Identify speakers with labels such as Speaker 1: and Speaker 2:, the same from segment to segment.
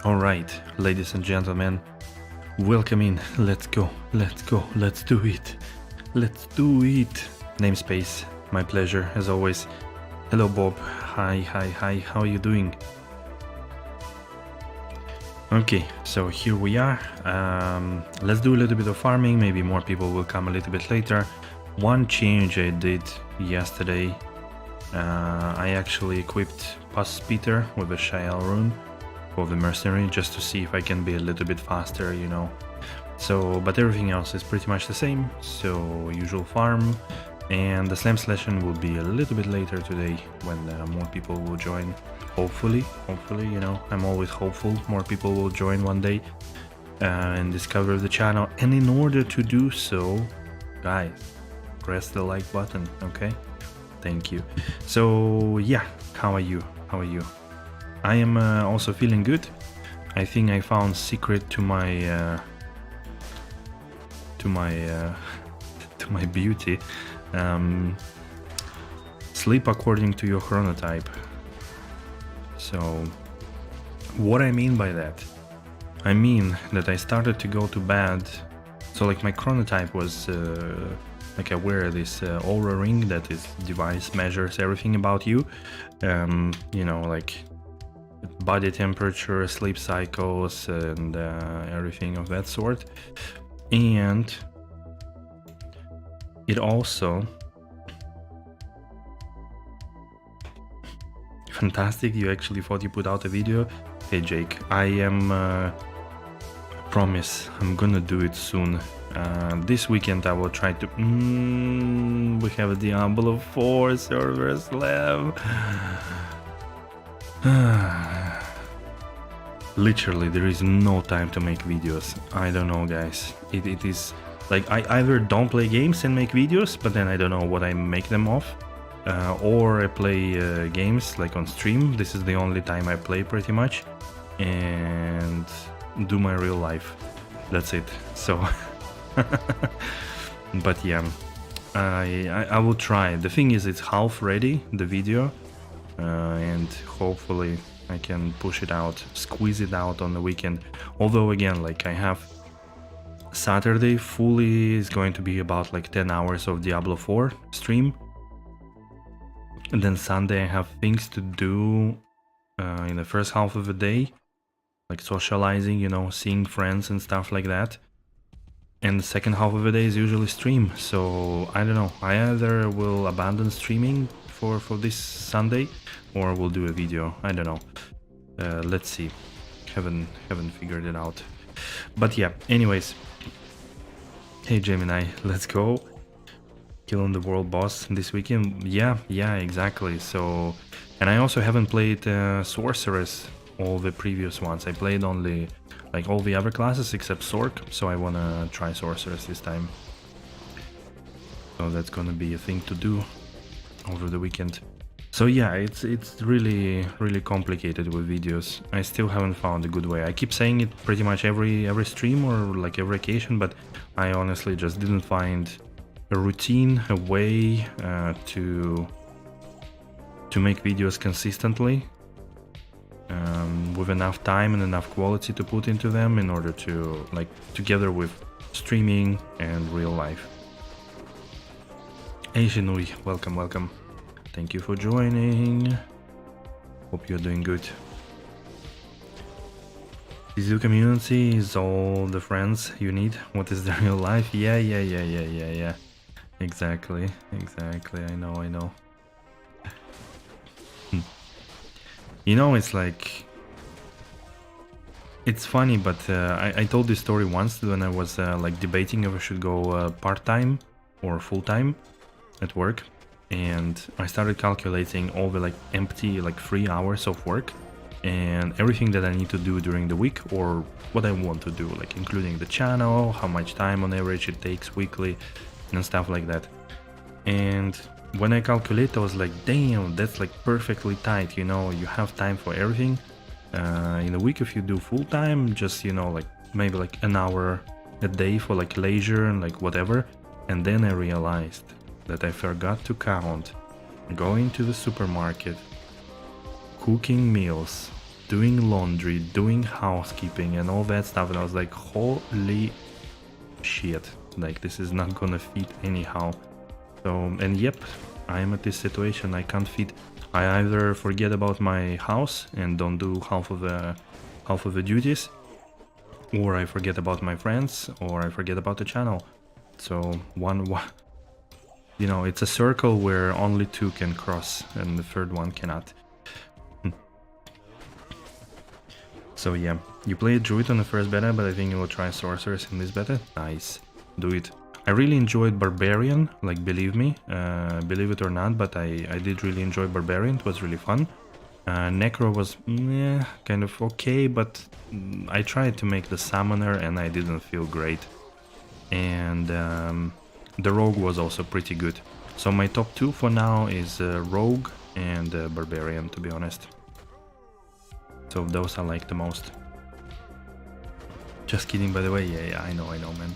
Speaker 1: Alright, ladies and gentlemen, welcome in. Let's go, let's go, let's do it. Let's do it. Namespace, my pleasure as always. Hello Bob, hi, how are you doing? Okay, so here we are. Let's do a little bit of farming, maybe more people will come a little bit later. One change I did yesterday, I actually equipped Pus Peter with a Shael rune for the mercenary, just to see if I can be a little bit faster, you know. So, but everything else is pretty much the same, so usual farm. And the slam session will be a little bit later today when more people will join. Hopefully, you know, I'm always hopeful more people will join one day and discover the channel. And in order to do so, guys, press the like button, okay? Thank you. So yeah, how are you? I am also feeling good. I think I found secret to my to my beauty. Sleep according to your chronotype. So what I mean by that, I mean that I started to go to bed. So like my chronotype was like I wear this aura ring that is device measures everything about you. You know, like body temperature, sleep cycles, and everything of that sort. And it also fantastic, you actually thought you put out a video. Hey Jake, I am promise I'm gonna do it soon. This weekend I will try to we have a Diablo 4 server slam. Literally there is no time to make videos. I don't know guys, it is like I either don't play games and make videos, but then I don't know what I make them of, or I play games like on stream. This is the only time I play pretty much, and do my real life. That's it. So but yeah, I will try. The thing is, it's half ready, the video, and hopefully I can push it out, squeeze it out on the weekend. Although again, like I have Saturday fully is going to be about like 10 hours of Diablo 4 stream, and then Sunday I have things to do in the first half of the day, like socializing, you know, seeing friends and stuff like that. And the second half of the day is usually stream, so I don't know, I either will abandon streaming for this Sunday or we'll do a video, I don't know. Let's see, haven't figured it out. But yeah, anyways, hey Gemini, let's go. Killing the world boss this weekend. Yeah, exactly. So, and I also haven't played Sorceress, all the previous ones. I played only like all the other classes except Sork, so I wanna try Sorceress this time. So that's gonna be a thing to do over the weekend. So yeah, it's really complicated with videos. I still haven't found a good way. I keep saying it pretty much every stream or like every occasion, but I honestly just didn't find a routine, a way to make videos consistently, with enough time and enough quality to put into them in order to, like, together with streaming and real life. Hey Shinui, welcome. Thank you for joining. Hope you're doing good. Zoo community is all the friends you need. What is the real life? Yeah. Exactly. I know. You know, it's like, it's funny, but I told this story once when I was like debating if I should go part-time or full-time at work, and I started calculating all the like empty, like 3 hours of work and everything that I need to do during the week, or what I want to do, like including the channel, how much time on average it takes weekly and stuff like that. And when I calculate, I was like, damn, that's like perfectly tight, you know, you have time for everything. In a week, if you do full time, just, you know, like maybe like an hour a day for like leisure and like whatever. And then I realized that I forgot to count going to the supermarket, cooking meals, doing laundry, doing housekeeping and all that stuff, and I was like, holy shit, like this is not gonna fit anyhow. So, and yep, I am at this situation, I can't fit. I either forget about my house and don't do half of the duties, or I forget about my friends, or I forget about the channel. So one, you know, it's a circle where only two can cross and the third one cannot. So yeah, you played Druid on the first beta, but I think you will try Sorceress in this beta. Nice, do it. I really enjoyed Barbarian, like believe me, believe it or not, but I did really enjoy Barbarian, it was really fun. Necro was kind of okay, but I tried to make the Summoner and I didn't feel great. And the Rogue was also pretty good. So my top two for now is Rogue and Barbarian, to be honest. So those I like the most. Just kidding, by the way, yeah, I know, man.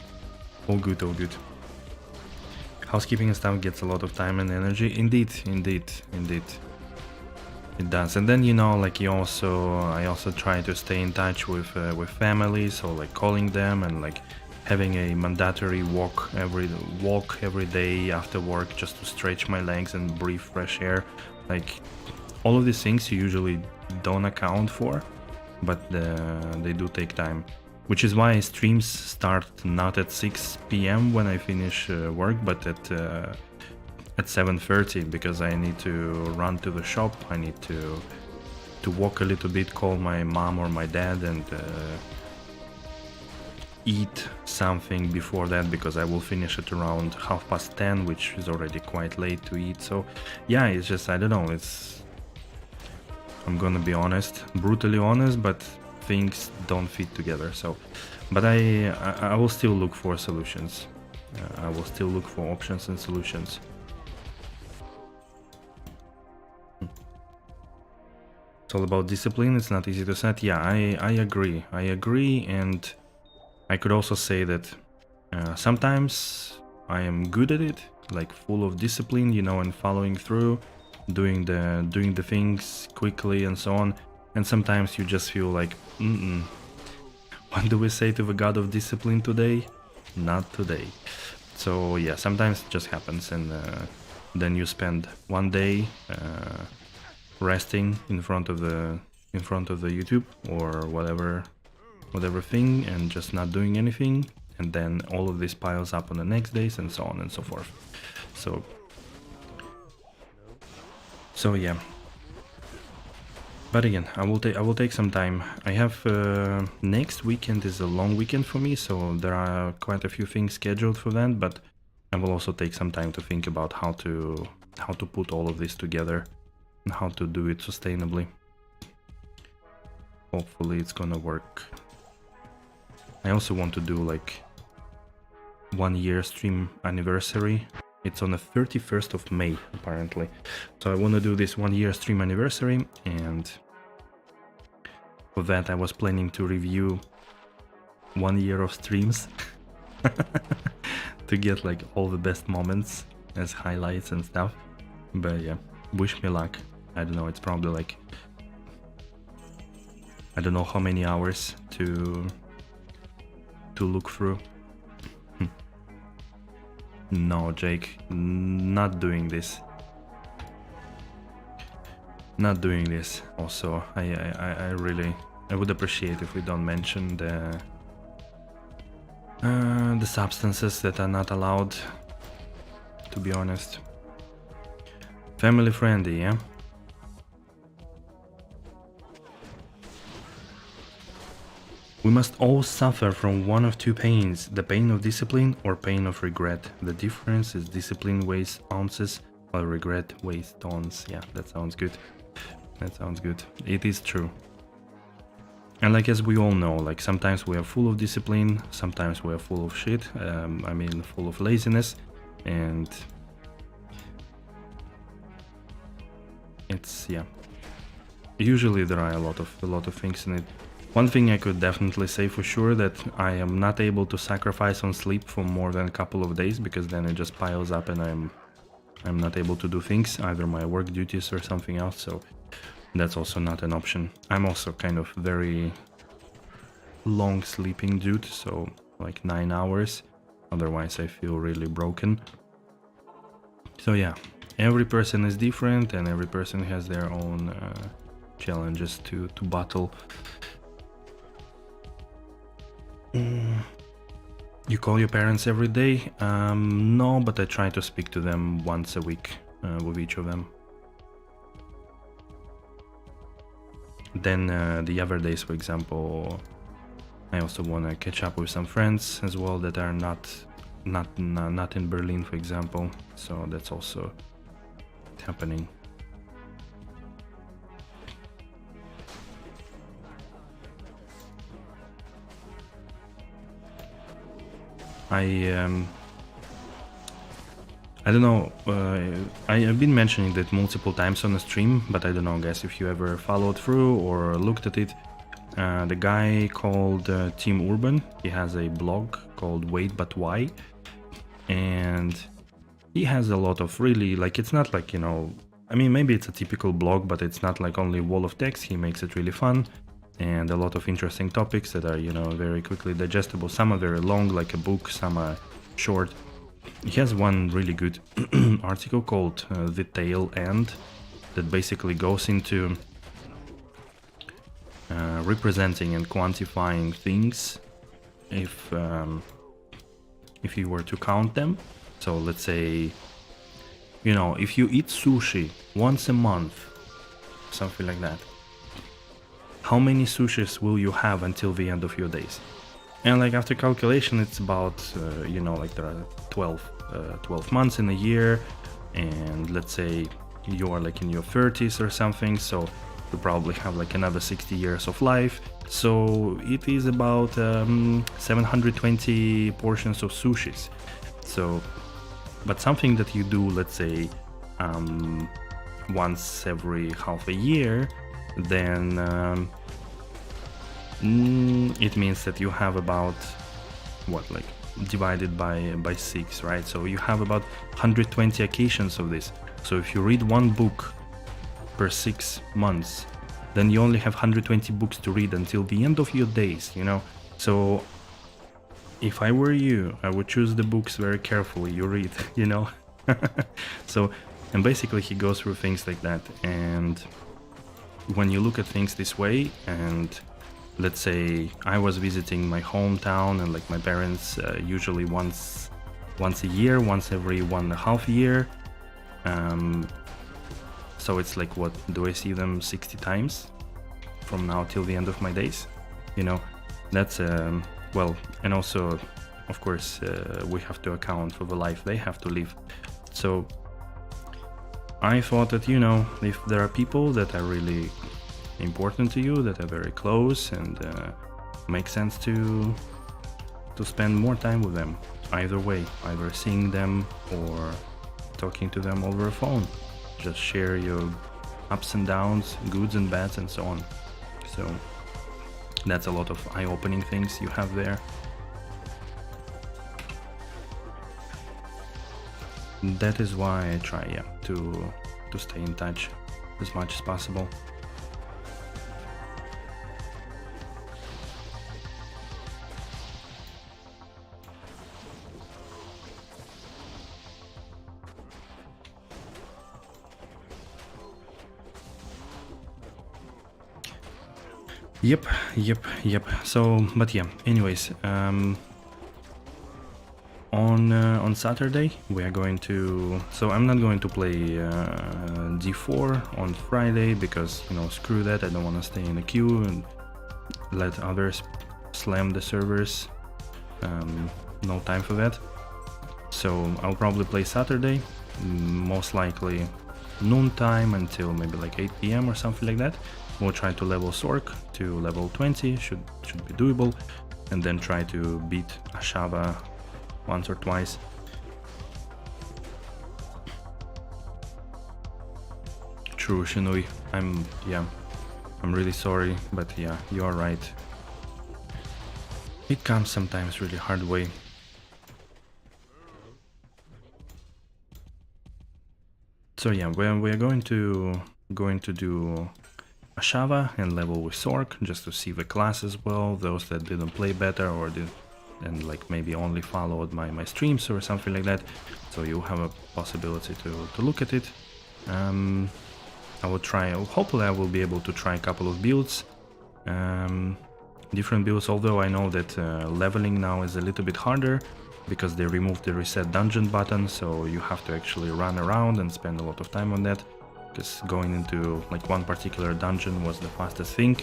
Speaker 1: All good, all good. Housekeeping and stuff gets a lot of time and energy. Indeed. It does. And then, you know, like I also try to stay in touch with families, so like calling them and like having a mandatory walk every day after work just to stretch my legs and breathe fresh air. Like all of these things you usually don't account for, but they do take time. Which is why streams start not at 6 PM when I finish work, but at 7:30, because I need to run to the shop. I need to walk a little bit, call my mom or my dad, and eat something before that, because I will finish at around 10:30, which is already quite late to eat. So yeah, it's just, I don't know, I'm gonna be honest, brutally honest, but things don't fit together. So, but I will still look for solutions. I will still look for options and solutions. It's all about discipline. It's not easy to set. Yeah, I agree. And I could also say that sometimes I am good at it, like full of discipline, you know, and following through, doing the things quickly and so on. And sometimes you just feel like, what do we say to the god of discipline today? Not today. So yeah, sometimes it just happens, and then you spend one day resting in front of the YouTube or whatever thing, and just not doing anything, and then all of this piles up on the next days, and so on and so forth. So yeah. But again, I will take some time. I have next weekend is a long weekend for me, so there are quite a few things scheduled for that. But I will also take some time to think about how to put all of this together and how to do it sustainably. Hopefully, it's gonna work. I also want to do like 1 year stream anniversary. It's on the 31st of May, apparently. So I want to do this 1 year stream anniversary, and for that I was planning to review 1 year of streams to get like all the best moments as highlights and stuff. But yeah, wish me luck. I don't know, it's probably like, I don't know how many hours to look through. No, Jake, not doing this. Not doing this. Also, I would appreciate if we don't mention the substances that are not allowed, to be honest. Family friendly, yeah? We must all suffer from one of two pains, the pain of discipline or pain of regret. The difference is discipline weighs ounces while regret weighs tons. Yeah, that sounds good. That sounds good. It is true. And like, as we all know, like sometimes we are full of discipline, sometimes we are full of shit. I mean, full of laziness, and it's, yeah. Usually there are a lot of things in it. One thing I could definitely say for sure, that I am not able to sacrifice on sleep for more than a couple of days, because then it just piles up and I'm not able to do things, either my work duties or something else. So That's also not an option. I'm also kind of very long sleeping dude, so like 9 hours. Otherwise I feel really broken. So yeah, every person is different and every person has their own challenges to battle. You call your parents every day? No, but I try to speak to them once a week with each of them. Then the other days, for example, I also want to catch up with some friends as well that are not in Berlin, for example. So that's also happening. I don't know, I've been mentioning that multiple times on the stream, but I don't know, guys, if you ever followed through or looked at it. The guy called Team Urban, he has a blog called Wait But Why, and he has a lot of really, like, it's not like, you know, I mean, maybe it's a typical blog, but it's not like only wall of text. He makes it really fun and a lot of interesting topics that are, you know, very quickly digestible. Some are very long, like a book, some are short. He has one really good article called The Tail End that basically goes into representing and quantifying things if you were to count them. So let's say, you know, if you eat sushi once a month, something like that, how many sushis will you have until the end of your days? And like after calculation, it's about, you know, like there are 12 months in a year, and let's say you are like in your 30s or something, so you probably have like another 60 years of life. So it is about 720 portions of sushis. So, but something that you do, let's say, once every half a year, then it means that you have about, what, like divided by 6, right? So you have about 120 occasions of this. So if you read one book per 6 months, then you only have 120 books to read until the end of your days, you know? So if I were you, I would choose the books very carefully you read, you know? So, and basically he goes through things like that. And when you look at things this way, and let's say I was visiting my hometown and like my parents usually once a year, once every 1.5 years. So it's like, what, do I see them 60 times from now till the end of my days? You know, that's, well, and also, of course, we have to account for the life they have to live. So I thought that, you know, if there are people that are really important to you, that are very close, and make sense to spend more time with them, either way, either seeing them or talking to them over a phone. Just share your ups and downs, goods and bads, and so on. So that's a lot of eye-opening things you have there. That is why I try, yeah, to stay in touch as much as possible. Yep. So, but yeah, anyways, on Saturday we are going to, so I'm not going to play D4 on Friday because, you know, screw that, I don't want to stay in the queue and let others slam the servers. No time for that. So I'll probably play Saturday, most likely noontime until maybe like 8 PM or something like that. We'll try to level Sork to level 20, should be doable, and then try to beat Ashava once or twice. True, Shinui, I'm really sorry, but yeah, you are right. It comes sometimes really hard way. So yeah, we're going to do Ashava and level with Sork, just to see the class as well, those that didn't play better or did and like maybe only followed my streams or something like that, so you have a possibility to look at it. I will try, hopefully I will be able to try a couple of builds, different builds, although I know that leveling now is a little bit harder because they removed the reset dungeon button, so you have to actually run around and spend a lot of time on that, because going into like one particular dungeon was the fastest thing,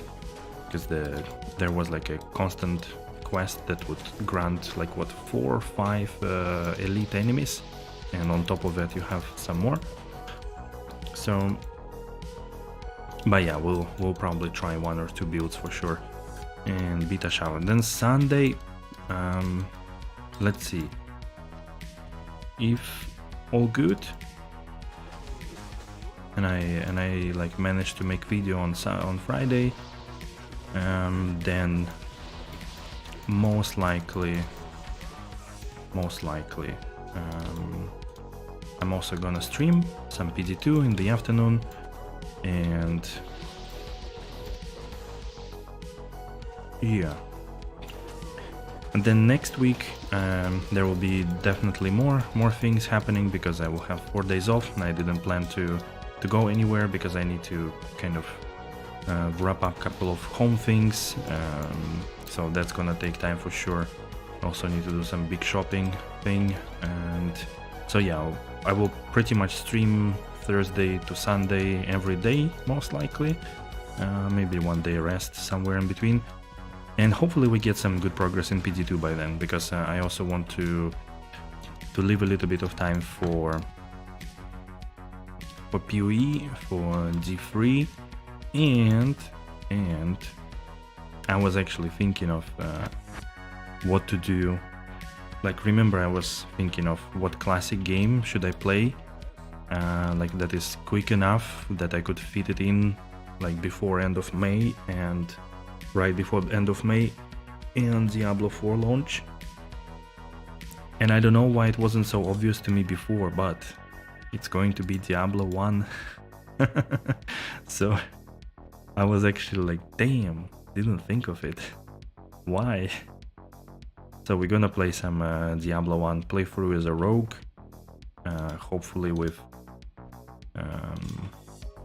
Speaker 1: because there was like a constant quest that would grant like what 4 or 5 elite enemies, and on top of that you have some more. So but yeah, we'll probably try 1 or 2 builds for sure and beat Ashava. And then Sunday, let's see if all good and I like managed to make video on Friday, then most likely I'm also gonna stream some PD2 in the afternoon, and yeah, and then next week there will be definitely more things happening, because I will have 4 days off and I didn't plan to go anywhere because I need to kind of wrap up a couple of home things, so that's gonna take time for sure. Also need to do some big shopping thing, and so yeah, I will pretty much stream Thursday to Sunday every day, most likely, maybe 1 day rest somewhere in between, and hopefully we get some good progress in PD2 by then, because I also want to leave a little bit of time for PoE, for D3, and I was actually thinking of what to do. Like, remember, I was thinking of what classic game should I play, like that is quick enough that I could fit it in like before end of May, and right before the end of May and Diablo 4 launch. And I don't know why it wasn't so obvious to me before, but it's going to be Diablo 1. So I was actually like, damn, didn't think of it. Why? So we're gonna play some Diablo 1 playthrough as a rogue, hopefully with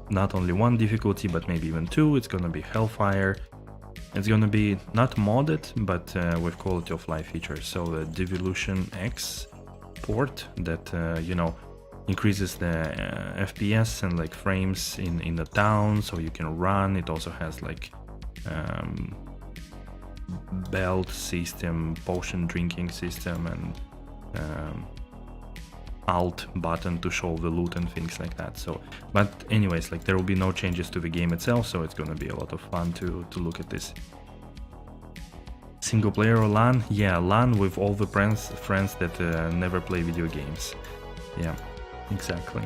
Speaker 1: not only 1 difficulty but maybe even 2. It's gonna be Hellfire. It's gonna be not modded, but with quality of life features. So the Devolution X port that you know, increases the FPS and like frames in the town, so you can run. It also has like belt system, potion drinking system, and alt button to show the loot and things like that. So, but anyways, like there will be no changes to the game itself, so it's gonna be a lot of fun to look at this. Single player or LAN? Yeah, LAN with all the friends that never play video games. Yeah, exactly.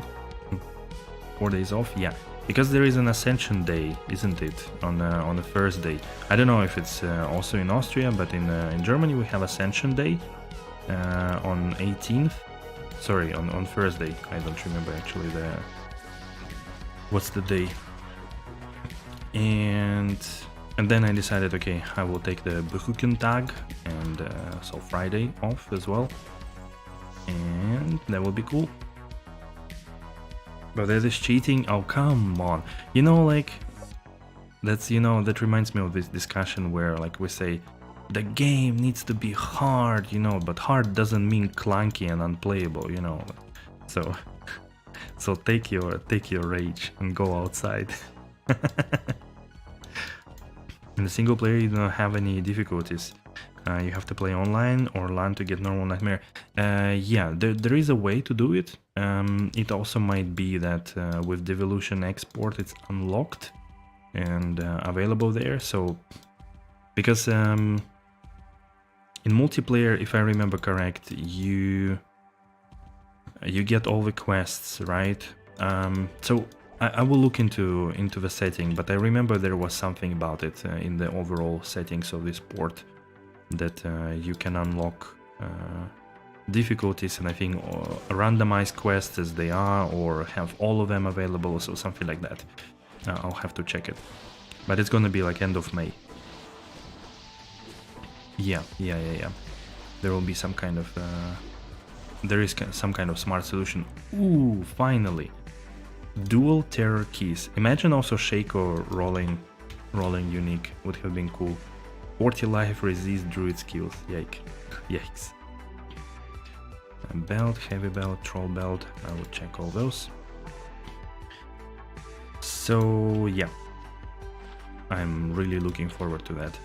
Speaker 1: 4 days off, yeah. Because there is an Ascension Day, isn't it, on the first day? I don't know if it's also in Austria, but in Germany we have Ascension Day on 18th. Sorry, on Thursday. I don't remember actually what's the day. And then I decided, okay, I will take the Brückentag, and so Friday off as well, and that will be cool. But that is cheating? Oh, come on. You know, like, that's, you know, that reminds me of this discussion where, like, we say, the game needs to be hard, you know, but hard doesn't mean clunky and unplayable, you know. So take your rage and go outside. In the single player, you don't have any difficulties. You have to play online or LAN to get normal Nightmare. Yeah, there is a way to do it. It also might be that with Devolution Export it's unlocked and available there. So, because in multiplayer, if I remember correct, you get all the quests, right? So I will look into the setting, but I remember there was something about it in the overall settings of this port, that you can unlock difficulties, and I think randomized quests as they are, or have all of them available, so something like that. I'll have to check it. But it's gonna be like end of May. Yeah. There will be some kind of there is some kind of smart solution. Ooh, finally, dual terror keys. Imagine also Shaco rolling unique would have been cool. 40 life, resist druid skills. Yikes. Belt, heavy belt, troll belt. I will check all those. So yeah, I'm really looking forward to that.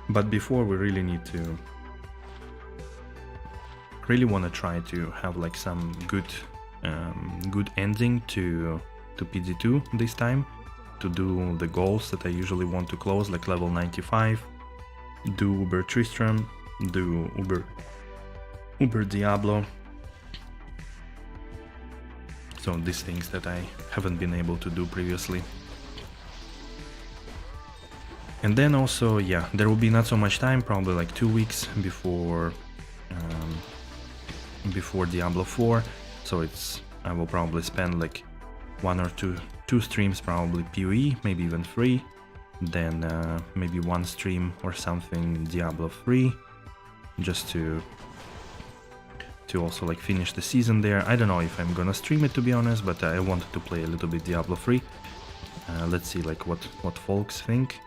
Speaker 1: But before, we really need to want to try to have like some good ending to PD2 this time, to do the goals that I usually want to close, like level 95, do Uber Tristram, do Uber Diablo. So these things that I haven't been able to do previously. And then also, yeah, there will be not so much time, probably like 2 weeks before Diablo 4. So I will probably spend like 1 or 2 streams, probably PoE, maybe even 3. Then maybe 1 stream or something Diablo 3, just to also like finish the season there. I don't know if I'm gonna stream it, to be honest, but I wanted to play a little bit Diablo 3. Let's see like what folks think.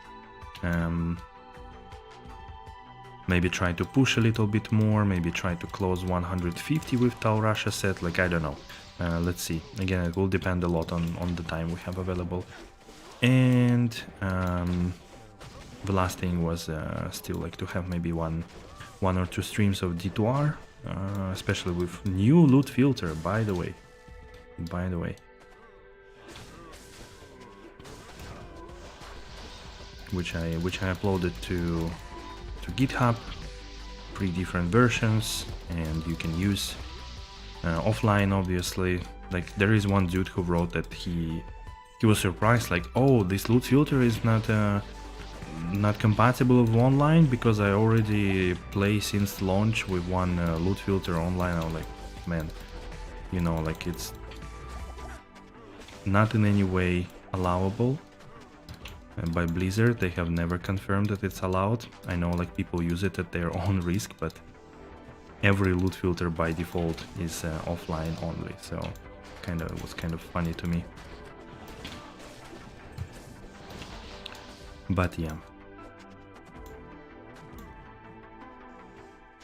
Speaker 1: Maybe try to push a little bit more, maybe try to close 150 with Tal Russia set, like I don't know. Let's see. Again, it will depend a lot on the time we have available. And the last thing was still like to have maybe one or 2 streams of D2R, especially with new loot filter, by the way. Which I uploaded to GitHub, 3 different versions, and you can use offline, obviously. Like there is one dude who wrote that he was surprised, like, oh, this loot filter is not compatible with online, because I already play since launch with one loot filter online. I was like, man, you know, like it's not in any way allowable by Blizzard. They have never confirmed that it's allowed. I know like people use it at their own risk, but every loot filter by default is offline only, so it was kind of funny to me. But yeah,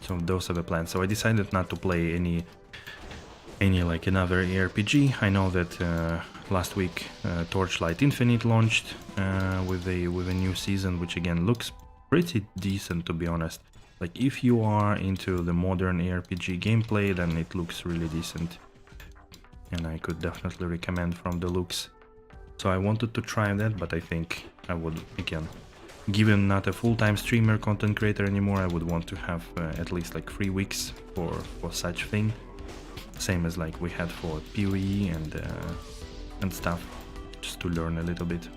Speaker 1: so those are the plans. So I decided not to play any like another ARPG. I know that last week Torchlight Infinite launched with a new season, which again looks pretty decent, to be honest. Like if you are into the modern ARPG gameplay, then it looks really decent, and I could definitely recommend from the looks. So I wanted to try that, but I think I would, again, given not a full-time streamer, content creator anymore, I would want to have at least like 3 weeks for such thing. Same as like we had for PoE and stuff, just to learn a little bit.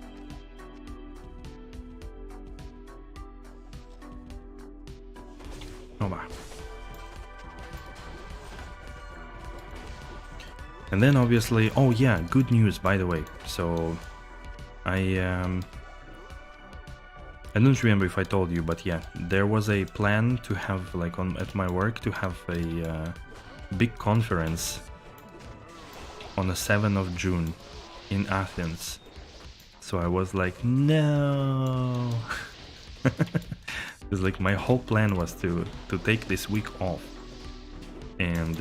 Speaker 1: And then obviously, oh yeah, good news, by the way. So I don't remember if I told you, but yeah, there was a plan to have like at my work to have a big conference on the 7th of June in Athens. So I was like, no. It's like my whole plan was to take this week off and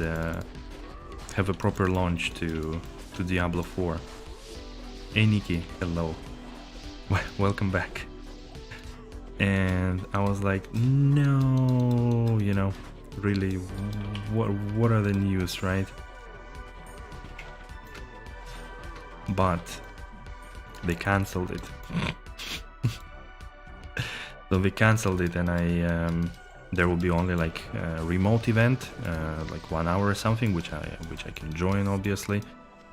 Speaker 1: have a proper launch to Diablo 4. Hey Nikki, hello. Welcome back. And I was like, no, you know, really, what are the news, right? But they cancelled it. So they cancelled it, and there will be only like a remote event, like 1 hour or something, which I can join, obviously.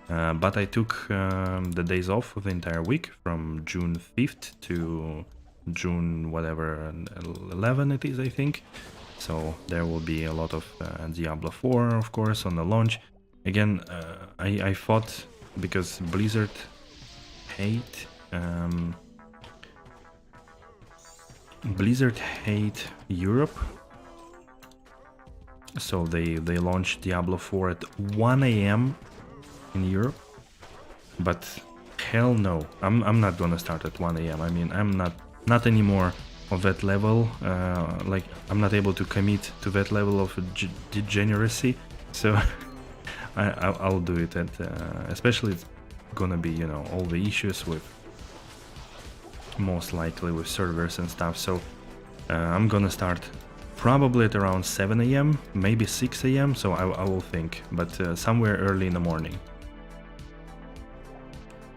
Speaker 1: But I took the days off for the entire week from June 5th to June whatever 11 it is, I think. So there will be a lot of Diablo 4, of course, on the launch. Again, I thought, because Blizzard hate Blizzard hate Europe, so they launched Diablo 4 at 1 a.m. in Europe. But hell no, I'm not gonna start at 1 a.m. I mean, I'm not anymore of that level. Like, I'm not able to commit to that level of degeneracy, so I'll do it at especially it's gonna be, you know, all the issues with most likely with servers and stuff. So I'm gonna start probably at around 7 a.m. maybe 6 a.m. so I will think, but somewhere early in the morning.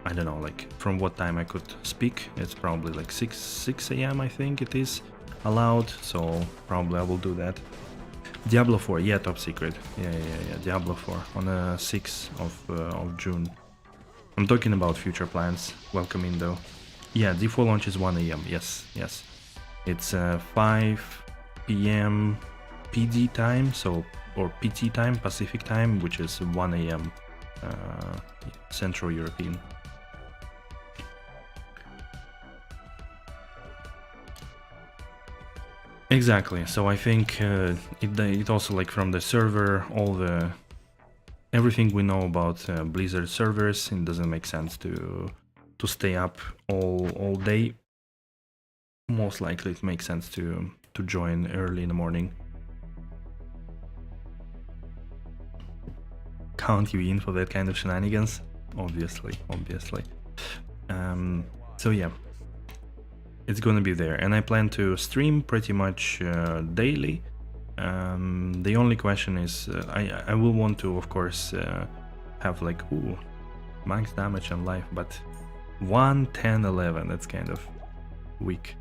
Speaker 1: I don't know, like from what time I could speak. It's probably like 6 a.m. I think it is allowed, so probably I will do that. Diablo 4, yeah, top secret. Yeah, Diablo 4 on the 6th of June. I'm talking about future plans. Welcome in though. Yeah, D4 launch is 1 a.m. Yes. It's 5 p.m. PD time, so, or PT time, Pacific time, which is 1 a.m. Central European. Exactly. So I think it also, like, from the server, everything we know about Blizzard servers, it doesn't make sense to stay up all day. Most likely it makes sense to join early in the morning. Count you in for that kind of shenanigans? Obviously. So yeah, it's gonna be there, and I plan to stream pretty much daily. The only question is, I will want to, of course, have like, max damage on life, but 1, 10, 11, that's kind of weak.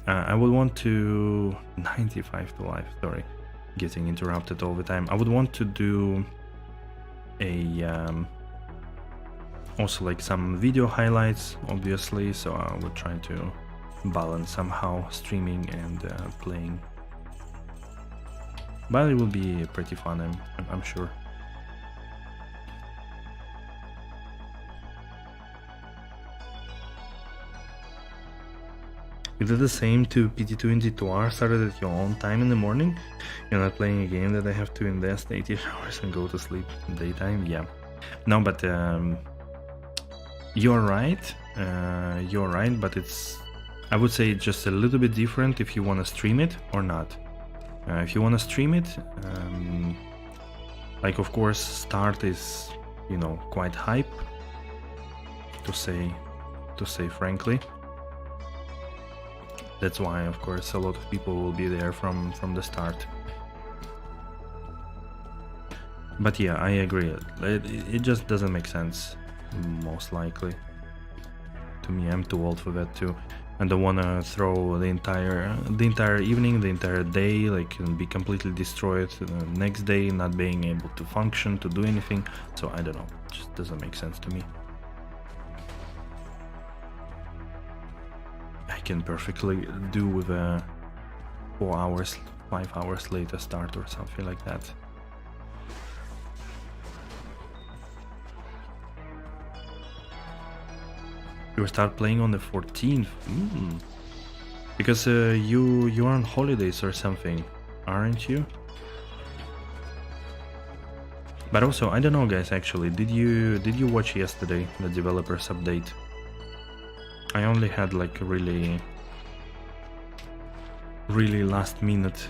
Speaker 1: I would want to 95 to life, sorry, getting interrupted all the time. I would want to do a also like some video highlights, obviously, so I would try to balance somehow streaming and playing. But it will be pretty fun, I'm sure. You did the same to PD2 and D2R, started at your own time in the morning. You're not playing a game that I have to invest 80 hours and go to sleep in daytime. Yeah, no, but you're right, but it's, I would say, it's just a little bit different if you want to stream it or not. If you want to stream it, like, of course, start is, you know, quite hype, to say frankly. That's why, of course, a lot of people will be there from the start. But yeah, I agree. It just doesn't make sense, most likely. To me, I'm too old for that too. I don't want to throw the entire evening, the entire day, like, and be completely destroyed the next day, not being able to function, to do anything. So I don't know, it just doesn't make sense to me. I can perfectly do with a 4 hours, 5 hours later start or something like that. You start playing on the 14th? Because you're on holidays or something, aren't you? But also, I don't know, guys, actually, did you watch yesterday the developers update? I only had like a really last minute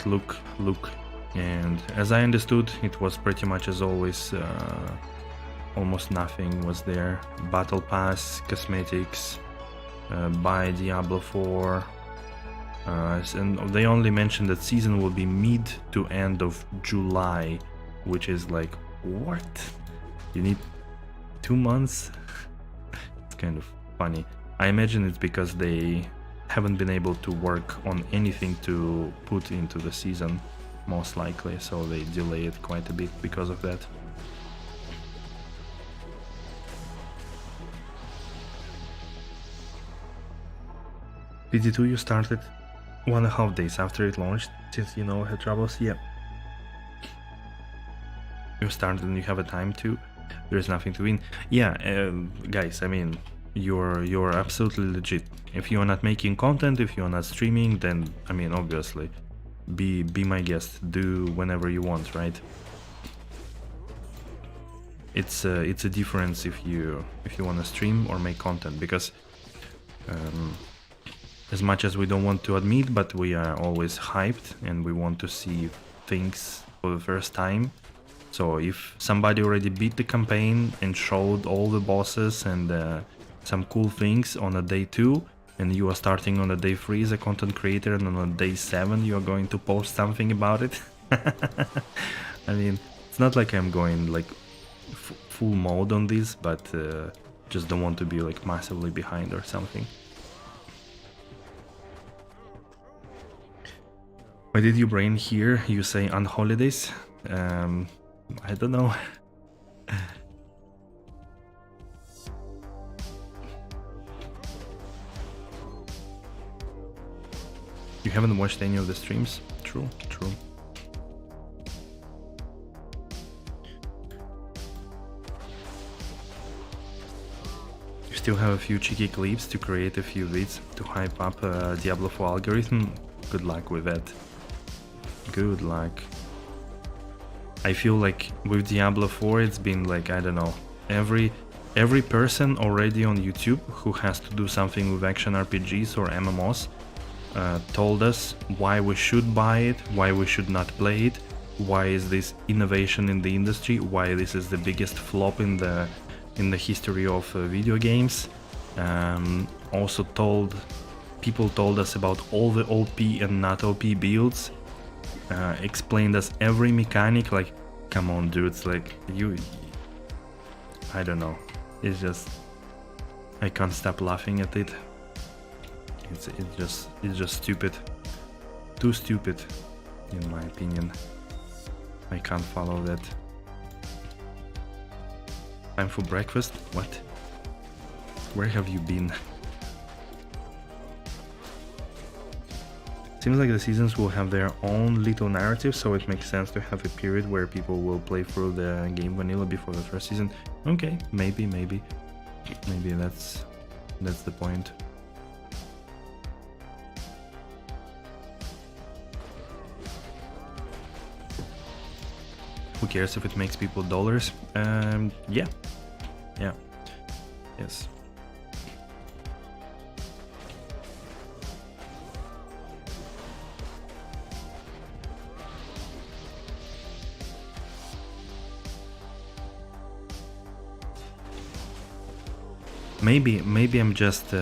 Speaker 1: look, and as I understood, it was pretty much as always. Almost nothing was there. Battle Pass, cosmetics, buy Diablo 4, and they only mentioned that season will be mid to end of July, which is like, what? You need 2 months? It's kind of funny. I imagine it's because they haven't been able to work on anything to put into the season, most likely, so they delay it quite a bit because of that. PD2 you started 1.5 days after it launched, since you know had troubles. Yeah, you started and you have a time to. there's nothing to win. Yeah, guys, I mean, you're absolutely legit. If you're not making content, if you're not streaming, then I mean, obviously, be my guest. Do whenever you want, right? It's a difference if you want to stream or make content, because as much as we don't want to admit, but we are always hyped and we want to see things for the first time. So if somebody already beat the campaign and showed all the bosses and some cool things on a day 2, and you are starting on a day 3 as a content creator, and on a day 7 you are going to post something about it. I mean, it's not like I'm going like full mode on this, but just don't want to be like massively behind or something. Why did you brain here? You say on holidays? I don't know. You haven't watched any of the streams? True, true. You still have a few cheeky clips to create a few vids to hype up Diablo 4 algorithm? Good luck with that. Good luck. I feel like with Diablo 4 it's been like, I don't know, every person already on YouTube who has to do something with action RPGs or MMOs told us why we should buy it, why we should not play it, why is this innovation in the industry, why this is the biggest flop in the history of video games. Also people told us about all the OP and not OP builds, explained us every mechanic. Like, come on dudes, like I don't know, it's just, I can't stop laughing at it. It's just stupid, too stupid in my opinion. I can't follow that. Time for breakfast? What? Where have you been? Seems like the seasons will have their own little narrative, so it makes sense to have a period where people will play through the game vanilla before the first season. Okay, maybe that's the point. Who cares if it makes people dollars? Yeah, yes. Maybe I'm just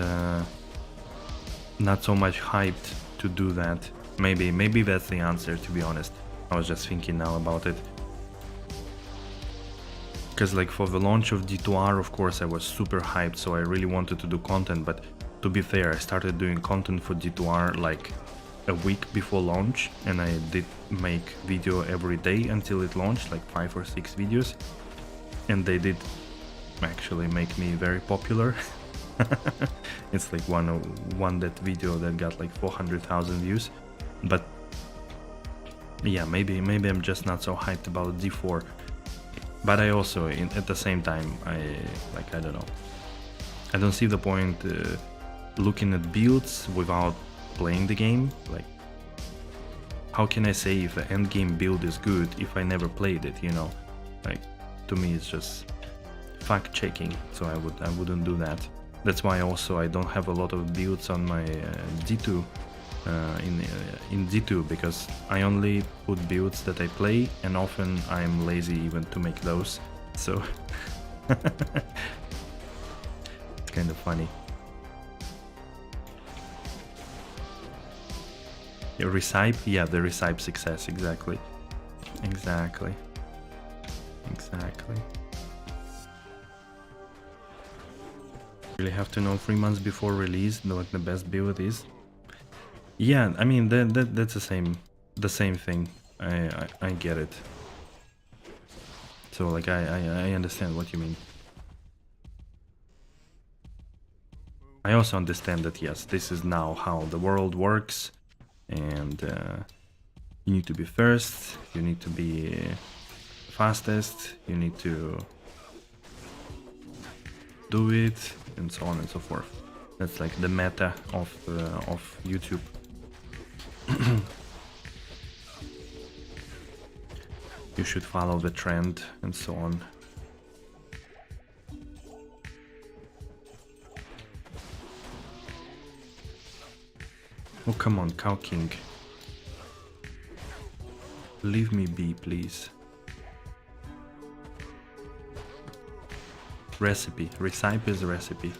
Speaker 1: not so much hyped to do that. Maybe that's the answer, to be honest. I was just thinking now about it. Because like for the launch of D2R, of course I was super hyped, so I really wanted to do content, but to be fair, I started doing content for D2R like a week before launch, and I did make video every day until it launched, like 5 or 6 videos, and they did actually make me very popular. It's like one that video that got like 400,000 views, but yeah, maybe I'm just not so hyped about D4. But I also, at the same time, I don't know, I don't see the point looking at builds without playing the game. Like, how can I say if the end game build is good if I never played it, you know? Like, to me it's just fact checking, so I wouldn't do that. That's why also I don't have a lot of builds on my D2 in D2, because I only put builds that I play, and often I'm lazy even to make those, so it's kind of funny. Yeah, recipe, yeah, the recipe success, exactly. Really have to know 3 months before release what the best build is. Yeah, I mean that's the same thing. I get it. So like I understand what you mean. I also understand that yes, this is now how the world works, and you need to be first, you need to be fastest, you need to do it, and so on and so forth. That's like the meta of YouTube. You should follow the trend and so on. Oh, come on, Cow King. Leave me be, please. Recipe. Recipe is a recipe.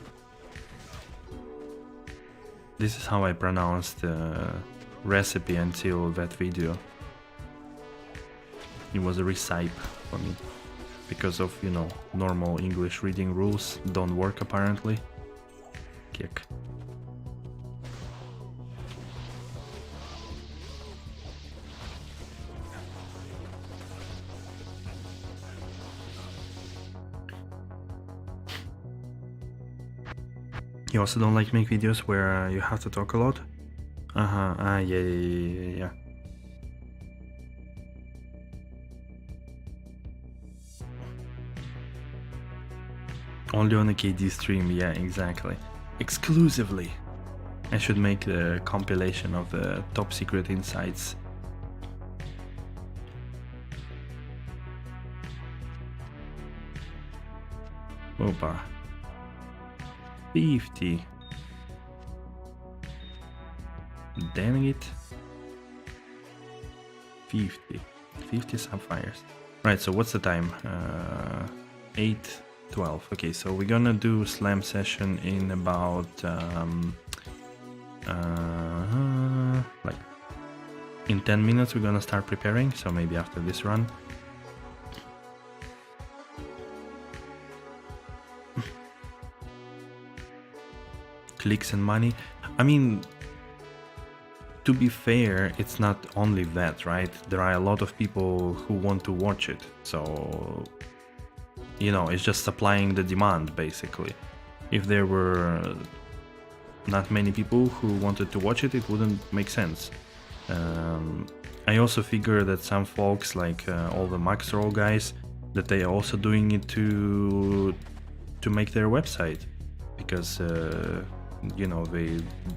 Speaker 1: This is how I pronounced recipe until that video. It was a recipe for me. Because of, you know, normal English reading rules don't work apparently. Kick. You also don't like make videos where you have to talk a lot? Yeah. Only on a KD stream, yeah, exactly. Exclusively. I should make a compilation of the top secret insights. Opa. 50. Dang it. 50 sapphires. Right, so what's the time? 8:12. Okay, so we're gonna do slam session in about like in 10 minutes. We're gonna start preparing, so maybe after this run. Clicks and money. I mean, to be fair, it's not only that, right? There are a lot of people who want to watch it, so you know, it's just supplying the demand basically. If there were not many people who wanted to watch it, it wouldn't make sense. I also figure that some folks, like all the max roll guys, that they are also doing it to make their website, because you know,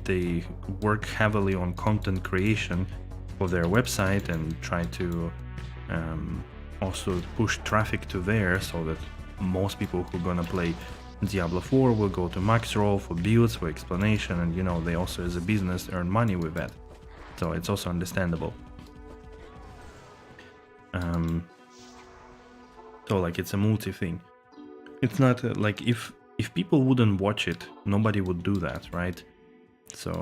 Speaker 1: they work heavily on content creation for their website and try to also push traffic to there, so that most people who are gonna play Diablo 4 will go to max roll for builds, for explanation, and you know, they also as a business earn money with that, so it's also understandable. So like, it's a multi thing. It's not like if people wouldn't watch it, nobody would do that, right? So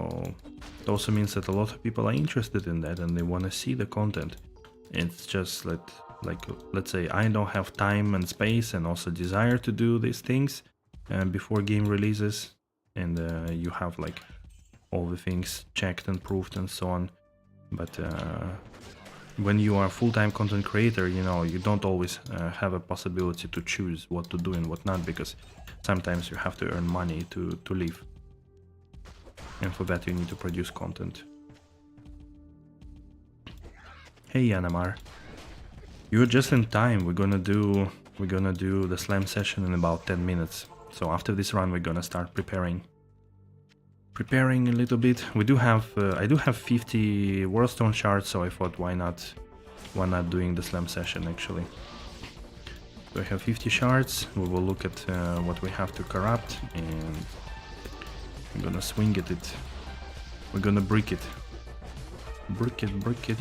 Speaker 1: it also means that a lot of people are interested in that and they want to see the content. It's just that, like, let's say I don't have time and space and also desire to do these things before game releases, and you have like all the things checked and proved and so on. But when you are a full-time content creator, you know, you don't always have a possibility to choose what to do and what not, because sometimes you have to earn money to live, and for that you need to produce content. Hey Yanamar, you're just in time. We're gonna do the slam session in about 10 minutes. So after this run we're gonna start preparing a little bit. We do have I do have 50 Warstone shards, so I thought why not doing the slam session actually. So I have 50 shards. We will look at what we have to corrupt, and I'm gonna swing at it. We're gonna brick it. Brick it.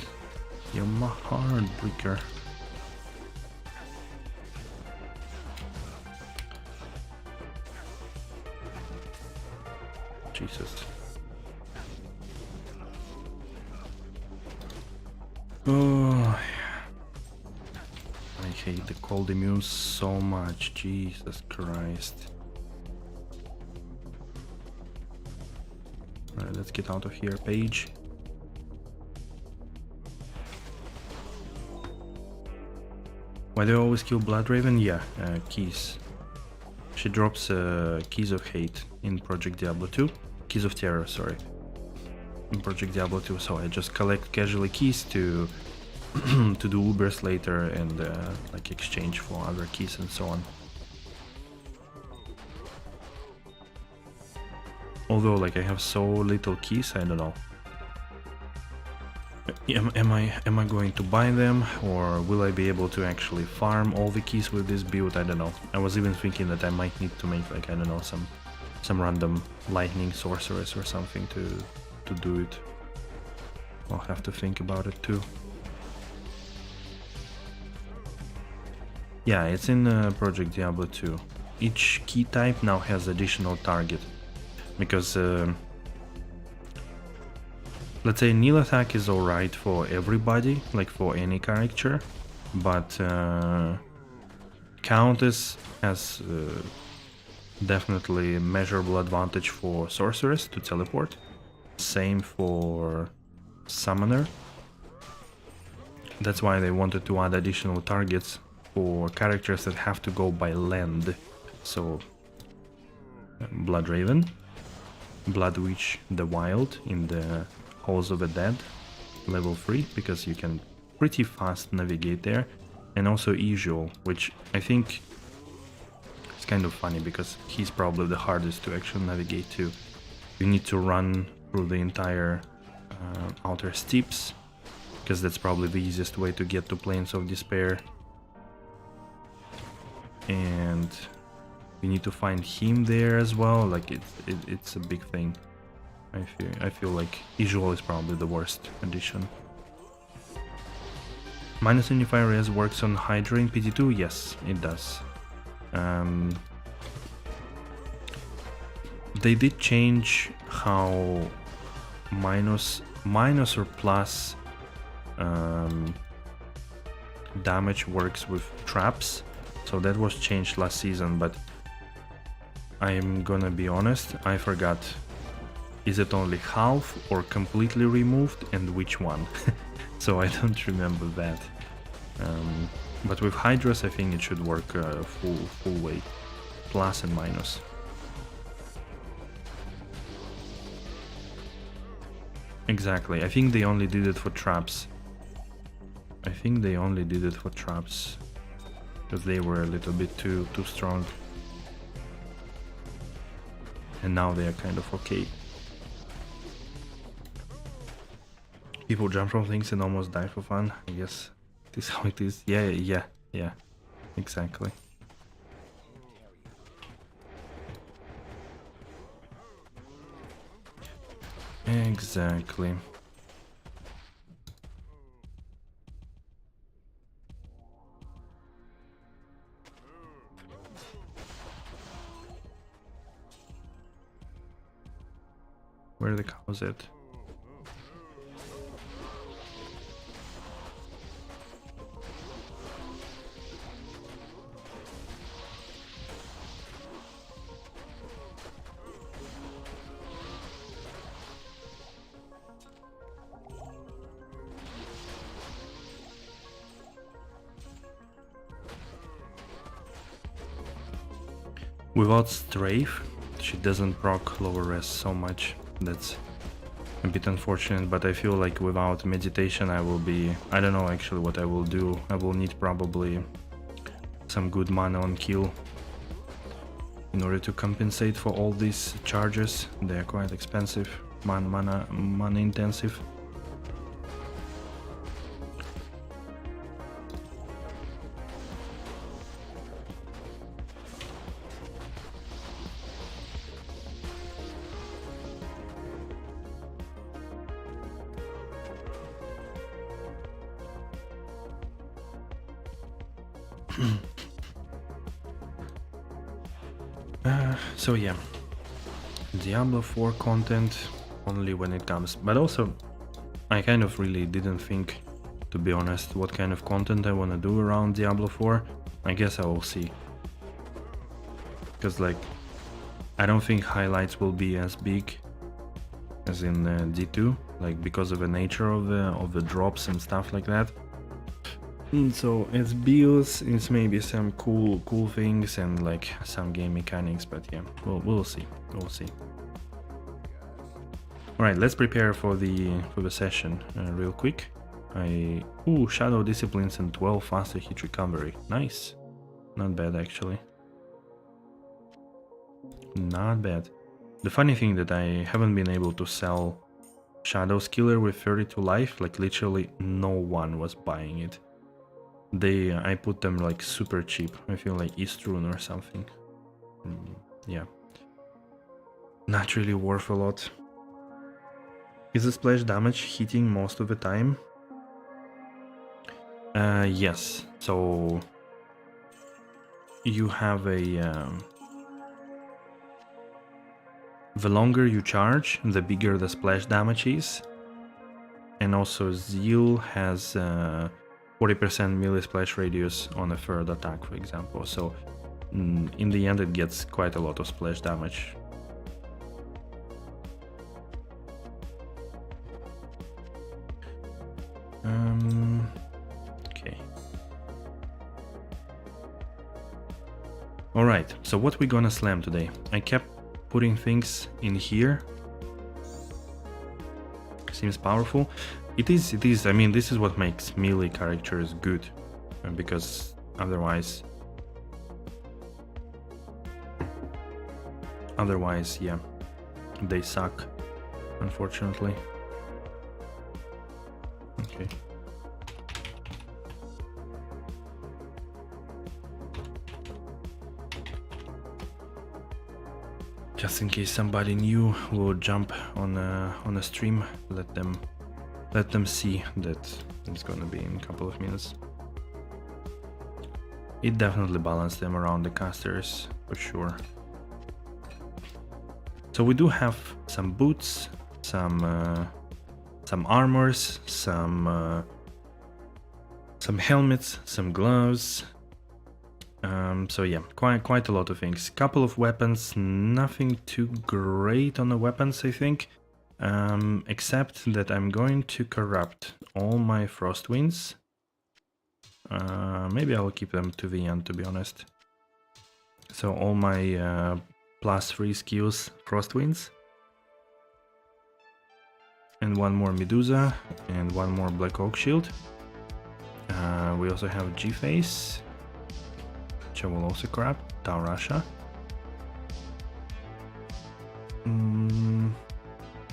Speaker 1: You're my hard bricker. Jesus. Oh, I hate the cold immune so much. Jesus Christ. Alright, let's get out of here, Paige. Why do I always kill Blood Raven? Yeah, keys. She drops keys of hate in Project Diablo 2. Keys of terror, sorry. In Project Diablo 2, so I just collect casually keys to to do Ubers later and like exchange for other keys and so on. Although, like, I have so little keys, I don't know. Am I going to buy them, or will I be able to actually farm all the keys with this build? I don't know. I was even thinking that I might need to make, like, I don't know, some random lightning sorceress or something to do it. I'll have to think about it too. Yeah, it's in Project Diablo 2. Each key type now has additional target, because let's say Nil attack is alright for everybody, like for any character, but Countess has definitely measurable advantage for Sorceress to teleport. Same for Summoner. That's why they wanted to add additional targets for characters that have to go by land. So Blood Raven, Blood Witch the Wild in the Halls of the Dead, level 3, because you can pretty fast navigate there, and also Usual, which I think is kind of funny because he's probably the hardest to actually navigate to. You need to run through the entire outer steeps, because that's probably the easiest way to get to Plains of Despair, and you need to find him there as well. Like it's a big thing. I feel like Usual is probably the worst addition. Minus Unifier Res works on Hydra in PD2? Yes, it does. They did change how minus or plus damage works with traps, so that was changed last season, but I'm gonna be honest, I forgot. Is it only half or completely removed, and which one? So I don't remember that. But with Hydras I think it should work full way, plus and minus. Exactly, I think they only did it for traps. Because they were a little bit too strong. And now they are kind of okay. People jump from things and almost die for fun. I guess this is how it is. Yeah. Exactly. Exactly. Where are the cows at? Without Strafe, she doesn't proc lower res so much. That's a bit unfortunate, but I feel like without meditation I will be... I don't know actually what I will do. I will need probably some good mana on kill in order to compensate for all these charges. They are quite expensive, mana intensive. So yeah, Diablo 4 content only when it comes, but also I kind of really didn't think, to be honest, what kind of content I want to do around Diablo 4. I guess I will see, because like I don't think highlights will be as big as in D2, like because of the nature of the drops and stuff like that. So it's builds, it's maybe some cool things and like some game mechanics, but yeah, we'll see. All right, let's prepare for the session real quick. Shadow Disciplines and 12 faster hit recovery. Nice, not bad actually. Not bad. The funny thing that I haven't been able to sell Shadow's Killer with 32 life, like literally no one was buying it. I put them like super cheap. I feel like Eastrune or something. Yeah. Not really worth a lot. Is the splash damage hitting most of the time? Yes. So you have a... the longer you charge, the bigger the splash damage is. And also Zeal has 40% melee splash radius on a third attack, for example. So in the end it gets quite a lot of splash damage. Okay. Alright, so what we gonna slam today? I kept putting things in here. Seems powerful. It is, I mean, this is what makes melee characters good. Because otherwise, yeah, they suck, unfortunately. Okay. Just in case somebody new will jump on a stream, let them see that it's gonna be in a couple of minutes. It definitely balanced them around the casters for sure. So we do have some boots, some armors, some helmets, some gloves. So yeah, quite a lot of things. Couple of weapons, nothing too great on the weapons, I think. Except that I'm going to corrupt all my frost winds. Maybe I'll keep them to the end, to be honest. So all my +3 skills frost winds. And one more Medusa and one more Black Oak Shield. We also have G-Face, which I will also corrupt, Taurasha.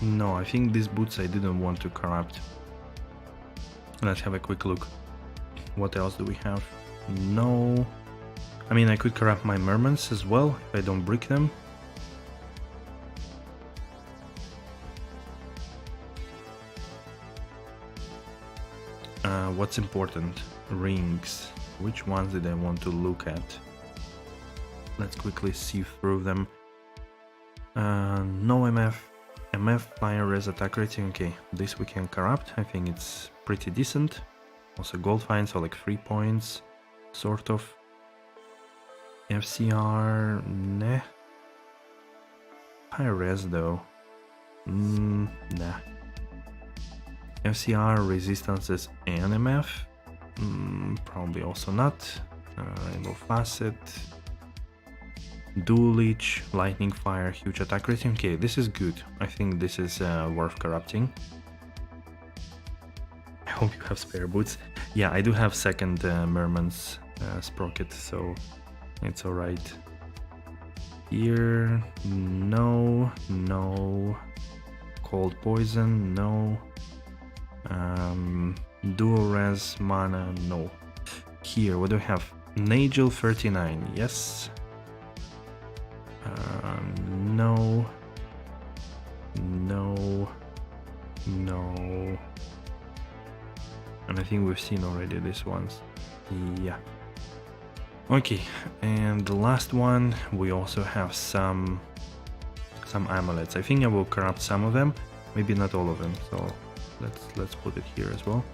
Speaker 1: No, I think these boots I didn't want to corrupt. Let's have a quick look. What else do we have? No. I mean, I could corrupt my mermans as well if I don't brick them. What's important? Rings. Which ones did I want to look at? Let's quickly see through them. No MF. MF, fire, res, attack rating. Okay, this we can corrupt. I think it's pretty decent. Also gold fine, so like 3 points. Sort of. FCR, nah. High res though. Nah. FCR, resistances, and MF. Probably also not. Rainbow Facet. Dual Leech, Lightning Fire, huge attack rating. Okay, this is good. I think this is worth corrupting. I hope you have spare boots. Yeah, I do have second Merman's sprocket, so it's alright. Here, no. Cold Poison, no. Dual Res, Mana, no. Here, what do we have? Nagel 39, yes. No. And I think we've seen already these ones. Yeah. Okay, and the last one, we also have some amulets. I think I will corrupt some of them, maybe not all of them. So let's put it here as well.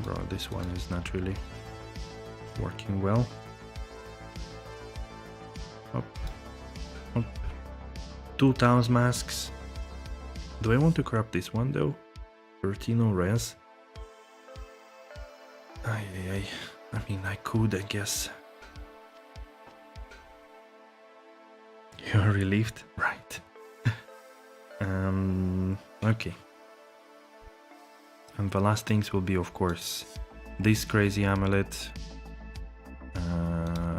Speaker 1: Bro, this one is not really working well. Up. 2 Taos masks. Do I want to corrupt this one though? 13 on res. I mean, I could, I guess. You're relieved? Right. Okay. And the last things will be, of course, this crazy amulet.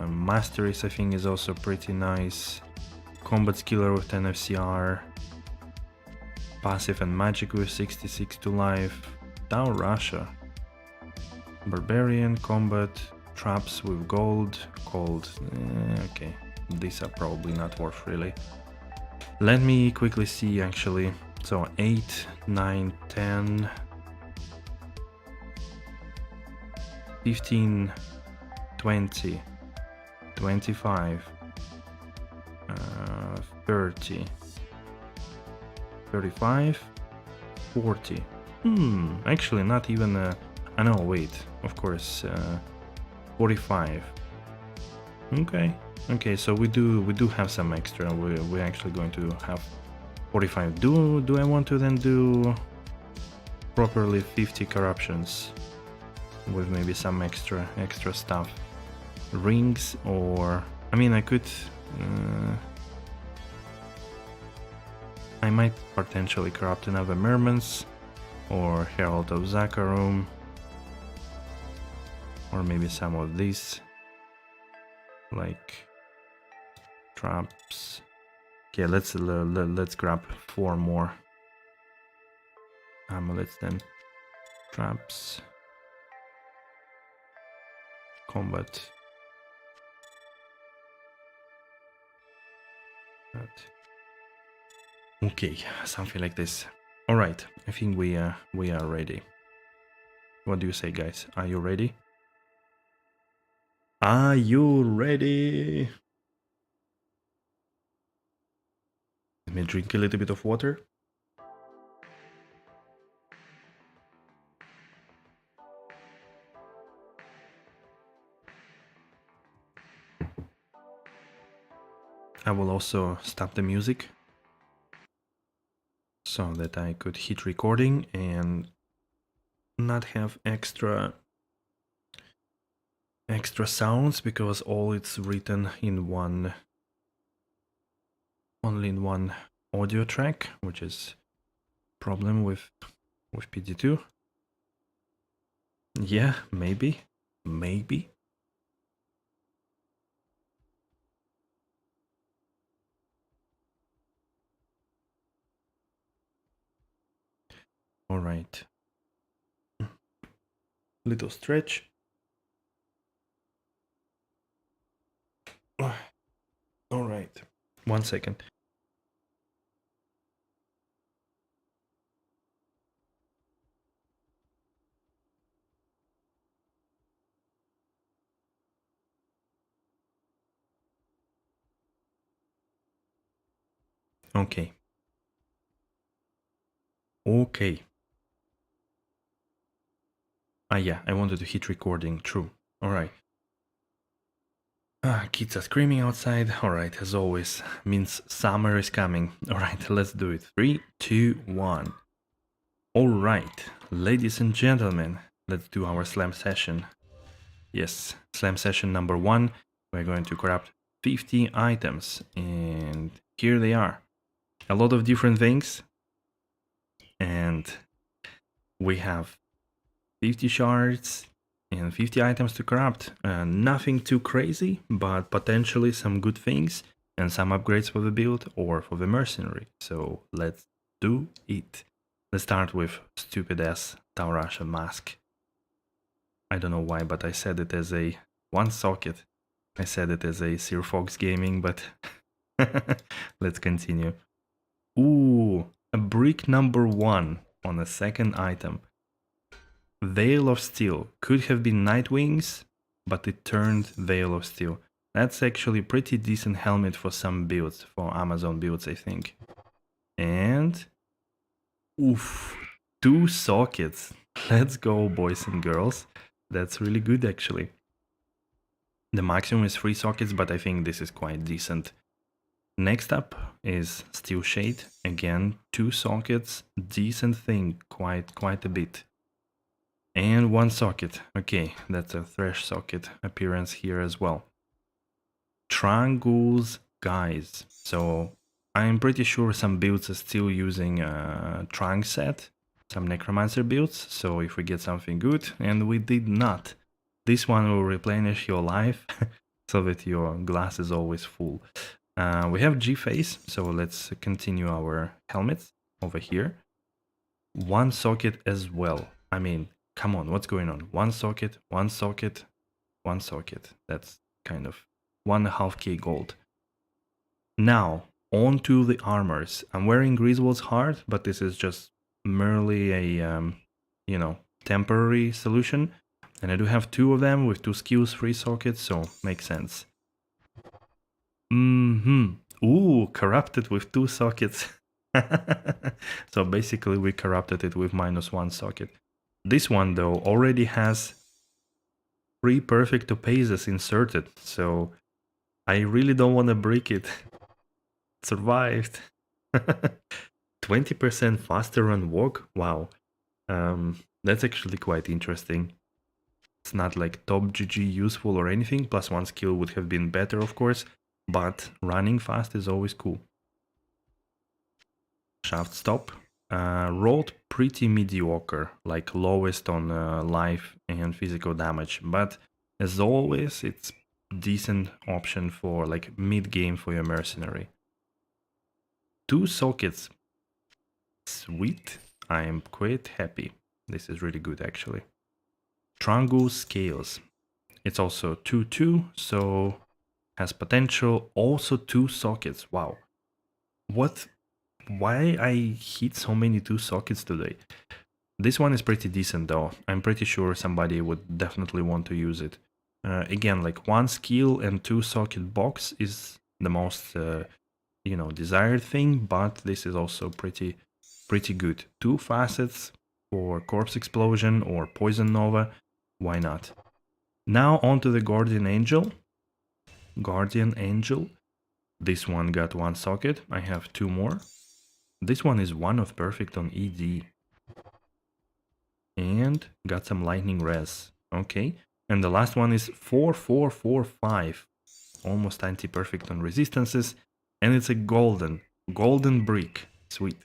Speaker 1: Masteries, I think, is also pretty nice. combat skiller with 10 FCR, passive and magic with 66 to life, Down Russia, barbarian, combat, traps with gold, okay, these are probably not worth really. Let me quickly see actually, so 8, 9, 10, 15, 20, 25, 30, 35, 40. Actually not even I know, wait, of course, 45. Okay, so we do have some extra. We're actually going to have 45. Do I want to then do properly 50 corruptions with maybe some extra stuff, rings, or I mean I could I might potentially corrupt another Mermans or Herald of Zakharum, or maybe some of these like traps. Okay, let's grab 4 more amulets then. Traps, combat, that. Okay, something like this. All right, I think we are ready. What do you say, guys? Are you ready? Are you ready? Let me drink a little bit of water. I will also stop the music so that I could hit recording and not have extra sounds, because all it's written in only in one audio track, which is problem with PD2. Yeah, maybe. All right. Little stretch. All right. 1 second. Okay. Ah, yeah, I wanted to hit recording. True. All right. Kids are screaming outside. All right, as always, means summer is coming. All right, let's do it. 3, 2, 1. All right, ladies and gentlemen, let's do our slam session. Yes, slam session number 1. We're going to corrupt 50 items, and here they are. A lot of different things, and we have 50 shards and 50 items to corrupt. Nothing too crazy, but potentially some good things and some upgrades for the build or for the mercenary. So let's do it. Let's start with stupid ass Taurasha mask. I don't know why, but I said it as a one socket. I said it as a Sir Fox Gaming, but let's continue. Ooh, a brick number 1 on the second item. Veil of Steel. Could have been Nightwings, but it turned Veil of Steel. That's actually pretty decent helmet for some builds, for Amazon builds, I think. And oof, 2 sockets. Let's go, boys and girls. That's really good, actually. The maximum is 3 sockets, but I think this is quite decent. Next up is Steel Shade. Again, 2 sockets. Decent thing, quite a bit. And 1 socket. Okay, that's a Thresh socket appearance here as well. Trangul's Guys. So I'm pretty sure some builds are still using Trang set, some Necromancer builds. So if we get something good, and we did not, this one will replenish your life so that your glass is always full. We have G-face, so let's continue our helmets over here. One socket as well. I mean, come on, what's going on? One socket, one socket, one socket. That's kind of 1.5k gold. Now, on to the armors. I'm wearing Griswold's Heart, but this is just merely a, you know, temporary solution. And I do have 2 of them with 2 skills, 3 sockets, so makes sense. Ooh, corrupted with 2 sockets. So basically we corrupted it with -1 socket. This one though already has 3 perfect topazes inserted, so I really don't want to break it. Survived. 20% faster on walk? Wow. That's actually quite interesting. It's not like top GG useful or anything, +1 skill would have been better of course, but running fast is always cool. Shaft stop. Rolled pretty mediocre, like lowest on life and physical damage, but as always it's decent option for like mid-game for your mercenary. 2 sockets. Sweet. I am quite happy. This is really good actually. Trangu scales. It's also 2-2, so has potential. Also 2 sockets. Wow. What? Why I hit so many 2 sockets today? This one is pretty decent though. I'm pretty sure somebody would definitely want to use it. Again, like 1 skill and 2 socket box is the most, you know, desired thing, but this is also pretty good. 2 facets for Corpse Explosion or Poison Nova. Why not? Now on to the Guardian Angel. Guardian Angel. This one got 1 socket. I have 2 more. This one is 1 of perfect on ED. And got some lightning res. Okay. And the last one is 4-4-4-5. Almost anti-perfect on resistances. And it's a golden brick. Sweet.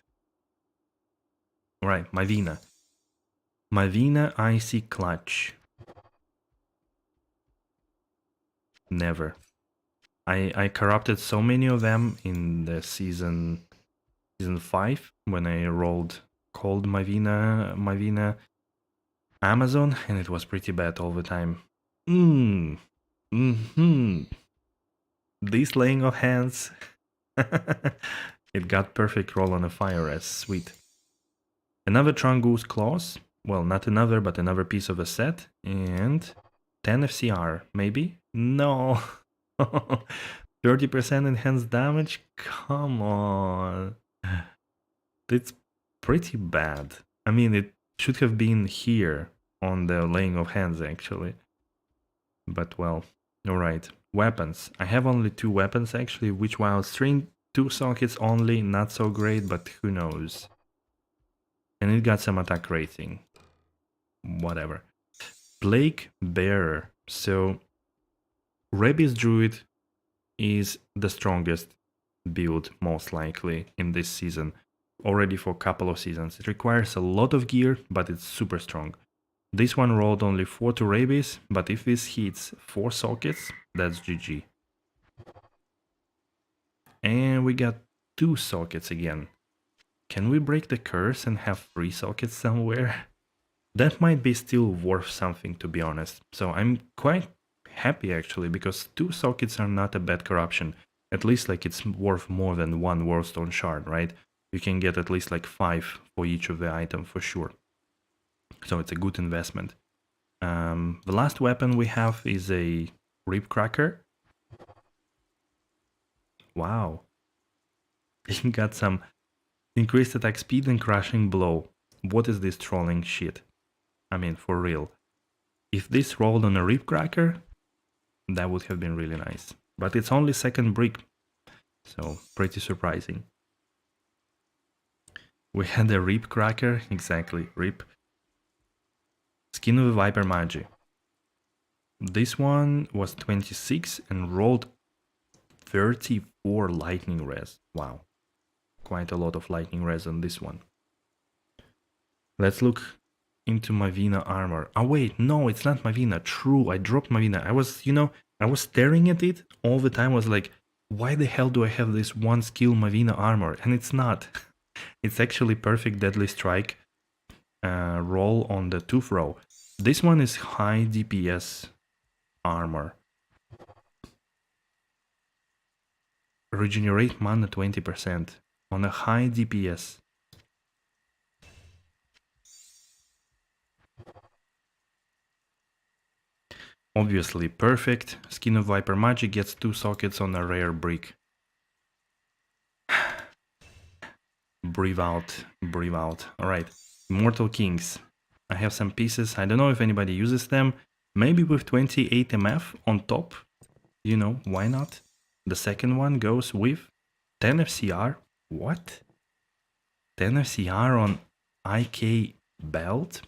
Speaker 1: Alright, Mavina. Mavina Icy Clutch. Never. I corrupted so many of them in the season 5 when I rolled Cold Mavina Amazon, and it was pretty bad all the time. This laying of hands. It got perfect roll on a fire as sweet. Another Trangoose Claws. Well, not another, but another piece of a set. And 10 FCR, maybe? No. 30% enhanced damage? Come on. It's pretty bad. I mean, it should have been here on the laying of hands, actually. But, well, alright. Weapons. I have only 2 weapons, actually. Witch Wild String, 2 sockets only. Not so great, but who knows. And it got some attack rating. Whatever. Plague Bearer. So, Rabies Druid is the strongest build, most likely, in this season. Already for a couple of seasons. It requires a lot of gear, but it's super strong. This one rolled only 4 to Rabies, but if this hits 4 sockets, that's GG. And we got 2 sockets again. Can we break the curse and have 3 sockets somewhere? That might be still worth something, to be honest. So I'm quite happy actually, because 2 sockets are not a bad corruption. At least like it's worth more than 1 Warstone Shard, right? You can get at least like 5 for each of the item for sure. So it's a good investment. The last weapon we have is a Rib Cracker. Wow. You got some increased attack speed and crushing blow. What is this trolling shit? I mean, for real. If this rolled on a Rib Cracker, that would have been really nice. But it's only 2nd brick, so pretty surprising. We had a Rib Cracker, exactly, Rip. Skin of the Viper Magi. This one was 26 and rolled 34 lightning res. Wow. Quite a lot of lightning res on this one. Let's look into Mavina armor. Oh wait, no, it's not Mavina. True, I dropped Mavina. I was, you know, I was staring at it all the time. I was like, Why the hell do I have this one skill Mavina armor? And it's not. It's actually perfect deadly strike roll on the tooth row. This one is high DPS armor. Regenerate mana 20% on a high DPS. Obviously perfect. Skin of Viper Magic gets 2 sockets on a rare brick. Breathe out, breathe out. Alright, Immortal Kings. I have some pieces, I don't know if anybody uses them. Maybe with 28 MF on top, you know, why not? The second one goes with 10 FCR. What? 10 FCR on IK belt?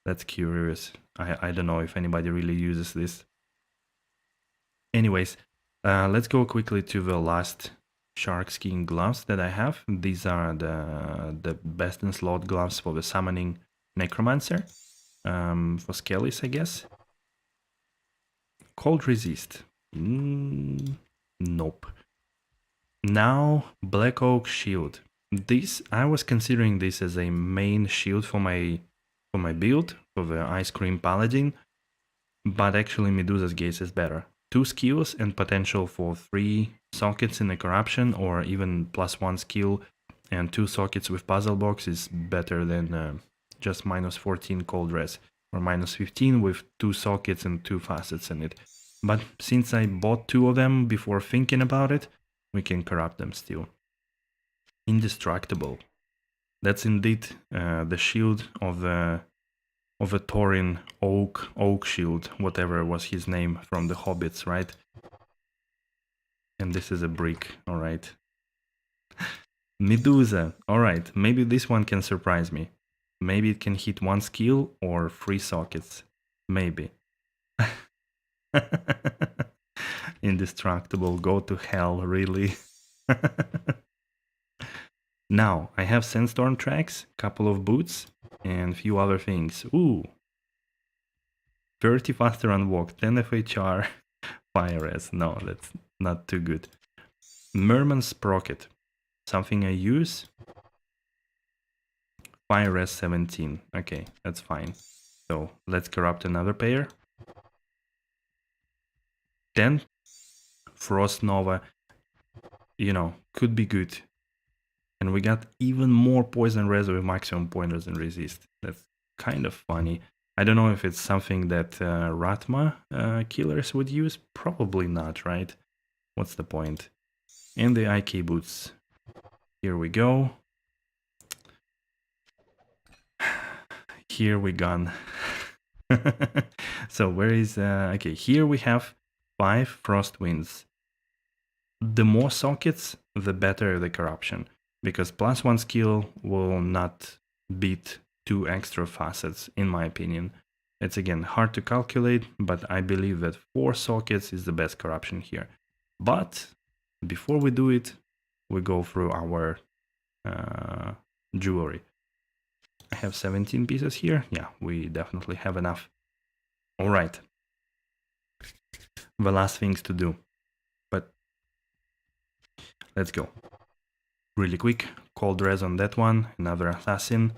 Speaker 1: That's curious. I don't know if anybody really uses this. Anyways, let's go quickly to the last shark skin gloves that I have. These are the Bastion slot gloves for the summoning necromancer. For Skellies, I guess. Cold resist. Nope. Now Black Oak shield. This I was considering this as a main shield for my build for the Ice Cream Paladin, but actually Medusa's Gaze is better. 2 skills and potential for 3 sockets in the corruption, or even +1 skill and 2 sockets with puzzle box is better than just -14 cold res, or -15 with 2 sockets and 2 facets in it. But since I bought 2 of them before thinking about it, we can corrupt them still. Indestructible. That's indeed the shield of the Thorin oak shield, whatever was his name from the Hobbits, right? And this is a brick, alright. Medusa, alright, maybe this one can surprise me. Maybe it can hit 1 skill or 3 sockets. Maybe. Indestructible, go to hell, really. Now, I have Sandstorm tracks, couple of boots, and a few other things. Ooh! 30 faster on walk, 10 FHR, Pyre res. No, that's not too good. Merman's Sprocket, something I use. Pyre res 17. Okay, that's fine. So, let's corrupt another pair. 10 Frost Nova, you know, could be good. And we got even more poison res with maximum pointers and resist. That's kind of funny. I don't know if it's something that Ratma killers would use. Probably not, right? What's the point? And the IK boots. Here we go. Here we gone. So where is... okay, here we have 5 Frost Winds. The more sockets, the better the corruption. Because +1 skill will not beat 2 extra facets, in my opinion. It's again hard to calculate, but I believe that 4 sockets is the best corruption here. But before we do it, we go through our jewelry. I have 17 pieces here. Yeah, we definitely have enough. Alright. The last things to do. But let's go. Really quick, cold res on that one, another assassin,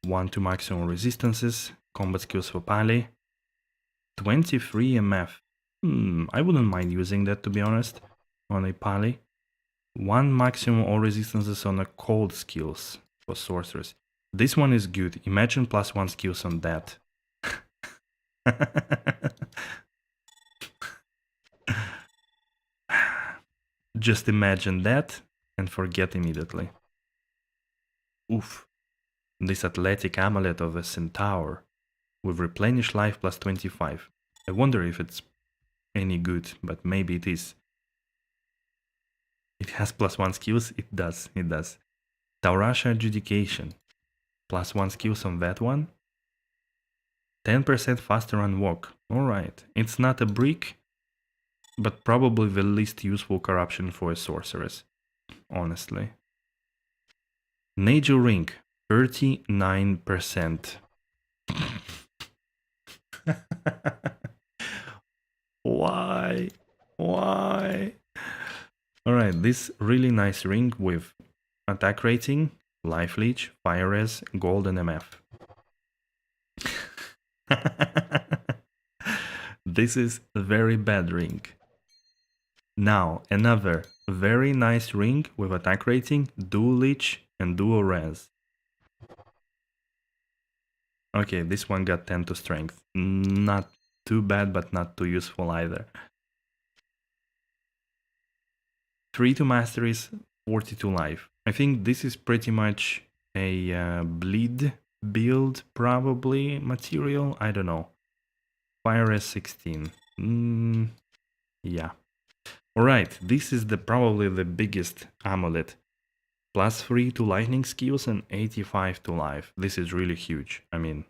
Speaker 1: 1 to maximum resistances, combat skills for Pali, 23 MF. I wouldn't mind using that, to be honest, on a Pali. 1 maximum all resistances on a cold skills for sorcerers. This one is good. Imagine +1 skills on that. Just imagine that and forget immediately. Oof. This athletic amulet of a centaur with replenish life +25. I wonder if it's any good, but maybe it is. It has +1 skills? It does, it does. Taurasha Adjudication. +1 skills on that one. 10% faster on walk. Alright, it's not a brick, but probably the least useful corruption for a sorceress. Honestly. Nagel Ring, 39%. Why? Why? Alright, this really nice ring with attack rating, life leech, fire res, gold and MF. This is a very bad ring. Now, another very nice ring with attack rating, dual leech and dual res. Okay, this one got 10 to strength. Not too bad, but not too useful either. 3 to masteries, 40 to life. I think this is pretty much a bleed build, probably, material. I don't know. Fire res 16. Yeah. Alright, this is probably the biggest amulet. Plus 3 to lightning skills and 85 to life. This is really huge. I mean...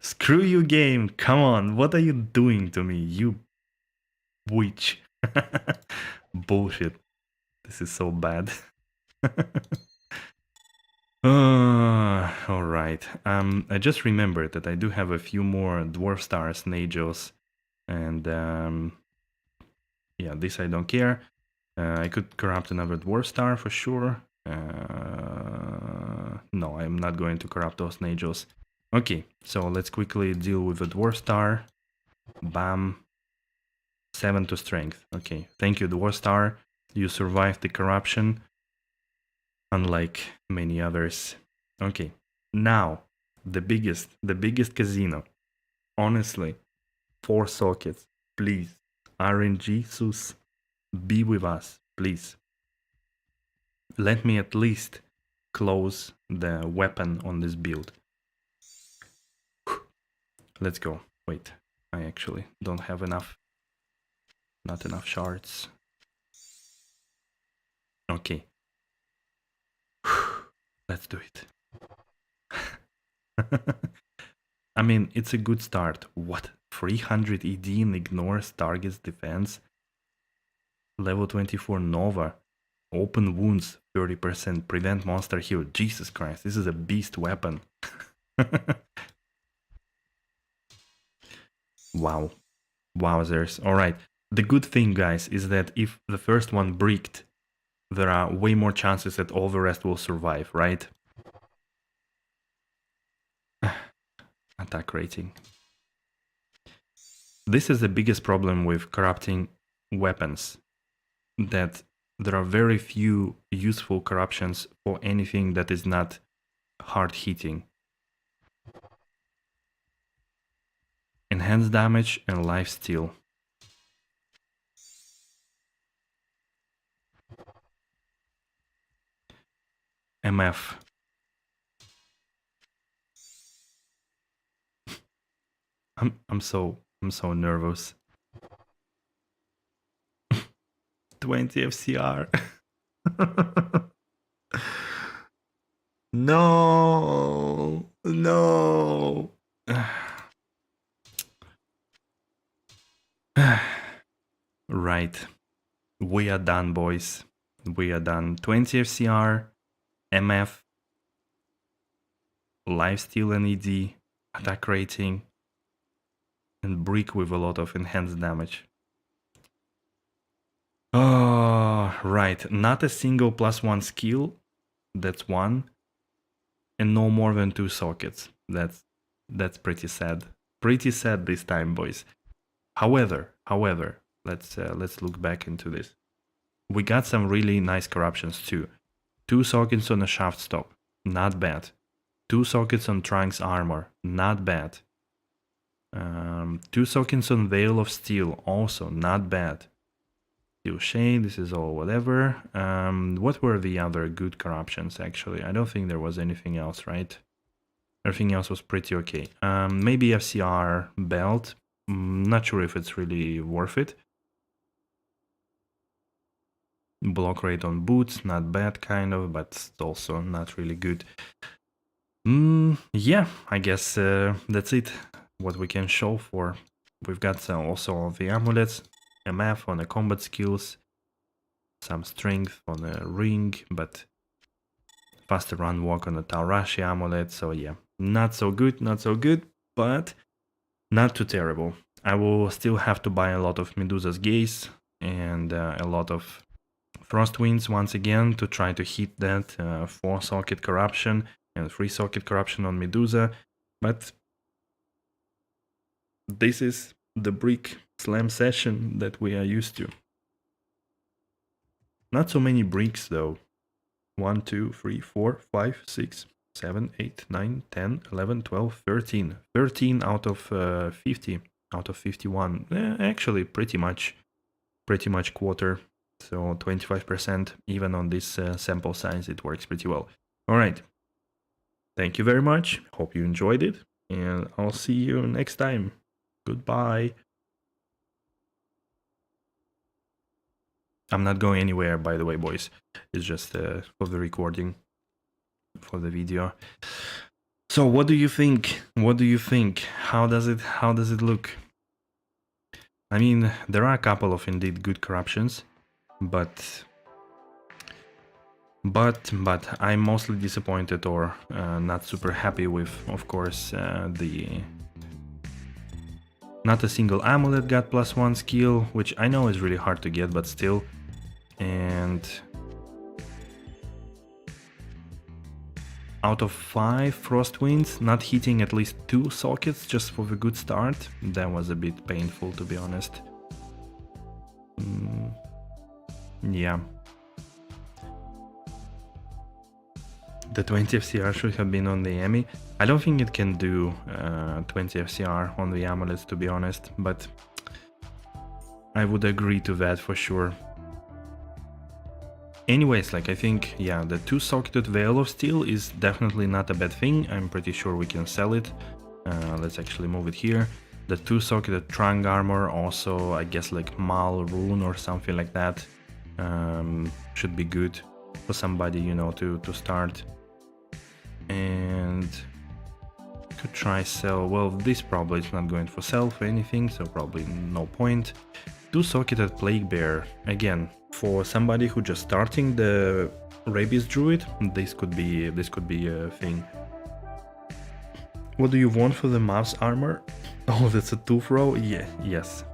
Speaker 1: Screw you, game. Come on. What are you doing to me, you witch? Bullshit. This is so bad. Alright. I just remembered that I do have a few more dwarf stars, Najos, and yeah, this I don't care. I could corrupt another dwarf star for sure. No, I'm not going to corrupt those Najos. Okay, so let's quickly deal with the dwarf star. Bam. 7 to strength. Okay, thank you, dwarf star. You survived the corruption, unlike many others. Okay, now the biggest casino. Honestly, 4 sockets, please. RNG sus, be with us, please. Let me at least close the weapon on this build. Let's go. Wait, I actually don't have enough. Not enough shards. Okay. Let's do it. I mean, it's a good start. What? 300 ED and ignores target's defense? Level 24 Nova. Open wounds 30%. Prevent monster heal. Jesus Christ, this is a beast weapon. Wow. Wowzers. Alright. The good thing, guys, is that if the first one bricked, there are way more chances that all the rest will survive, right? Attack rating. This is the biggest problem with corrupting weapons, that there are very few useful corruptions for anything that is not hard hitting. Enhanced damage and lifesteal. MF. I'm so nervous. 20 FCR. No. Right. We are done, boys. We are done. 20 FCR, MF, lifesteal and ED, attack rating, and brick with a lot of enhanced damage. Oh, right. Not a single +1 skill. That's one. And no more than 2 sockets. That's pretty sad. Pretty sad this time, boys. However, let's look back into this. We got some really nice corruptions too. 2 sockets on a shaft stop, not bad. 2 sockets on Trunk's armor, not bad. 2 sockets on Veil of Steel, also not bad. Steel Shade, this is all whatever. What were the other good corruptions actually? I don't think there was anything else, right? Everything else was pretty okay. Maybe FCR belt. Not sure if it's really worth it. Block rate on boots, not bad kind of, but also not really good. Yeah, I guess that's it. What we can show for. We've got also the amulets, MF on the combat skills, some strength on the ring, but faster run walk on the Taurashi amulet. So yeah, not so good, but not too terrible. I will still have to buy a lot of Medusa's Gaze and a lot of Frost Winds once again to try to hit that 4-socket corruption and 3-socket corruption on Medusa. But this is the brick slam session that we are used to. Not so many bricks though. 1, 2, 3, 4, 5, 6, 7, 8, 9, 10, 11, 12, 13. 13 out of 50, out of 51. Actually, pretty much quarter. So 25%, even on this sample size, it works pretty well. All right. Thank you very much. Hope you enjoyed it. And I'll see you next time. Goodbye. I'm not going anywhere, by the way, boys. It's just for the recording, for the video. So what do you think? What do you think? How does it look? I mean, there are a couple of indeed good corruptions, but I'm mostly disappointed or not super happy with, of course, the not a single amulet got +1 skill, which I know is really hard to get, but still. And out of 5 Frost Winds, not hitting at least 2 sockets just for the good start, that was a bit painful, to be honest. Yeah. The 20 FCR should have been on the Emmy. I don't think it can do 20 FCR on the amulets, to be honest, but I would agree to that for sure. Anyways, like I think, yeah, the 2-socketed Veil of Steel is definitely not a bad thing. I'm pretty sure we can sell it. Let's actually move it here. The 2-socketed Trunk Armor, also, I guess like Mal Rune or something like that, should be good for somebody, you know, to start. And could try sell, well, this probably is not going for sell for anything, so probably no point. 2-socketed Plague Bear, again, for somebody who just starting the Rabies Druid, this could be a thing. What do you want for the Mav's armor? Oh, that's a 2-throw? Yeah, yes.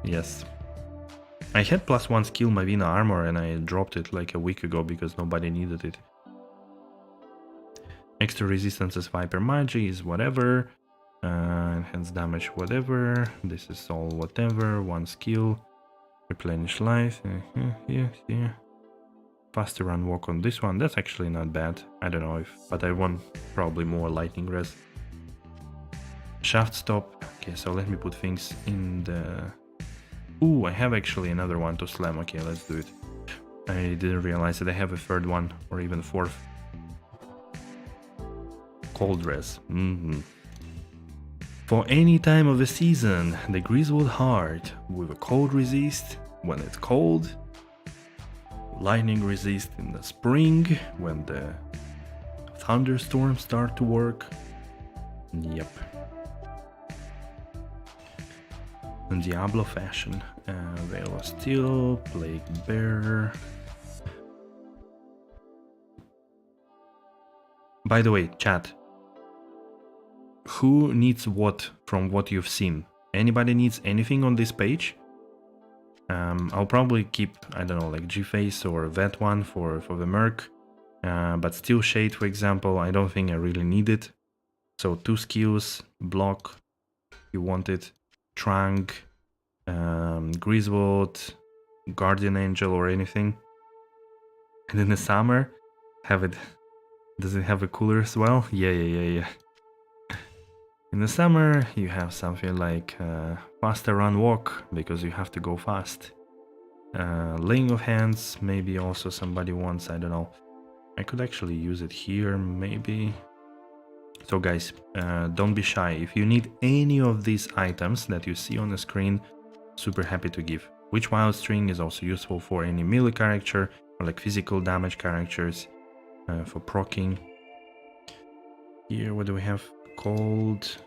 Speaker 1: I had +1 skill Mavina armor and I dropped it like a week ago because nobody needed it. Extra resistances Viper Magi is whatever. Enhanced damage whatever. This is all whatever. 1 skill. Replenish life. Yeah. Faster run walk on this one. That's actually not bad. I don't know if, but I want probably more lightning res. Shaft stop. Okay, so let me put things in the... Ooh, I have actually another one to slam. Okay, let's do it. I didn't realize that I have a 3rd one or even 4th. Cold res. For any time of the season, the Greasewood Heart with a cold resist when it's cold, lightning resist in the spring when the thunderstorms start to work. Yep. In Diablo fashion. Veil of Steel, Plague Bear. By the way, chat. Who needs what from what you've seen? Anybody needs anything on this page? I'll probably keep, I don't know, like G-Face or that one for the Merc. But Steel Shade, for example, I don't think I really need it. So 2 skills, block, you want it, Trunk, Greasewood, Guardian Angel or anything. And in the summer, have it, does it have a cooler as well? Yeah. In the summer, you have something like faster run walk, because you have to go fast. Laying of Hands, maybe also somebody wants, I don't know. I could actually use it here, maybe. So guys, don't be shy. If you need any of these items that you see on the screen, super happy to give. Witch Wild String is also useful for any melee character, or like physical damage characters, for proccing. Here, what do we have? Cold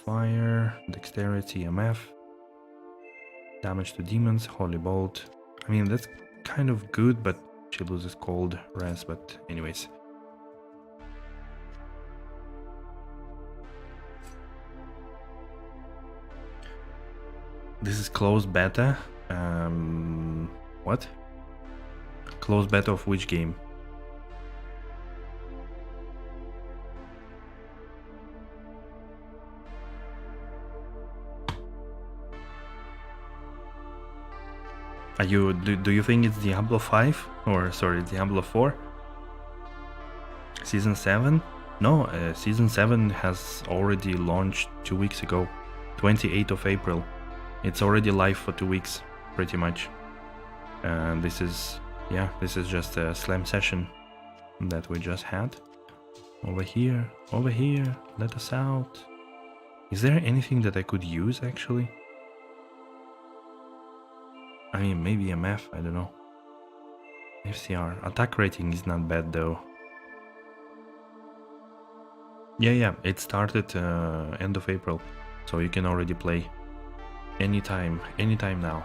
Speaker 1: Fire, Dexterity, MF, damage to demons, Holy Bolt. I mean, that's kind of good, but she loses cold res, but anyways. This is closed beta. What? Closed beta of which game? Are you do you think it's Diablo 5 or sorry Diablo 4? Season 7? No, Season 7 has already launched 2 weeks ago, 28th of April. It's already live for 2 weeks, pretty much. And this is just a slam session that we just had. Over here, let us out. Is there anything that I could use actually? I mean, maybe MF, I don't know. FCR, attack rating is not bad though. Yeah, it started end of April, so you can already play anytime now.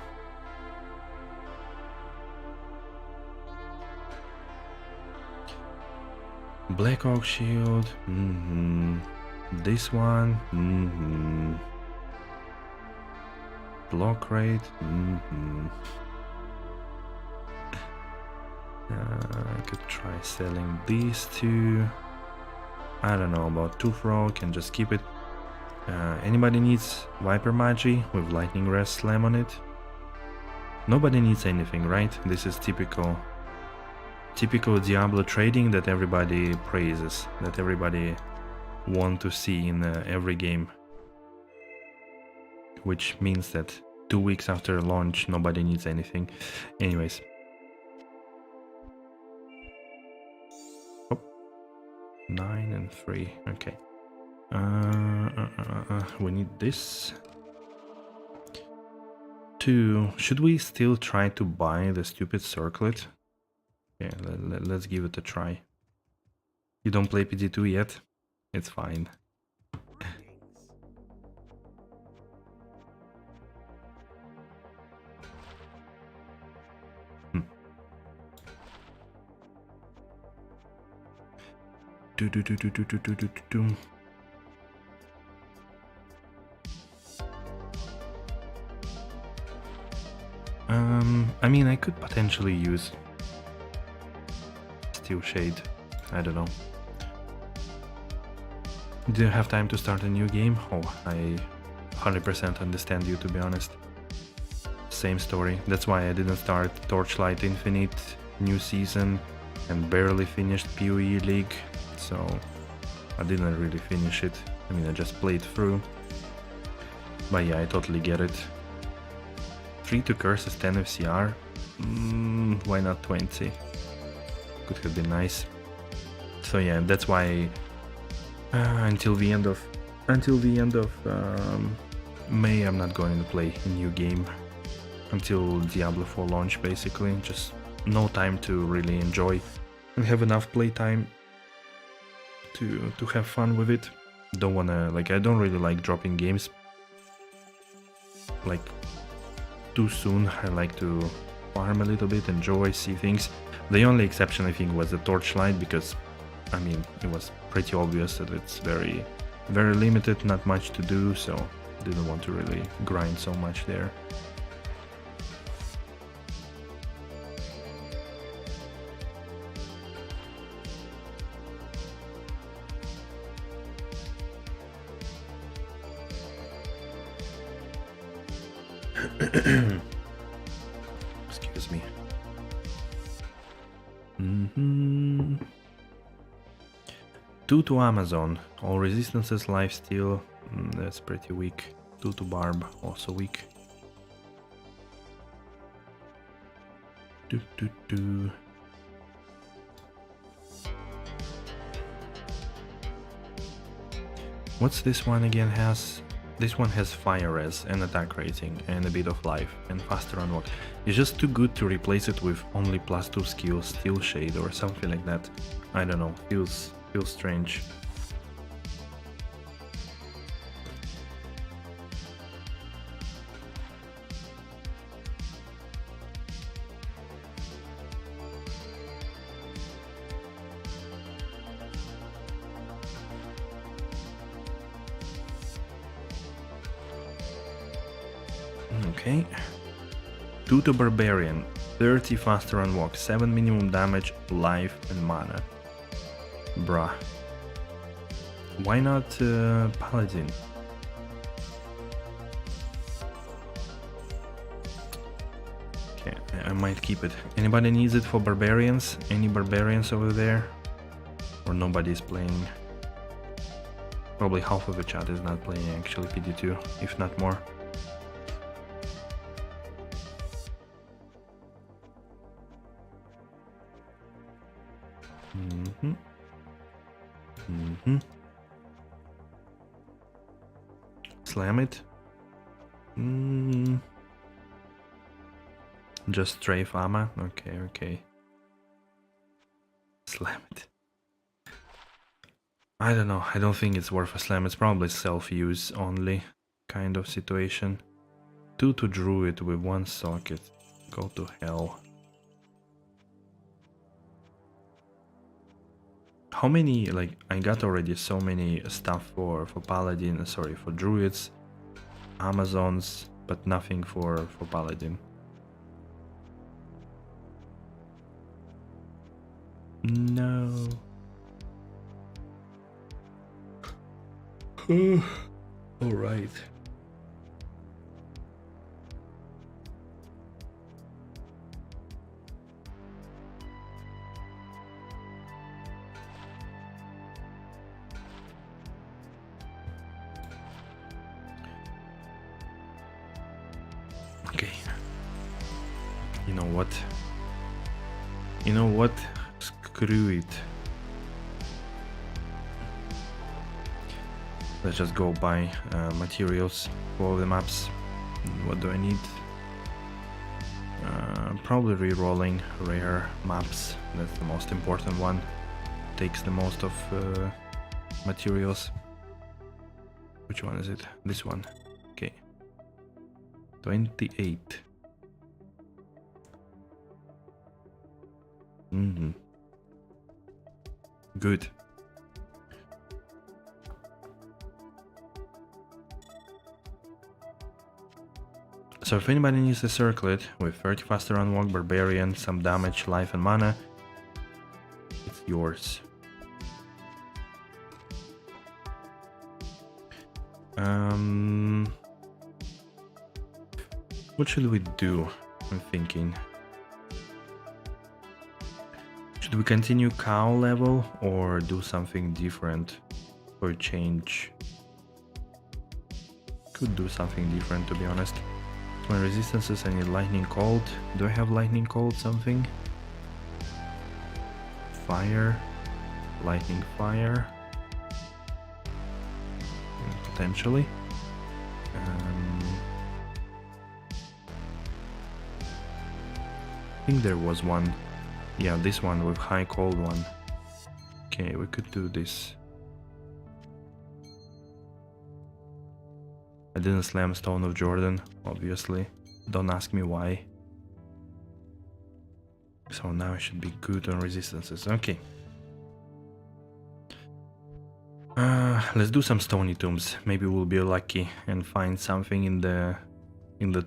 Speaker 1: Black Oak Shield, this one, block rate, I could try selling these two. I don't know about Toothrow, can just keep it. Anybody needs Viper Magi with Lightning Rest Slam on it? Nobody needs anything, right? This is typical Diablo trading that everybody praises, that everybody want to see in every game. Which means that 2 weeks after launch, nobody needs anything. Anyways. Oh. 9 and 3, okay. We need this. 2. Should we still try to buy the stupid circlet? Yeah, let's give it a try. You don't play PD2 yet? It's fine. I mean, I could potentially use Steel Shade. I don't know. Do you have time to start a new game? Oh, I 100% understand you, to be honest. Same story. That's why I didn't start Torchlight Infinite new season and barely finished PoE League. So I didn't really finish it. I mean, I just played through. But yeah, I totally get it. 3 to curses, 10 FCR. Why not 20? Could have been nice. So yeah, that's why until the end of May I'm not going to play a new game until Diablo 4 launch, basically. Just no time to really enjoy and have enough playtime to have fun with it. Don't wanna, like, I don't really like dropping games like too soon. I like to farm a little bit, enjoy, see things. The only exception I think was the Torchlight, because I mean it was pretty obvious that it's very limited, not much to do, so didn't want to really grind so much there. Excuse me. 2 to Amazon. All resistances, lifesteal. That's pretty weak. 2 to Barb. Also weak. What's this one again has? This one has fire res and attack rating and a bit of life and faster unlock. It's just too good to replace it with only +2 skills, Steel Shade or something like that. I don't know, feels strange. Okay. 2 to Barbarian, 30 faster on walk, 7 minimum damage, life and mana. Bruh. Why not Paladin? Okay, I might keep it. Anybody needs it for Barbarians? Any Barbarians over there? Or nobody's playing? Probably half of the chat is not playing actually PD2, if not more. Slam it. Just strafe armor. Okay, okay. Slam it. I don't know. I don't think it's worth a slam. It's probably self-use only kind of situation. 2 to Druid with 1 socket. Go to hell. How many, like, I got already so many stuff for Paladin, sorry, for Druids, Amazons, but nothing for Paladin. No. All right. Okay. You know what? You know what? Screw it. Let's just go buy materials for the maps. What do I need? Probably re-rolling rare maps. That's the most important one. Takes the most of materials. Which one is it? This one. Okay. 28. Good. So if anybody needs a circlet with 30 faster on walk, Barbarian, some damage, life and mana, it's yours. What should we do? I'm thinking. Should we continue cow level or do something different for a change? Could do something different, to be honest. My resistances, I need lightning cold. Do I have lightning cold something? Fire, lightning fire, potentially. I think there was one. Yeah, this one with high cold one. Okay, we could do this. I didn't slam Stone of Jordan, obviously. Don't ask me why. So now I should be good on resistances. Okay. Let's do some stony tombs. Maybe we'll be lucky and find something in the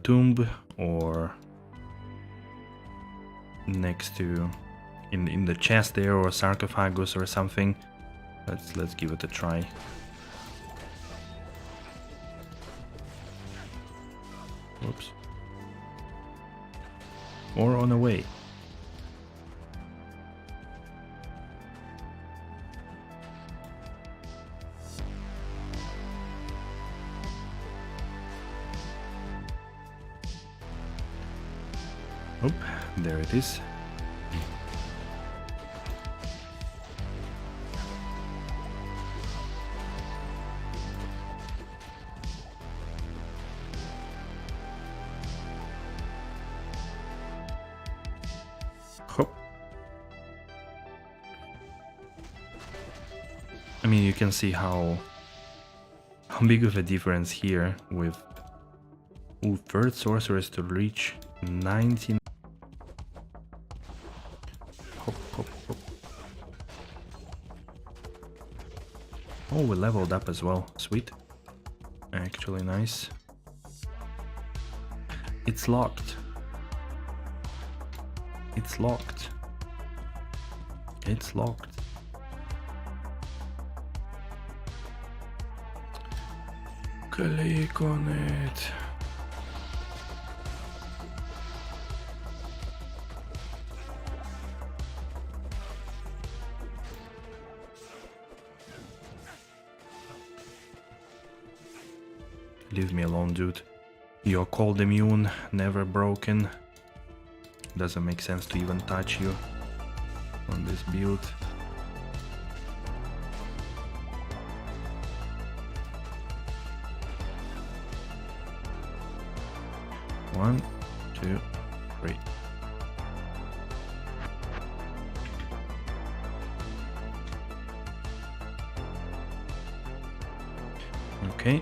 Speaker 1: tomb or next to in the chest there, or sarcophagus or something. Let's give it a try. Whoops. Or on the way. Oh, there it is. I mean, you can see how big of a difference here with third sorceress to reach 19. Hop, hop, hop. Oh, we leveled up as well. Sweet. Actually nice. It's locked. It's locked. It's locked. Click on it. Leave me alone, dude. You're cold immune, never broken. Doesn't make sense to even touch you on this build. One, two, three. Okay.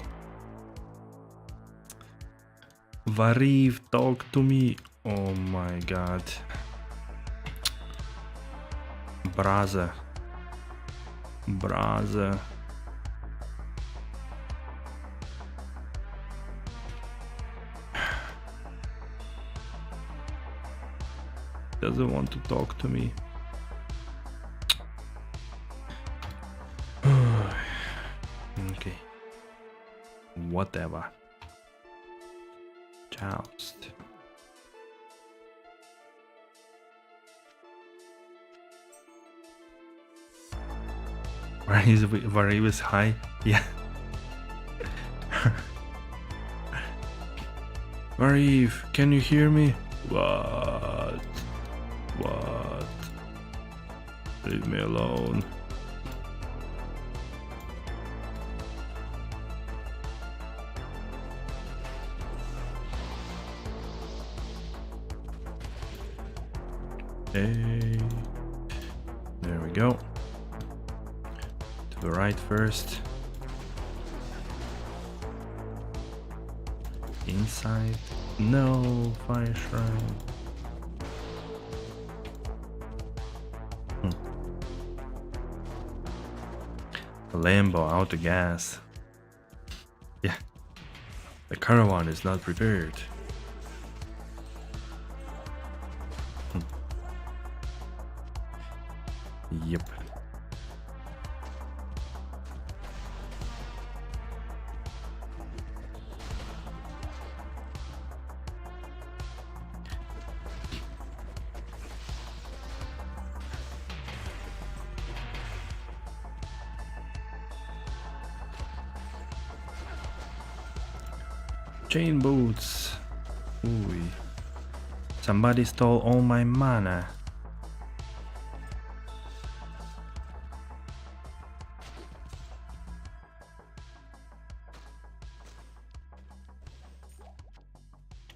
Speaker 1: Variv, talk to me. Oh my god. Brother. Brother. Doesn't want to talk to me. Okay. Whatever. Joust. Where he was high? Yeah. Vareve, can you hear me? What? What? Leave me alone. Hey. There we go. To the right first. Inside. No, fire shrine. Lambo out of gas. Yeah. The caravan is not prepared. Yep. Chain boots. Ooh. Somebody stole all my mana.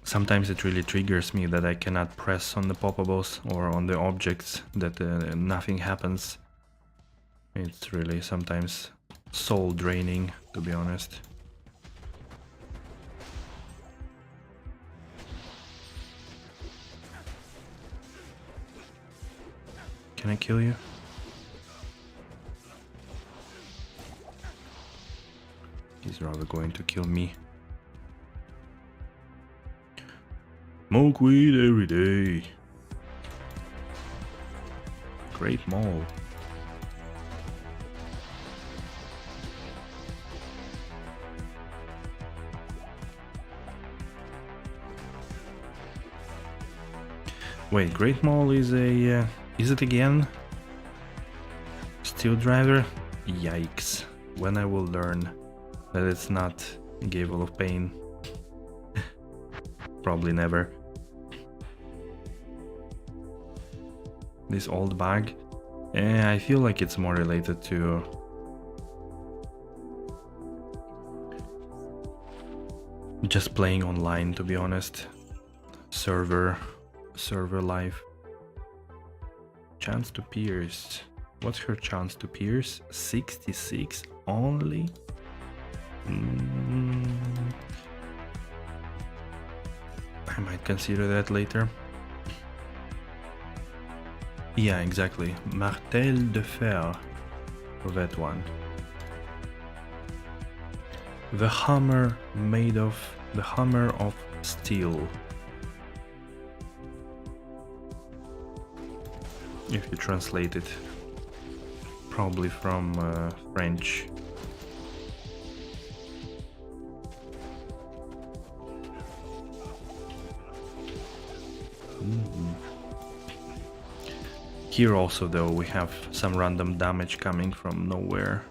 Speaker 1: Sometimes it really triggers me that I cannot press on the poppables or on the objects, that nothing happens. It's really sometimes soul draining, to be honest. Can I kill you? He's rather going to kill me. Smoke weed every day. Great mall. Wait, Great Mall is a... is it again? Steel Driver? Yikes. When I will learn that it's not Gable of Pain. Probably never. This old bag? I feel like it's more related to... just playing online, to be honest. Server life. Chance to pierce. What's her chance to pierce? 66 only? I might consider that later. Yeah, exactly. Martel de fer. That one. The hammer made of... the hammer of steel. if you translate it, probably from French. Here also, though, we have some random damage coming from nowhere.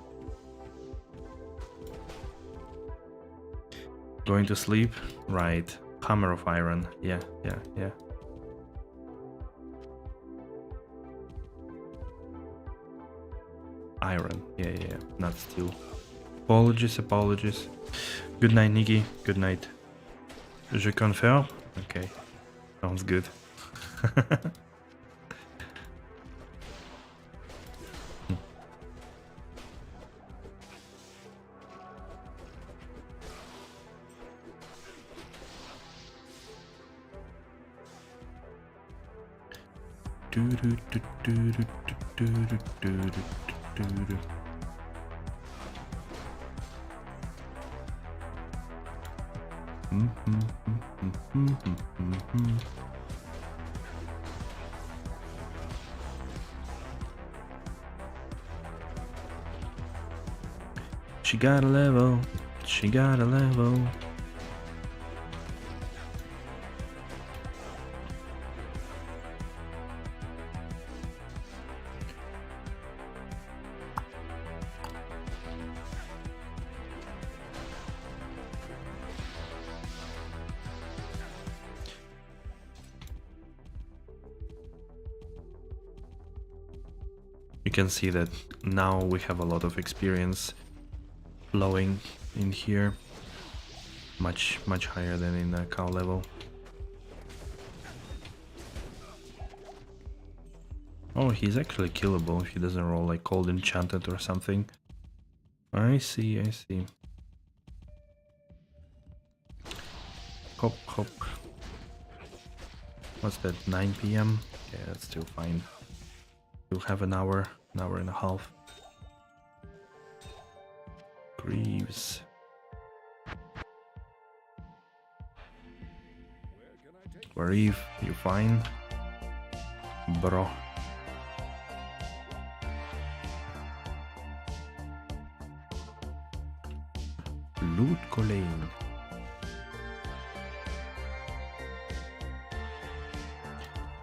Speaker 1: Going to sleep? Right. Hammer of Iron. Yeah. Iron. Yeah. Not steel. Apologies. Good night, Niggy. Good night. Je confirm? Okay. Sounds good. She got a level. You can see that now we have a lot of experience flowing in here, much higher than in the cow level. Oh, he's actually killable if he doesn't roll like Cold Enchanted or something. I see. Hop. What's that, 9 PM? Yeah, that's still fine. We'll have an hour and a half. Greaves. Reeve, you fine? Bro. Loot Colleen.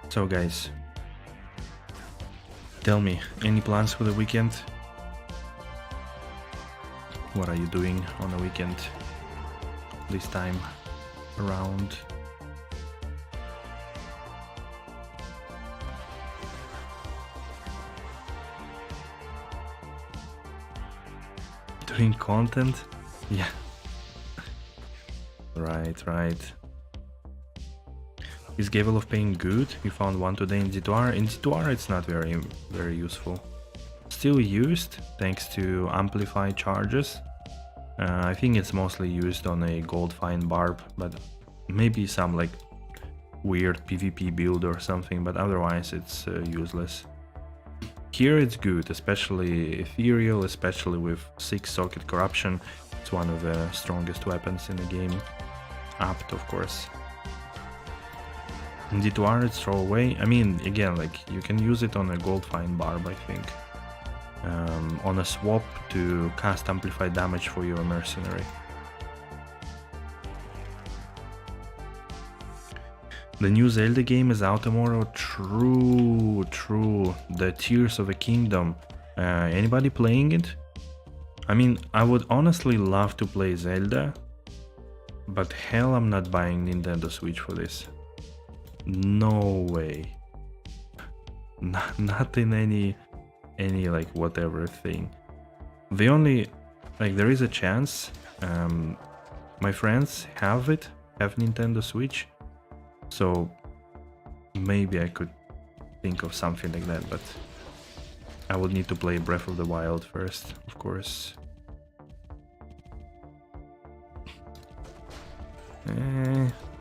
Speaker 1: So guys, tell me, any plans for the weekend? What are you doing on the weekend this time around? Doing content? Yeah. Right. Is Gavel of Pain good? We found one today in Dzharlaks. In Dzharlaks it's not very useful. Still used thanks to amplify charges. I think it's mostly used on a gold fine barb, but maybe some like weird PvP build or something, but otherwise it's useless. Here it's good, especially ethereal, especially with 6 socket corruption. It's one of the strongest weapons in the game. Apt, of course. In D2R it's throw away. I mean, again, like you can use it on a gold fine barb, I think. On a swap to cast amplified damage for your mercenary. The new Zelda game is out tomorrow. True. The Tears of a Kingdom. Anybody playing it? I mean, I would honestly love to play Zelda, but hell, I'm not buying Nintendo Switch for this. No way. Not in any like whatever thing. The only like there is a chance. My friends have Nintendo Switch, so maybe I could think of something like that, but I would need to play Breath of the Wild first, of course.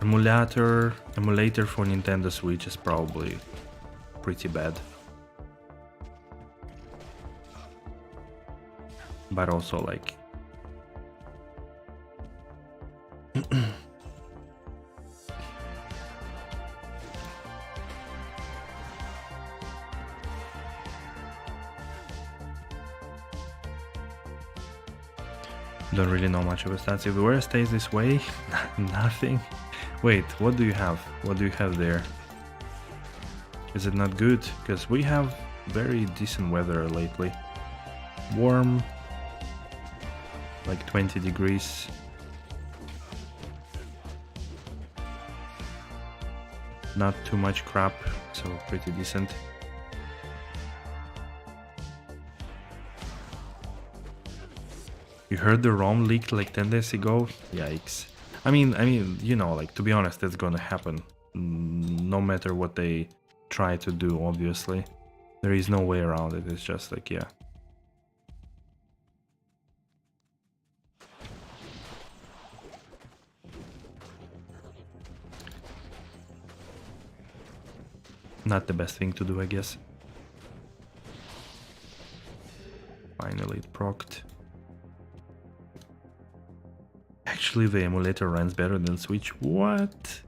Speaker 1: Emulator for Nintendo Switch is probably pretty bad. But also like Don't really know much of a stats. If the weather stays this way, nothing. Wait, what do you have? What do you have there? Is it not good? Because we have very decent weather lately. Warm, like 20 degrees. Not too much crap, so pretty decent. You heard the ROM leaked like 10 days ago? Yikes. I mean, you know, like, to be honest, that's gonna happen. No matter what they try to do, obviously. There is no way around it, it's just like, yeah. Not the best thing to do, I guess. Finally it procced. Actually, the emulator runs better than Switch. What?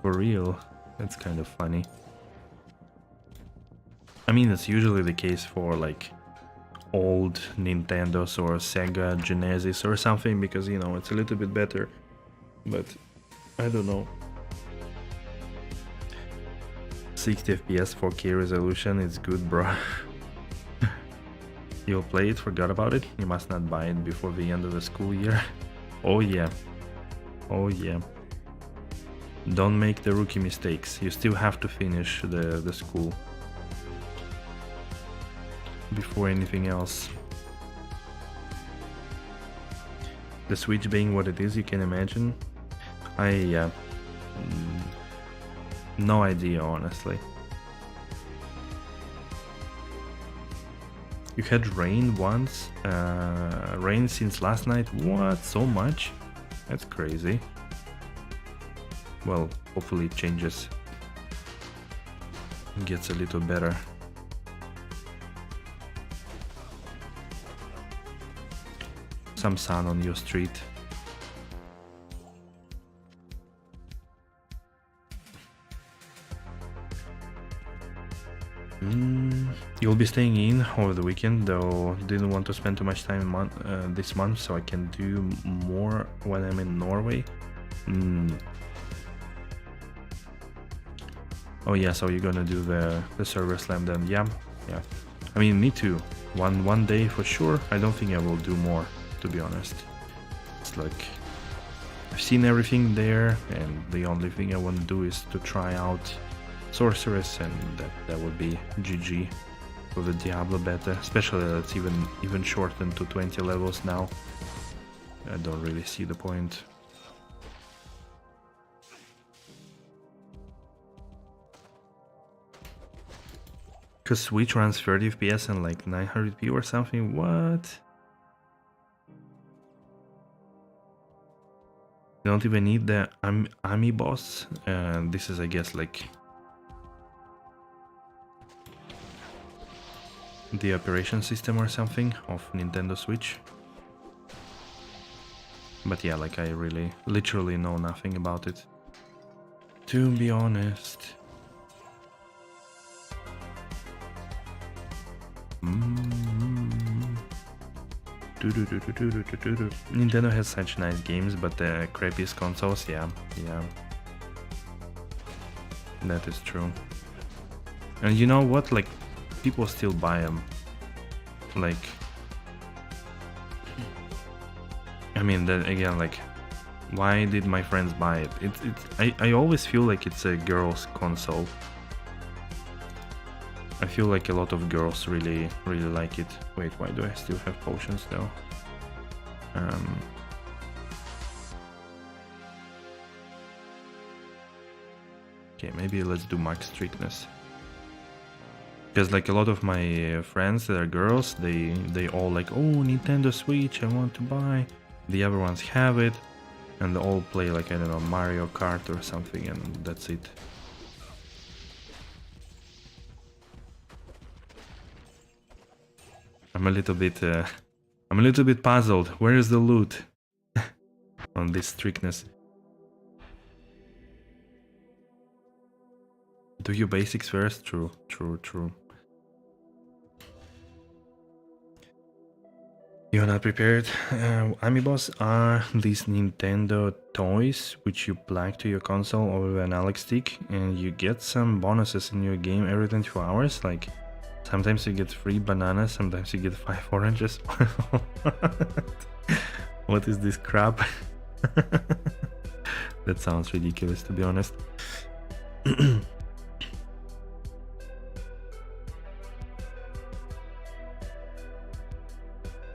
Speaker 1: For real? That's kind of funny. I mean, it's usually the case for like old Nintendos or Sega Genesis or something, because, you know, it's a little bit better. But I don't know. 60 FPS 4K resolution is good, bro. You'll play it, forgot about it? You must not buy it before the end of the school year. Oh yeah. Oh yeah. Don't make the rookie mistakes. You still have to finish the school before anything else. The Switch being what it is, you can imagine. No idea, honestly. You had rain once? Rain since last night? What? So much? That's crazy. Well, hopefully it changes. Gets a little better. Some sun on your street. You'll be staying in over the weekend, though didn't want to spend too much time this month, so I can do more when I'm in Norway. Oh yeah, so you're gonna do the server slam then? Yeah. I mean, me too. One day for sure. I don't think I will do more, to be honest. It's like I've seen everything there, and the only thing I want to do is to try out Sorceress, and that would be GG for the Diablo beta, especially that it's even shortened to 20 levels now. I don't really see the point. Cause Switch runs 30 FPS and like 900p or something. What? You don't even need the Ami boss. This is, I guess, like the operation system or something of Nintendo Switch. But yeah, like I really literally know nothing about it, to be honest. Nintendo has such nice games, but the crappiest consoles, yeah, that is true. And you know what, like, people still buy them. Like, I mean, that again, like, why did my friends buy it? I always feel like it's a girl's console. I feel like a lot of girls really like it. Wait, why do I still have potions though? Okay, maybe let's do max strictness. Because like a lot of my friends that are girls, they all like, oh, Nintendo Switch, I want to buy. The other ones have it, and they all play like, I don't know, Mario Kart or something, and that's it. I'm a little bit puzzled. Where is the loot on this strictness? Do your basics first. True. You're not prepared. Amiibos are these Nintendo toys which you plug to your console over an analog stick, and you get some bonuses in your game every 24 hours. Like sometimes you get 3 bananas, sometimes you get 5 oranges. What is this crap? That sounds ridiculous, to be honest.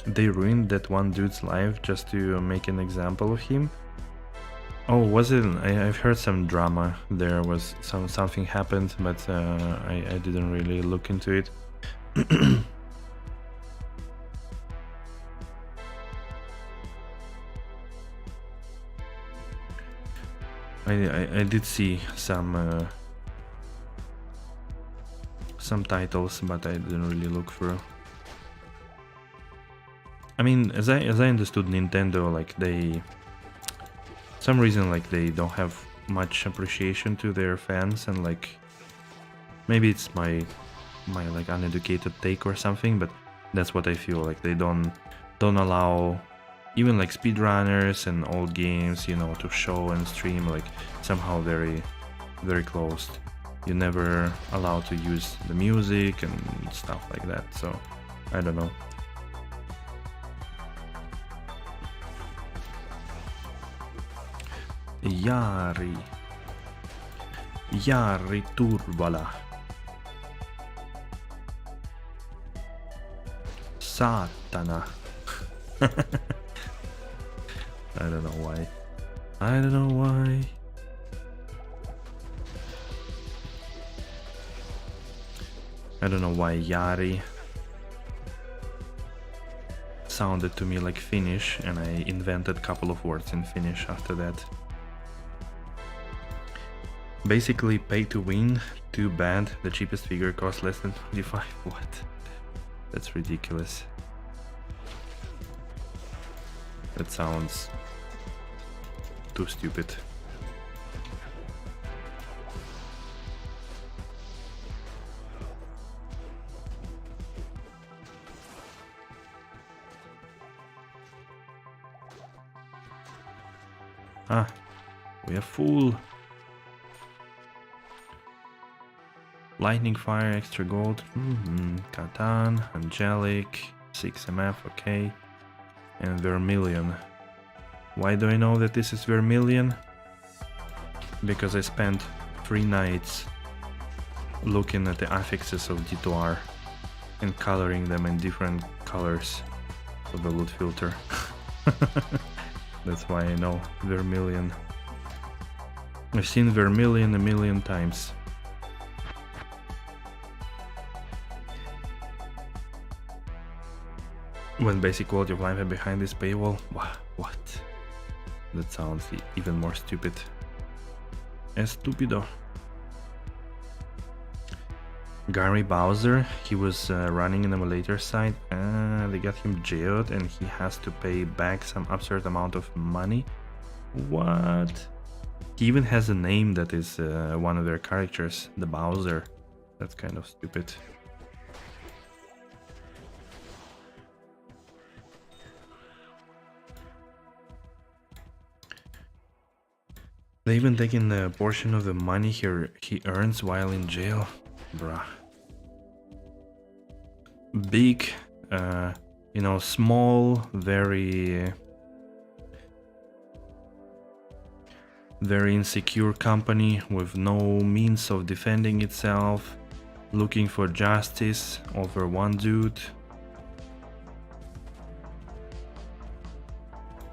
Speaker 1: They ruined that one dude's life just to make an example of him. Oh, was it? I've heard some drama. There was something happened, but I didn't really look into it. I did see some titles, but I didn't really look through. I mean, as I understood, Nintendo, like some reason like they don't have much appreciation to their fans, and like maybe it's my like uneducated take or something, but that's what I feel. Like they don't allow even like speedrunners and old games, you know, to show and stream, like somehow very closed. You're never allowed to use the music and stuff like that, so I don't know. Jari Turvala. Satana. I don't know why. I don't know why. I don't know why Jari sounded to me like Finnish, and I invented a couple of words in Finnish after that. Basically, pay to win. Too bad. The cheapest figure costs less than 25. What? That's ridiculous. That sounds too stupid. Ah, we are full. Lightning fire, extra gold. Catan, angelic, 6 MF, okay. And vermilion. Why do I know that this is vermilion? Because I spent 3 nights looking at the affixes of D2R and coloring them in different colors for the loot filter. That's why I know vermilion. I've seen vermilion a million times. When basic quality of life are behind this paywall? What? That sounds even more stupid. Estupido. Gary Bowser, he was running an emulator site. They got him jailed and he has to pay back some absurd amount of money. What? He even has a name that is one of their characters, the Bowser. That's kind of stupid. They even taken a portion of the money he earns while in jail. Bruh. Big, you know, small, very insecure company with no means of defending itself, looking for justice over one dude.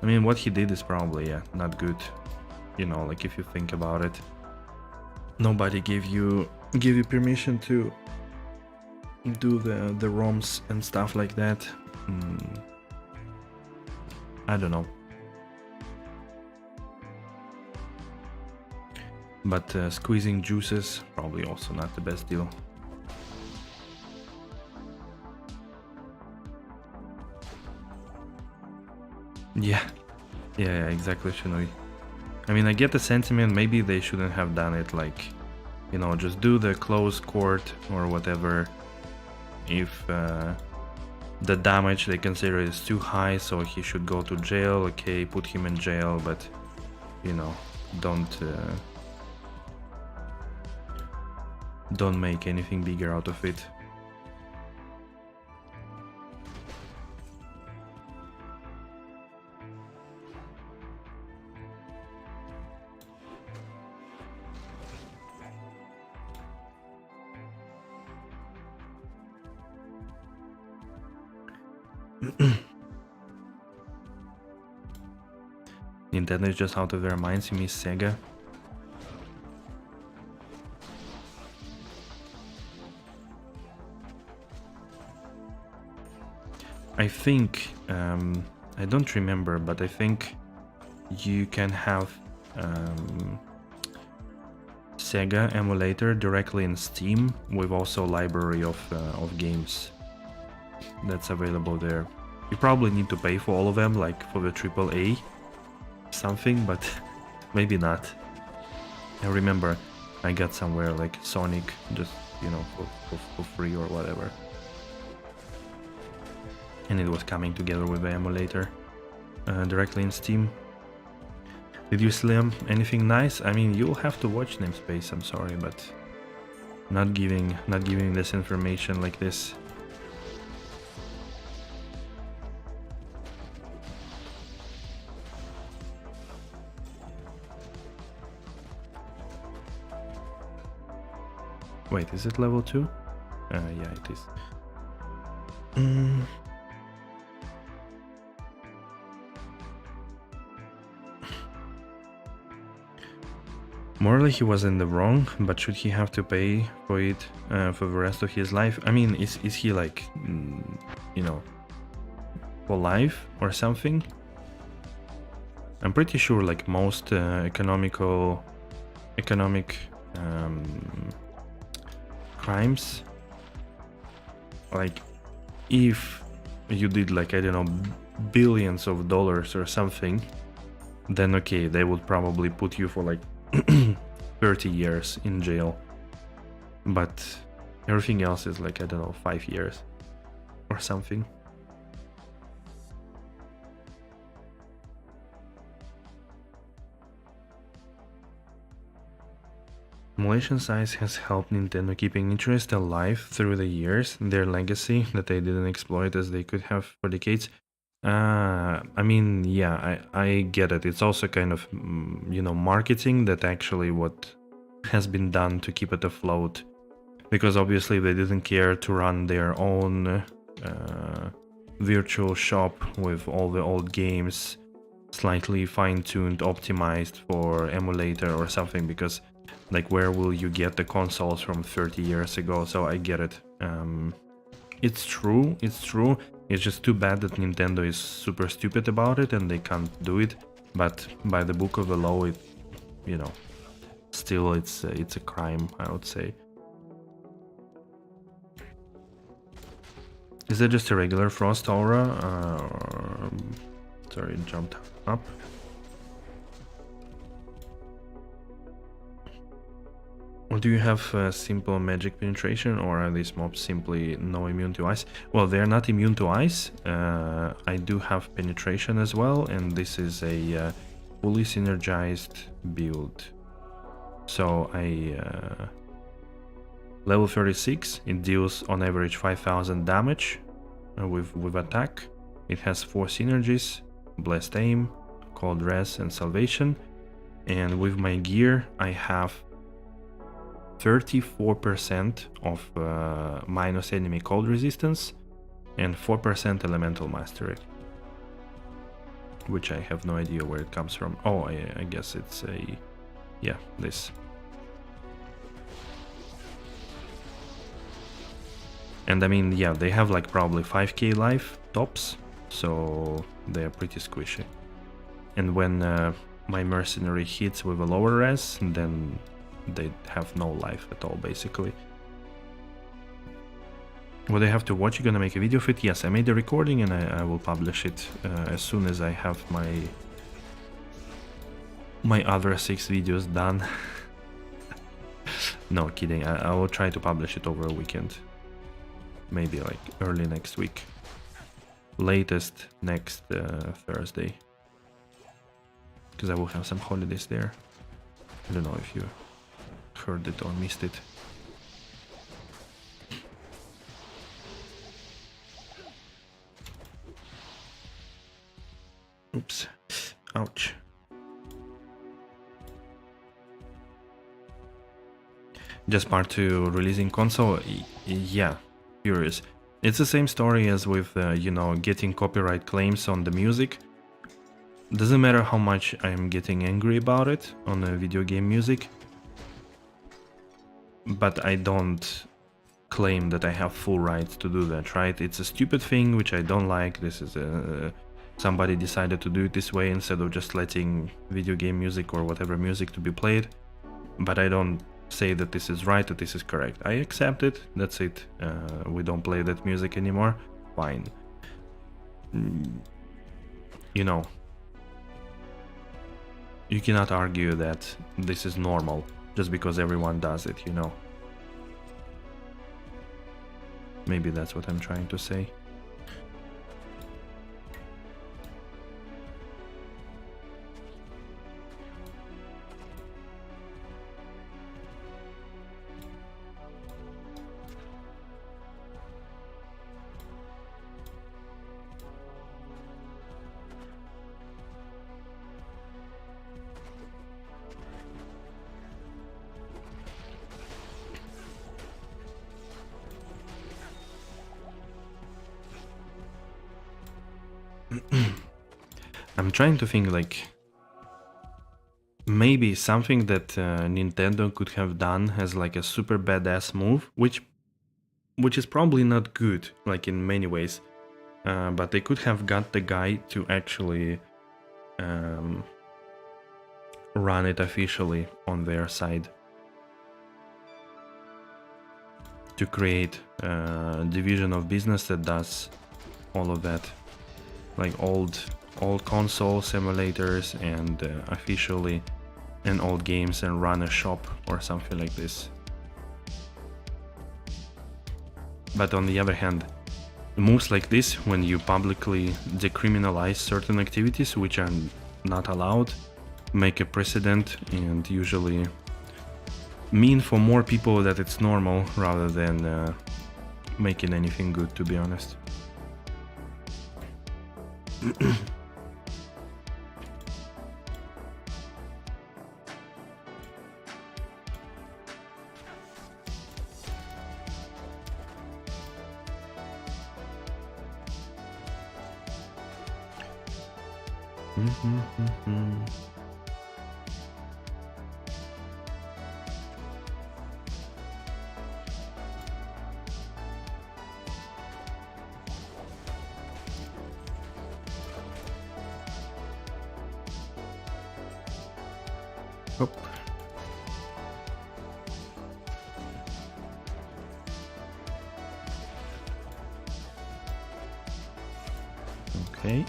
Speaker 1: I mean, what he did is probably, not good. You know, like if you think about it, nobody gave you permission to do the ROMs and stuff like that. I don't know. But squeezing juices, probably also not the best deal. Yeah, exactly, Shinoi. I mean, I get the sentiment, maybe they shouldn't have done it like you know, just do the close court or whatever. If the damage they consider is too high, so he should go to jail, okay, put him in jail, but you know, don't make anything bigger out of it. Nintendo is just out of their minds. You miss Sega. I think, I don't remember, but I think you can have Sega emulator directly in Steam with also library of games that's available there. You probably need to pay for all of them, like for the AAA something, but maybe not. I remember I got somewhere like Sonic, just, you know, for free or whatever. And it was coming together with the emulator directly in Steam. Did you slam anything nice? I mean, you'll have to watch Namespace, I'm sorry, but not giving this information like this. Wait, is it level 2? Yeah, it is. Morally, he was in the wrong, but should he have to pay for it for the rest of his life? I mean, is he like, you know, for life or something? I'm pretty sure like most economic crimes, like if you did like, I don't know, billions of dollars or something, then okay, they would probably put you for like 30 years in jail, but everything else is like, I don't know, 5 years or something. Emulation size has helped Nintendo keeping interest alive through the years. Their legacy that they didn't exploit as they could have for decades. I mean, yeah, I get it. It's also kind of, you know, marketing that actually what has been done to keep it afloat. Because obviously they didn't care to run their own virtual shop with all the old games slightly fine-tuned, optimized for emulator or something, because like, where will you get the consoles from 30 years ago? So I get it. It's true. It's just too bad that Nintendo is super stupid about it and they can't do it. But by the book of the law, it, you know, still it's a crime, I would say. Is that just a regular frost aura? Sorry, it jumped up. Or do you have simple magic penetration, or are these mobs simply no immune to ice? Well, they're not immune to ice. I do have penetration as well, and this is a fully synergized build. So level 36, it deals on average 5000 damage with attack. It has 4 synergies: Blessed Aim, Cold Res, and Salvation. And with my gear, I have 34% of minus enemy cold resistance and 4% elemental mastery, which I have no idea where it comes from. Oh, I guess it's a, yeah, this. And I mean, yeah, they have like probably 5k life tops, so they're pretty squishy. And when my mercenary hits with a lower res, then they have no life at all, basically. What I have to watch, you're gonna make a video of it? Yes, I made a recording and I will publish it as soon as I have my other 6 videos done. No, kidding. I will try to publish it over a weekend. Maybe like early next week. Latest next Thursday. Because I will have some holidays there. I don't know if you heard it or missed it. Oops. Ouch. Just part 2 releasing console? Yeah, curious. It's the same story as with, you know, getting copyright claims on the music. Doesn't matter how much I'm getting angry about it on video game music. But I don't claim that I have full rights to do that, right? It's a stupid thing which I don't like. This is somebody decided to do it this way instead of just letting video game music or whatever music to be played. But I don't say that this is right, that this is correct. I accept it, that's it. We don't play that music anymore. Fine. You know, you cannot argue that this is normal just because everyone does it, you know. Maybe that's what I'm trying to say. I'm trying to think like maybe something that Nintendo could have done as like a super badass move, which is probably not good, like in many ways, but they could have got the guy to actually run it officially on their side, to create a division of business that does all of that, like old console simulators and officially and old games, and run a shop or something like this. But on the other hand, moves like this, when you publicly decriminalize certain activities which are not allowed, make a precedent and usually mean for more people that it's normal rather than making anything good, to be honest. Oh. Okay.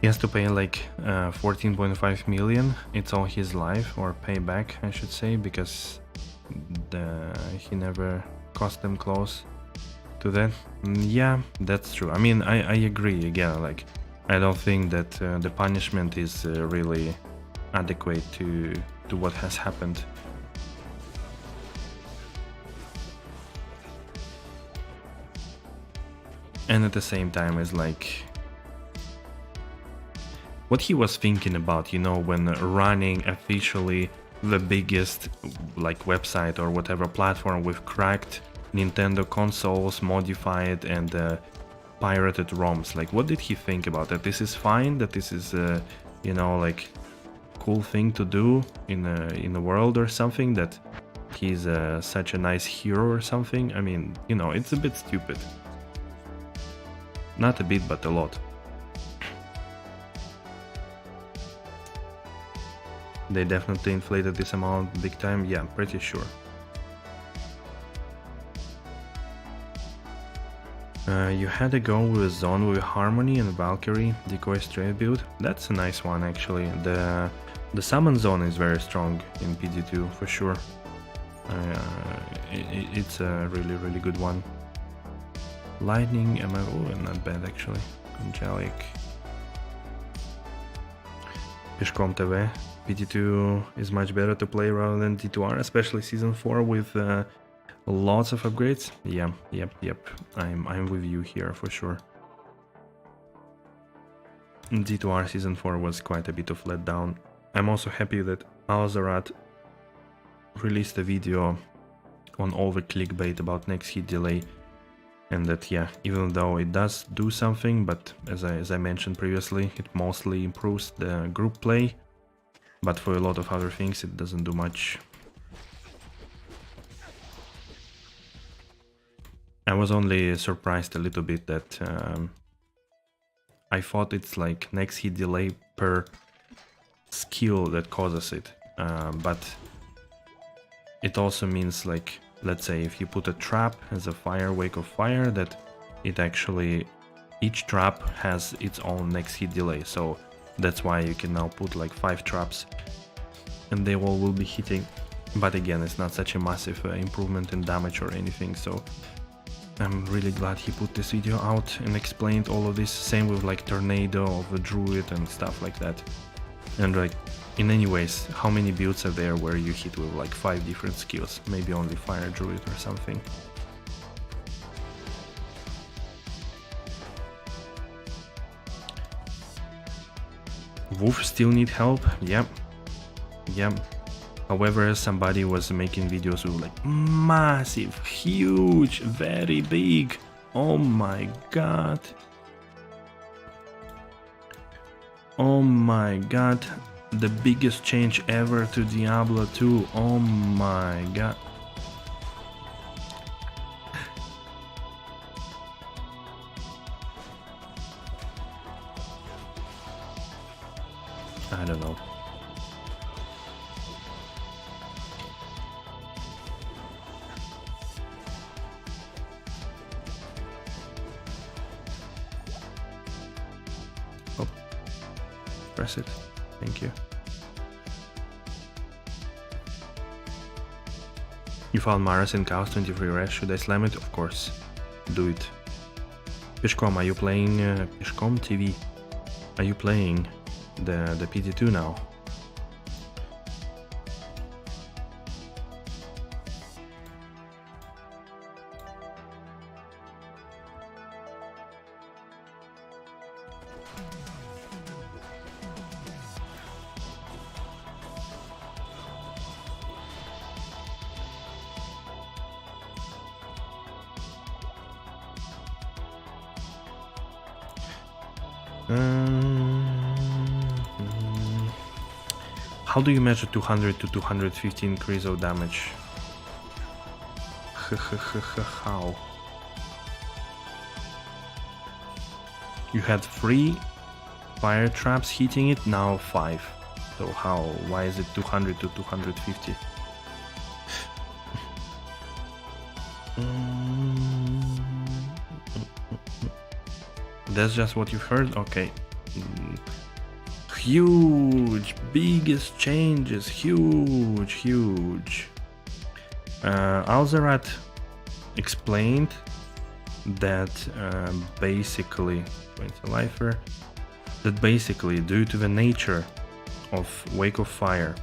Speaker 1: He has to pay like 14.5 million. It's all his life, or payback, I should say, because he never cost them close to that. Yeah, that's true. I mean, I agree again. Like, I don't think that the punishment is really adequate to what has happened. And at the same time, it's like what he was thinking about, you know, when running officially the biggest like website or whatever platform with cracked Nintendo consoles, modified and pirated ROMs. Like, what did he think about that? This is fine, that this is you know, like cool thing to do in the world or something, that he's such a nice hero or something. I mean, you know, it's a bit stupid. Not a bit, but a lot. They definitely inflated this amount big time, yeah, pretty sure. You had to go with a zone with Harmony and Valkyrie decoy straight build. That's a nice one, actually. The The summon zone is very strong in PD2 for sure. It's a really good one. Lightning, MRO, not bad actually. Angelic. Pishkom TV. PD2 is much better to play rather than D2R, especially Season 4 with lots of upgrades. Yeah, yep. I'm with you here for sure. D2R Season 4 was quite a bit of letdown. I'm also happy that Alzarat released a video on all the clickbait about next hit delay, and that, yeah, even though it does do something, but as I mentioned previously, it mostly improves the group play, but for a lot of other things it doesn't do much. I was only surprised a little bit that I thought it's like next hit delay per skill that causes it, but it also means, like, let's say if you put a trap as a fire, wake of fire, that it actually, each trap has its own next hit delay, so that's why you can now put like 5 traps and they all will be hitting. But again, it's not such a massive improvement in damage or anything, so I'm really glad he put this video out and explained all of this. Same with like Tornado of a Druid and stuff like that. And like, in any ways, how many builds are there where you hit with like 5 different skills? Maybe only Fire Druid or something. Wolf still need help? Yep. However, somebody was making videos with like massive, huge, very big. Oh my god. Oh my god. The biggest change ever to Diablo 2. Oh my god. I don't know. Oh. Press it. Thank you. You found Maras in Chaos 23 Res. Should I slam it? Of course. Do it. Pishkom, are you playing Pishkom TV? Are you playing the PD2 now? How do you measure 200 to 250 increase of damage? How? You had 3 fire traps hitting it, now 5. So how? Why is it 200 to 250? That's just what you've heard? Okay. Huge, biggest changes, huge. Alzarat explained that basically, that basically due to the nature of Wake of Fire,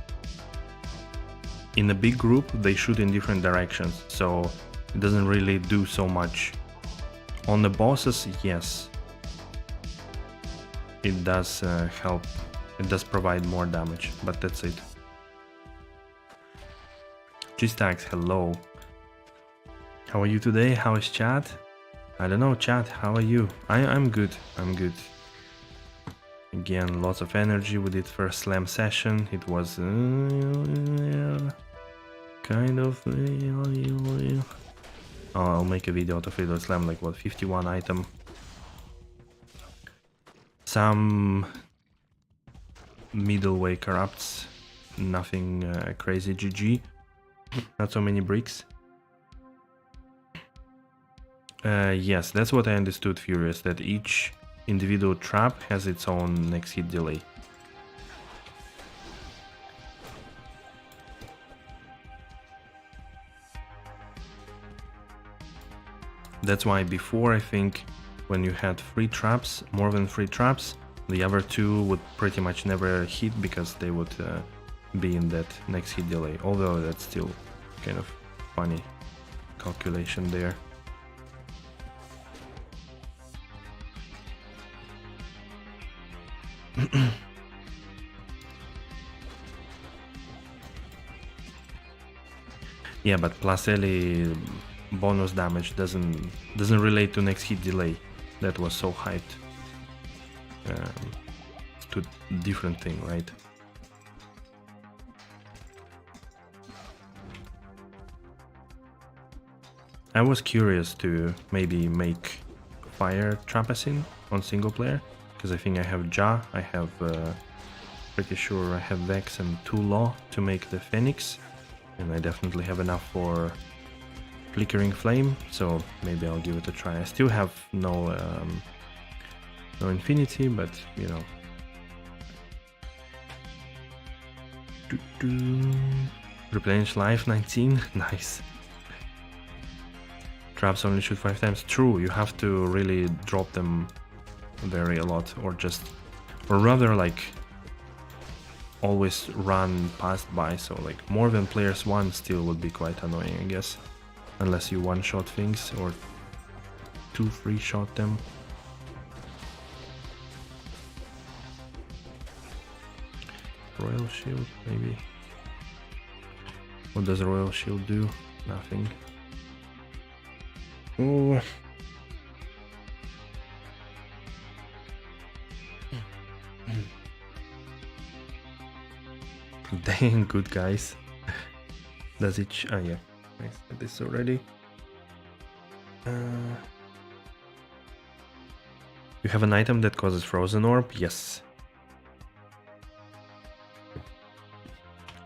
Speaker 1: in a big group they shoot in different directions, so it doesn't really do so much. On the bosses, yes, it does help. It does provide more damage, but that's it. G-Stacks, hello. How are you today? How is chat? I don't know, chat, how are you? I'm good, I'm good. Again, lots of energy with it first slam session. It was kind of... I'll make a video out of it. Slam like what, 51 item. Some middle way corrupts, nothing crazy. GG. Not so many bricks. Yes, that's what I understood, Furious, that each individual trap has its own next hit delay. That's why before, I think, when you had 3 traps, more than 3 traps, the other 2 would pretty much never hit because they would be in that next hit delay. Although that's still kind of funny calculation there. Yeah, but plus Ellie bonus damage doesn't relate to next hit delay. That was so hyped. To different thing, right? I was curious to maybe make fire Trampacin on single player, because I think I have Ja, I have pretty sure I have Vex and 2 Law to make the Phoenix, and I definitely have enough for Flickering Flame, so maybe I'll give it a try. I still have no Infinity, but you know. Replenish life 19, nice. Traps only shoot 5 times. True, you have to really drop them very a lot, or rather like always run past by, so like more than players 1 still would be quite annoying, I guess. Unless you one-shot things or 2-3 shot them. Royal Shield, maybe. What does Royal Shield do? Nothing. Oh. Dang, good guys. Does it? Ah, yeah. I said this already. You have an item that causes Frozen Orb? Yes.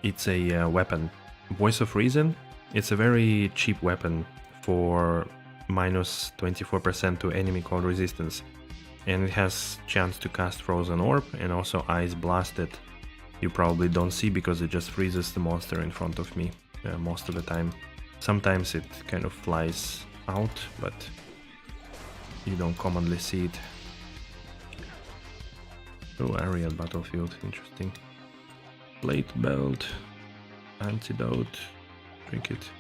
Speaker 1: It's a weapon. Voice of Reason. It's a very cheap weapon for minus 24% to enemy cold resistance. And it has chance to cast Frozen Orb and also Ice Blast that you probably don't see because it just freezes the monster in front of me most of the time. Sometimes it kind of flies out, but you don't commonly see it. Oh, area battlefield, interesting. Plate belt, antidote, drink it.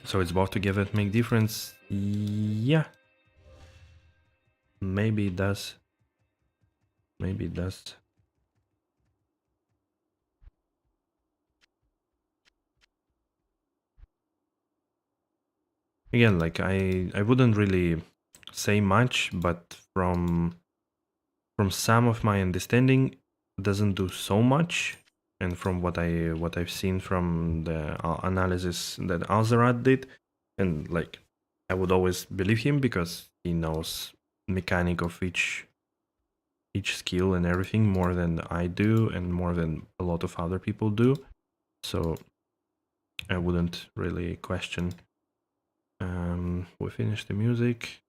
Speaker 1: So it's both together make difference? Yeah. Maybe it does. Maybe it does. Again, like I wouldn't really say much, but from some of my understanding, it doesn't do so much. And from what I've seen from the analysis that Alzarat did, and like I would always believe him because he knows mechanic of each skill and everything more than I do and more than a lot of other people do. So I wouldn't really question. We finished the music.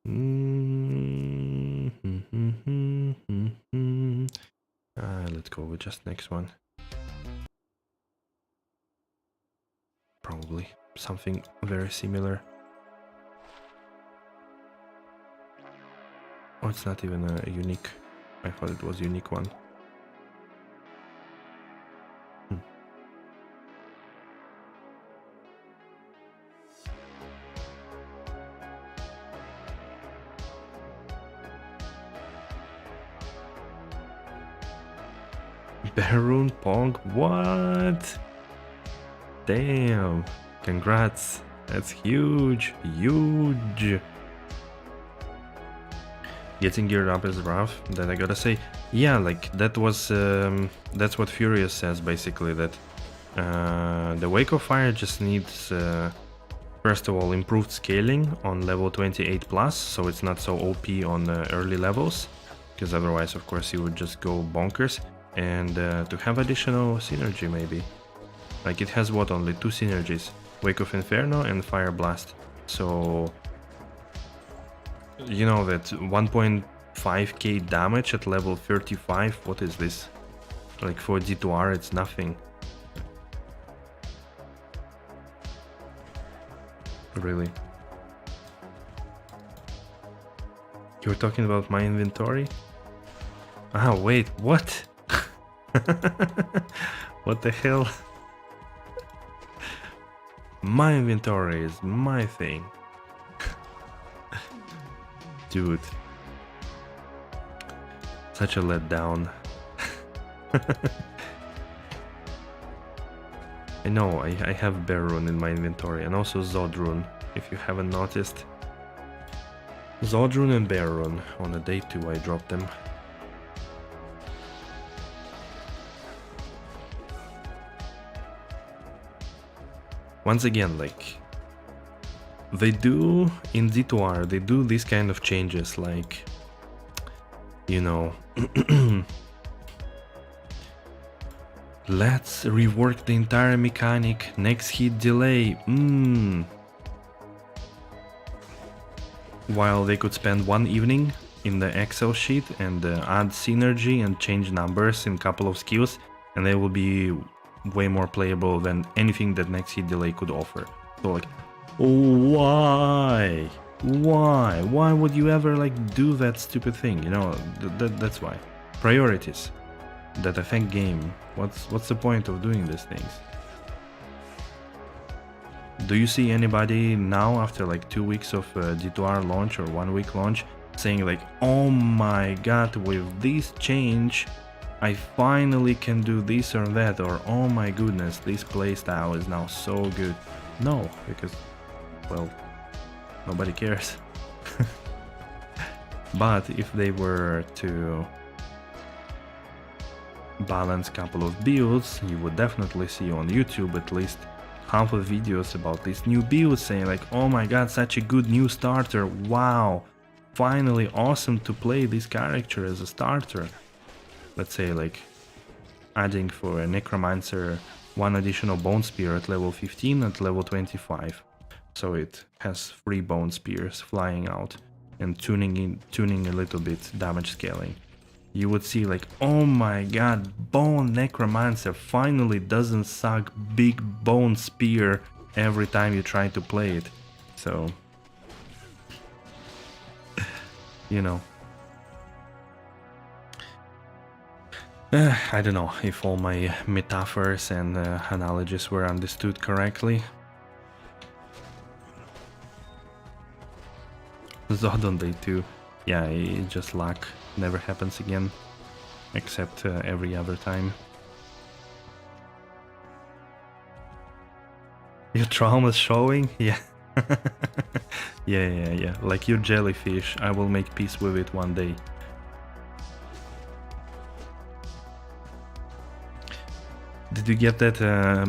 Speaker 1: Let's go with just next one. Probably something very similar. Oh, it's not even a unique. I thought it was a unique one. Baron Pong, what? Damn, congrats. That's huge, huge. Getting geared up is rough, then I gotta say, yeah, like that was, that's what Furious says basically, that the Wake of Fire just needs, first of all, improved scaling on level 28 plus, so it's not so OP on early levels, because otherwise, of course, you would just go bonkers, and to have additional synergy maybe. Like it has what, only 2 synergies, Wake of Inferno and Fire Blast, so you know that 5k damage at level 35. What is this? Like for D2R it's nothing. Really? You were talking about my inventory? Ah, wait, what? What the hell? My inventory is my thing. Dude. Such a letdown. I know, I have Bear Rune in my inventory, and also Zod Rune, if you haven't noticed. Zod Rune and Bear Rune. On a day 2 I dropped them. Once again, like, they do, in D2R, they do these kind of changes, like, you know, let's rework the entire mechanic, next hit delay, While they could spend one evening in the Excel sheet and add synergy and change numbers in a couple of skills, and they will be way more playable than anything that next hit delay could offer. So like, why? Why would you ever like do that stupid thing? You know, that's why. Priorities. That affect game. What's the point of doing these things? Do you see anybody now after like 2 weeks of D2R launch or 1 week launch saying like, oh my god, with this change I finally can do this or that, or oh my goodness, this playstyle is now so good? No, because, well, nobody cares. But if they were to balance a couple of builds, you would definitely see on YouTube at least half of videos about this new build saying like, oh my god, such a good new starter, wow, finally awesome to play this character as a starter. Let's say like adding for a Necromancer 1 additional Bone Spear at level 15 and level 25, so it has 3 Bone Spears flying out and tuning a little bit damage scaling. You would see like, oh my god, Bone Necromancer finally doesn't suck big Bone Spear every time you try to play it. So, you know. I don't know if all my metaphors and analogies were understood correctly. Zod on day 2. Yeah, it's just luck. Never happens again, except every other time. Your trauma's showing? Yeah. Yeah. Like your jellyfish, I will make peace with it one day. Did you get that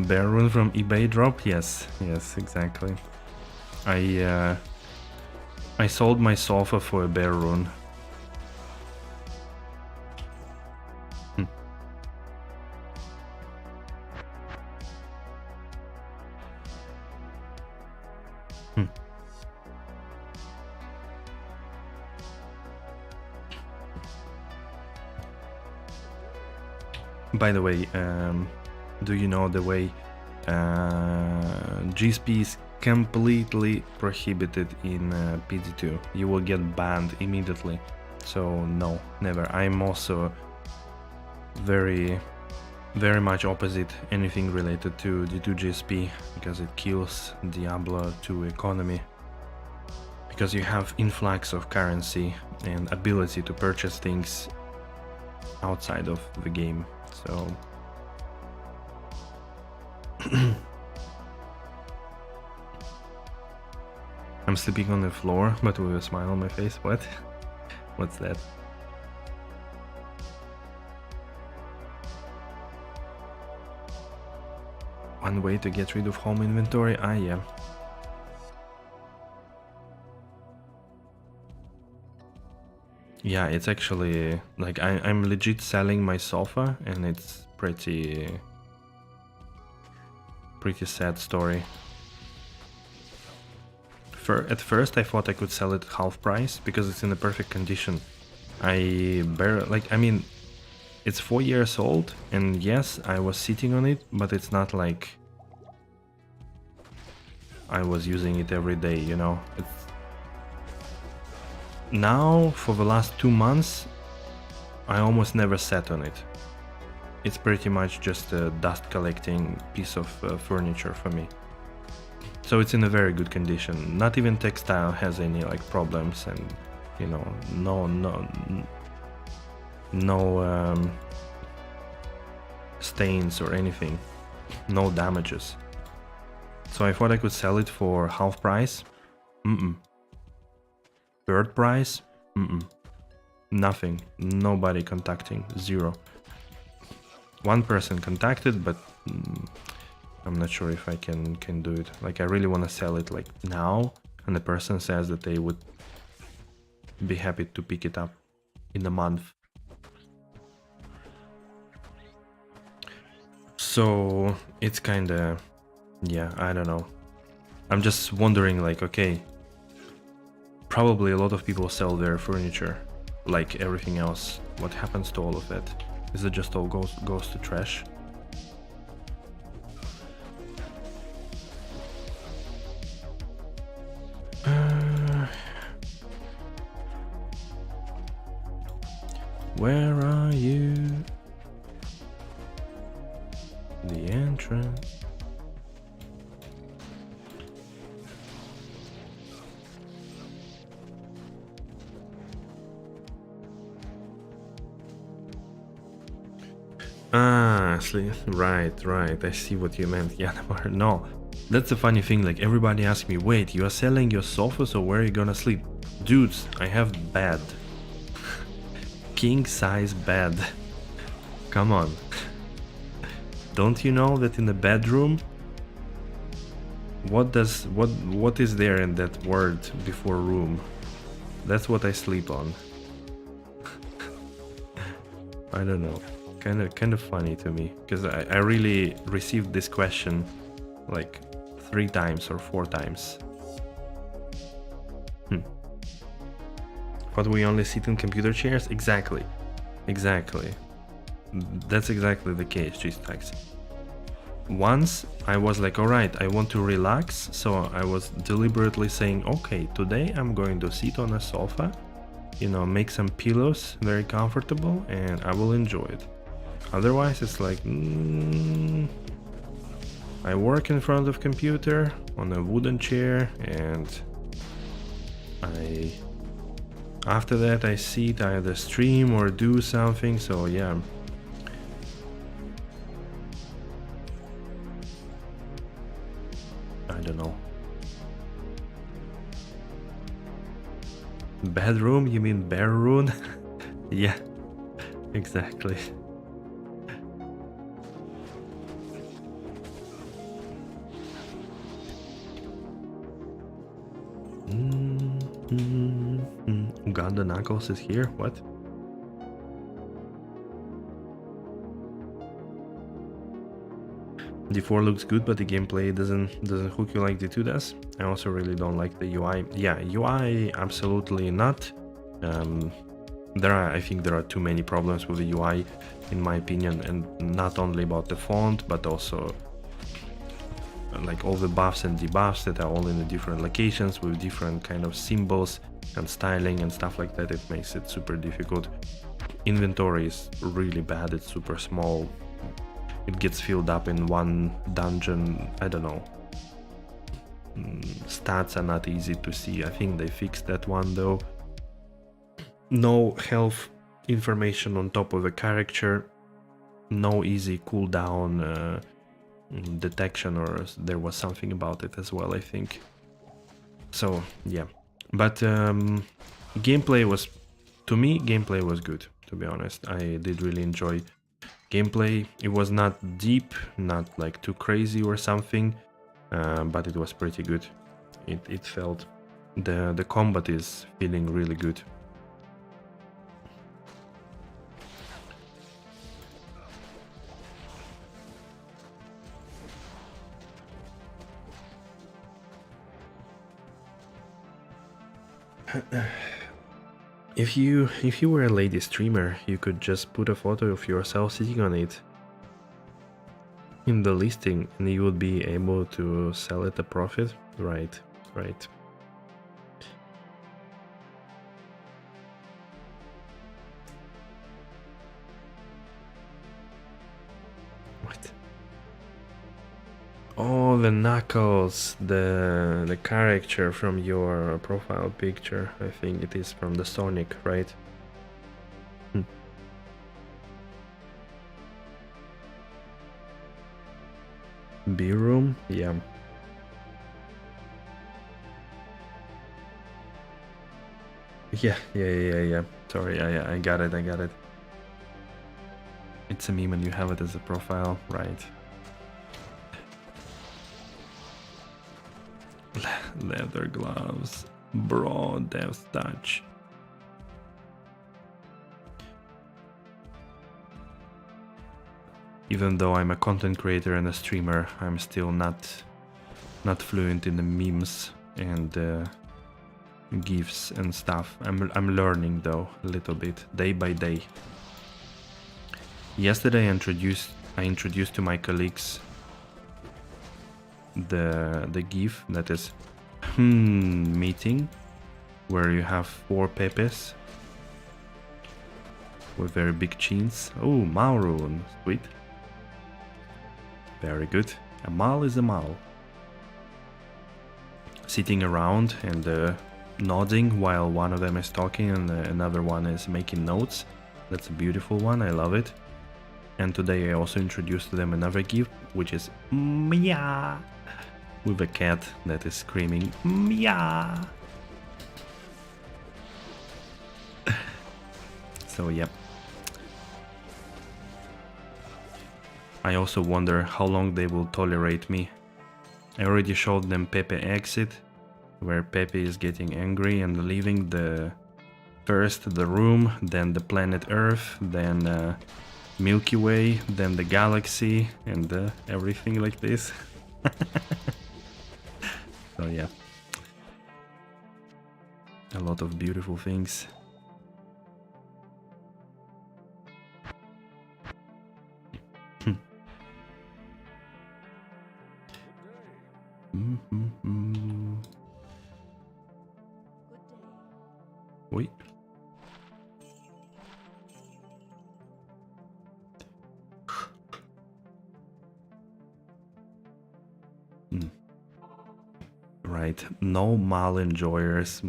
Speaker 1: Bear Rune from eBay drop? Yes, exactly. I sold my sofa for a Bear Rune. By the way, do you know the way GSP is completely prohibited in PD2? You will get banned immediately. So no, never. I'm also very much opposite anything related to D2 GSP, because it kills Diablo 2 economy. Because you have influx of currency and ability to purchase things outside of the game. So I'm sleeping on the floor, but with a smile on my face. What? What's that? One way to get rid of home inventory? Ah, yeah. Yeah, it's actually like I'm legit selling my sofa, and it's pretty sad story. At first I thought I could sell it half price because it's in the perfect condition, I barely, like, I mean, it's 4 years old, and yes, I was sitting on it, but it's not like I was using it every day, you know. Now, for the last 2 months, I almost never sat on it. It's pretty much just a dust collecting piece of furniture for me. So it's in a very good condition. Not even textile has any like problems, and you know, no stains or anything, no damages. So I thought I could sell it for half price. Third price. Nothing. Nobody contacting. Zero. One person contacted, but I'm not sure if I can do it. Like, I really want to sell it like now, and the person says that they would be happy to pick it up in a month. So it's kind of, yeah, I don't know. I'm just wondering, like, okay, probably a lot of people sell their furniture like everything else. What happens to all of it? Is it just all goes to trash? Where are you? The entrance. Ah, right. I see what you meant. Yeah, no. That's the funny thing. Like, everybody asks me, wait, you are selling your sofa, so where are you gonna sleep? Dudes, I have bed. King size bed. Come on. Don't you know that in the bedroom, what is there in that word before room? That's what I sleep on. I don't know. Kind of funny to me, because I really received this question like 3 times or 4 times. But we only sit in computer chairs? Exactly. That's exactly the case, Dzharlaks. Once I was like, alright, I want to relax, so I was deliberately saying, okay, today I'm going to sit on a sofa, you know, make some pillows very comfortable, and I will enjoy it. Otherwise it's like, I work in front of computer on a wooden chair, and after that I sit, either stream or do something. So yeah, I don't know. Bedroom? You mean bedroom? Yeah, exactly. Uganda Knuckles is here? What? D4 looks good, but the gameplay doesn't hook you like D2 does. I also really don't like the UI. Yeah, UI absolutely not. I think there are too many problems with the UI, in my opinion, and not only about the font, but also like all the buffs and debuffs that are all in the different locations with different kind of symbols and styling and stuff like that. It makes it super difficult. Inventory is really bad. It's super small. It gets filled up in one dungeon. I don't know. Stats are not easy to see. I think they fixed that one though. No health information on top of the character. No easy cooldown detection, or there was something about it as well, I think. So yeah, but gameplay was, to me, gameplay was good, to be honest. I did really enjoy gameplay. It was not deep, not like too crazy or something, but it was pretty good. It felt, the combat is feeling really good. If you were a lady streamer, you could just put a photo of yourself sitting on it in the listing and you would be able to sell at a profit. Right, right. What? Oh, the Knuckles, the character from your profile picture. I think it is from the Sonic, right? B-room, yeah. Yeah. Sorry, I got it. It's a meme and you have it as a profile, right? Leather gloves, bro, death touch. Even though I'm a content creator and a streamer, I'm still not fluent in the memes and GIFs and stuff. I'm learning though a little bit, day by day. Yesterday I introduced to my colleagues the GIF that is meeting, where you have 4 Pepes with very big chins. Oh, Maroon, sweet. Very good. A mal is a mal. Sitting around and nodding while one of them is talking and another one is making notes. That's a beautiful one, I love it. And today I also introduced to them another GIF, which is Mia, with a cat that is screaming Mia. So yeah. I also wonder how long they will tolerate me. I already showed them Pepe exit, where Pepe is getting angry and leaving first the room, then the planet Earth, then Milky Way, then the galaxy, and everything like this. So yeah, a lot of beautiful things. Wait. Right, no mal enjoyers.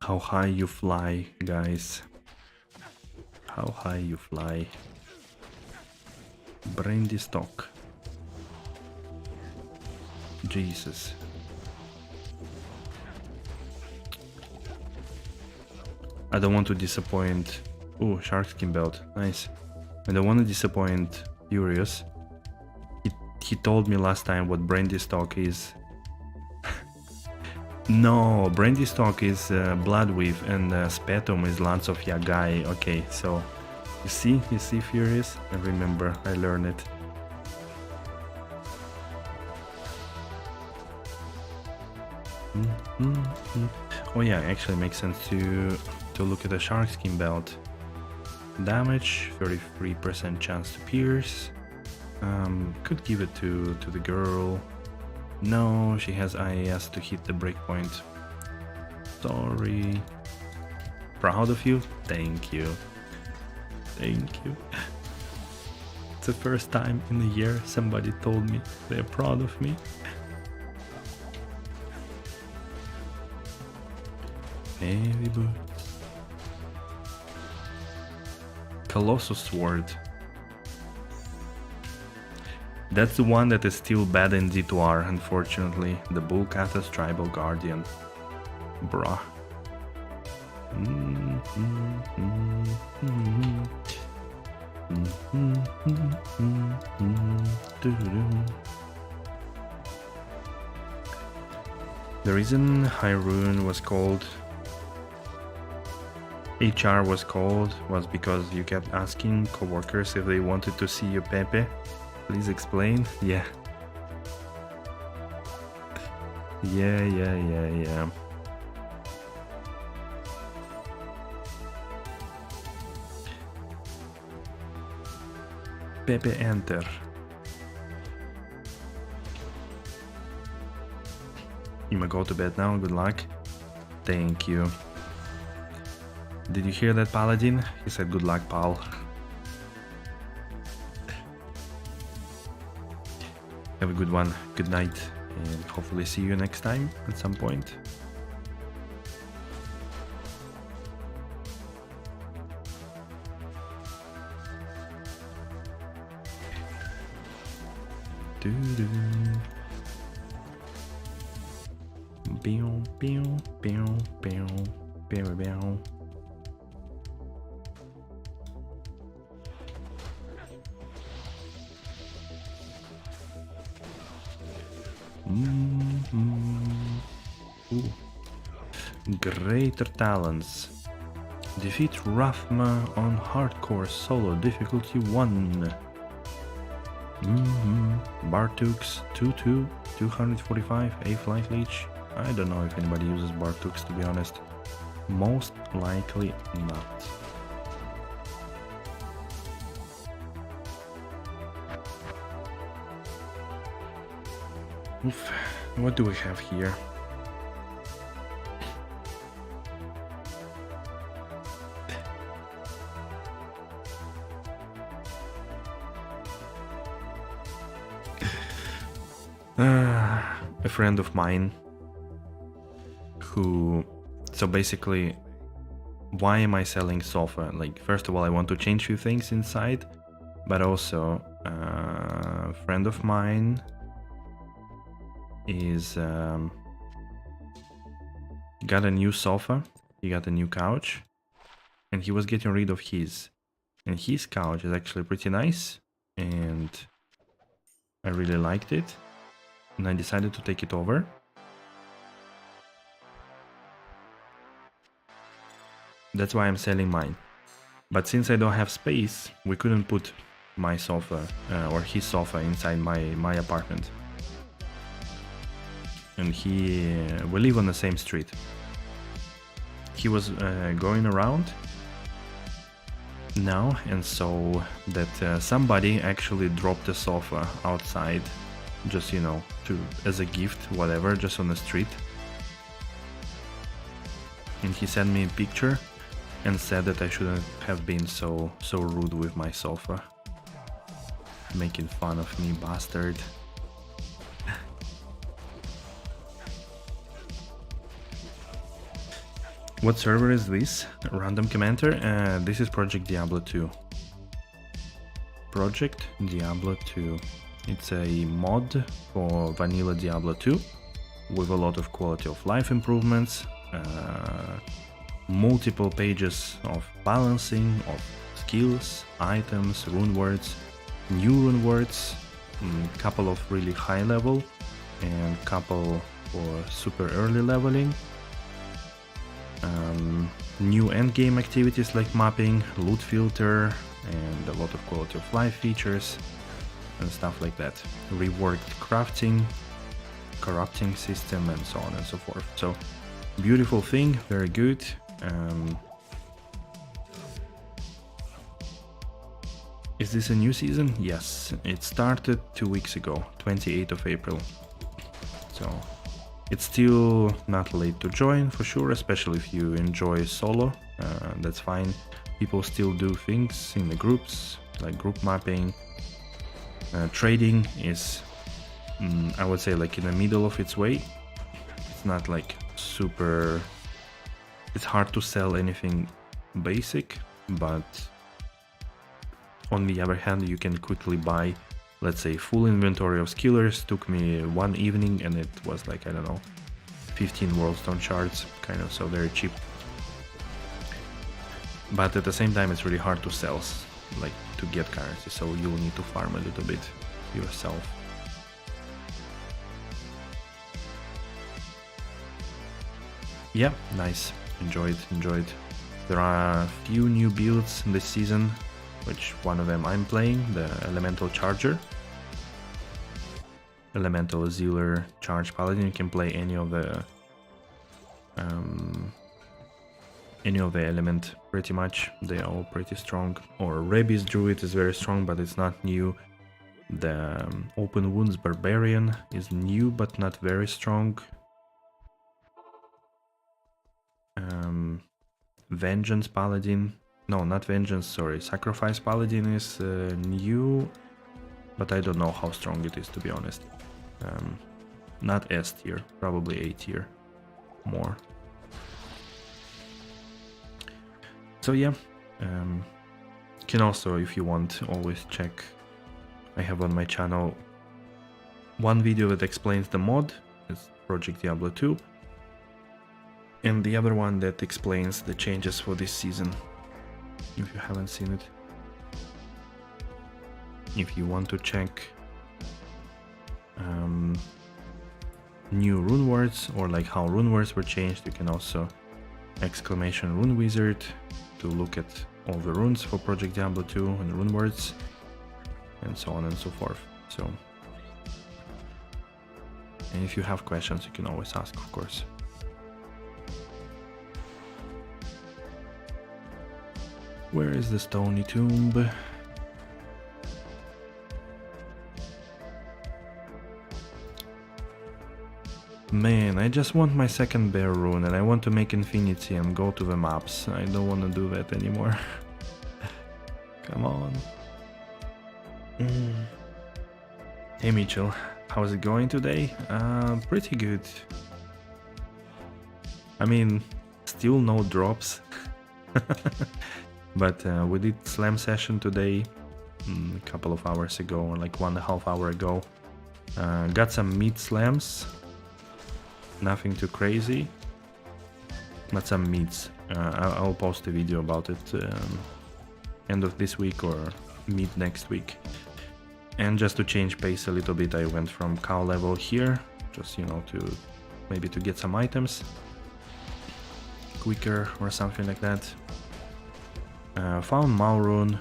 Speaker 1: How high you fly, guys. How high you fly. Brandy stock. Jesus. I don't want to disappoint. Oh, shark skin belt, nice. I don't want to disappoint Furious. He told me last time what brandy stock is. No, brandy stock is Bloodweave and Spetum is Lance of Yagai. Okay, so you see Furious? I remember, I learned it. Oh yeah, actually makes sense to look at the shark skin belt. Damage, 33% chance to pierce. Could give it to the girl. No, she has IAS to hit the breakpoint. Sorry. Proud of you? Thank you. Thank you. It's the first time in a year somebody told me they're proud of me. Heavy boots. Colossus Sword. That's the one that is still bad in D2R, unfortunately. The Bullcata's Tribal Guardian. Bruh. The reason Hyrule was called HR was called was because you kept asking coworkers if they wanted to see your Pepe. Please explain. Yeah. Pepe enter. You may go to bed now, good luck. Thank you. Did you hear that, Paladin? He said good luck, pal. Have a good one, good night, and hopefully see you next time at some point. Ooh. Greater talents. Defeat Rathma on hardcore solo difficulty 1. Bartooks 2-2, 245, 8 life leech. I don't know if anybody uses Bartooks, to be honest. Most likely not. Oof. What do we have here? A friend of mine who... So basically, why am I selling sofa? Like, first of all, I want to change a few things inside, but also a friend of mine is got a new sofa, he got a new couch, and he was getting rid of his. And his couch is actually pretty nice, and I really liked it. And I decided to take it over. That's why I'm selling mine. But since I don't have space, we couldn't put my sofa or his sofa inside my apartment. And we live on the same street. He was going around now and saw that somebody actually dropped the sofa outside, just, you know, as a gift, whatever, just on the street. And he sent me a picture and said that I shouldn't have been so rude with my sofa. Making fun of me, bastard. What server is this? Random commenter? This is Project Diablo 2. Project Diablo 2. It's a mod for vanilla Diablo 2 with a lot of quality of life improvements, multiple pages of balancing of skills, items, rune words, new rune words, couple of really high level and couple for super early leveling, new endgame activities like mapping, loot filter, and a lot of quality of life features and stuff like that. Reworked crafting, corrupting system, and so on and so forth. So beautiful thing, very good. Is this a new season? Yes, it started 2 weeks ago, 28th of April. So it's still not late to join for sure, especially if you enjoy solo. That's fine. People still do things in the groups, like group mapping. Trading is, I would say, like in the middle of its way. It's not like super... It's hard to sell anything basic, but on the other hand, you can quickly buy, let's say, full inventory of skillers. Took me one evening and it was like, I don't know, 15 worldstone shards, kind of, so very cheap. But at the same time, it's really hard to sell, like to get currency, so you will need to farm a little bit yourself. Yeah, nice. Enjoyed. There are a few new builds this season, which one of them I'm playing, the Elemental Charger. Elemental Zealer Charge Paladin. You can play any of the any of the element pretty much. They're all pretty strong. Or Rabies Druid is very strong, but it's not new. The Open Wounds Barbarian is new but not very strong. Vengeance Paladin, no, not Vengeance, sorry, Sacrifice Paladin is new, but I don't know how strong it is, to be honest. Not S tier, probably A tier more. So yeah, can also, if you want, always check. I have on my channel one video that explains the mod, it's Project Diablo 2, and the other one that explains the changes for this season, if you haven't seen it. If you want to check new rune words, or like how rune words were changed, you can also exclamation runewizard to look at all the runes for Project Diablo 2 and rune words, and so on and so forth. So, and if you have questions, you can always ask, of course. Where is the stony tomb? Man, I just want my second bear rune and I want to make infinity and go to the maps. I don't want to do that anymore. Come on. Hey Mitchell, how's it going today? Pretty good. I mean, still no drops. But we did slam session today, a couple of hours ago, or like 1.5 hours ago. Got some mid slams, nothing too crazy, but some mids. I'll post a video about it end of this week or mid next week. And just to change pace a little bit, I went from cow level here, just, you know, to maybe to get some items quicker or something like that. Found Malrune.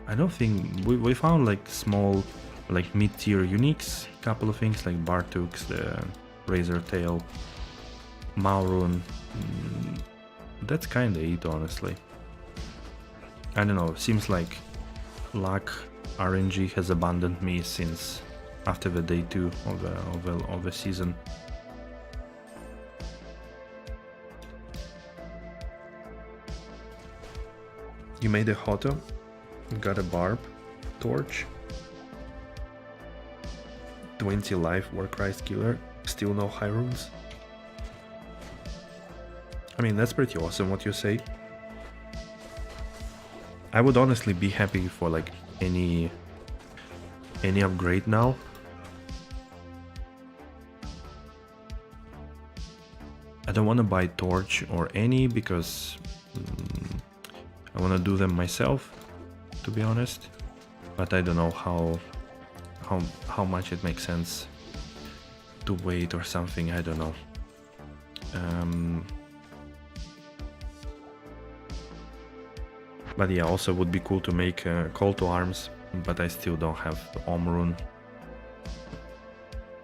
Speaker 1: I don't think we found like small, like mid-tier uniques, couple of things like Bartux, the Razor Tail, Malrune. That's kinda it, honestly. I don't know, seems like luck RNG has abandoned me since after the day 2 of the season. You made a Hoto, got a Barb, Torch, 20 life Warcry Killer, still no high runes. I mean, that's pretty awesome what you say. I would honestly be happy for like any upgrade now. I don't want to buy Torch or any because I want to do them myself, to be honest, but I don't know how much it makes sense to wait or something. I don't know. But yeah, also would be cool to make a call to arms, but I still don't have the Omrune.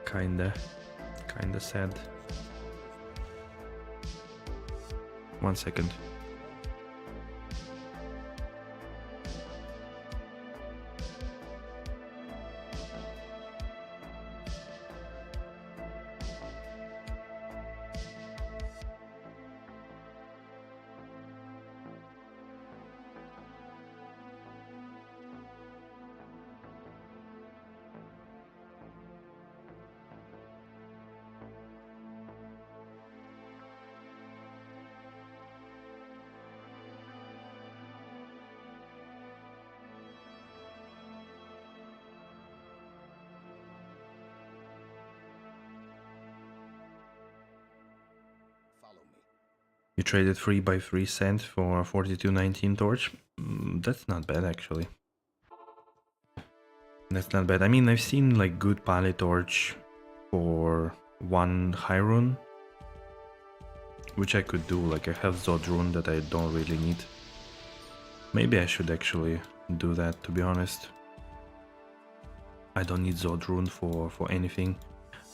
Speaker 1: Kinda sad. 1 second. You traded 3x3 cent for 4219 torch. That's not bad, actually. That's not bad. I mean, I've seen like good Pali torch for 1 high rune, which I could do. Like I have Zod rune that I don't really need. Maybe I should actually do that, to be honest. I don't need Zod rune for anything.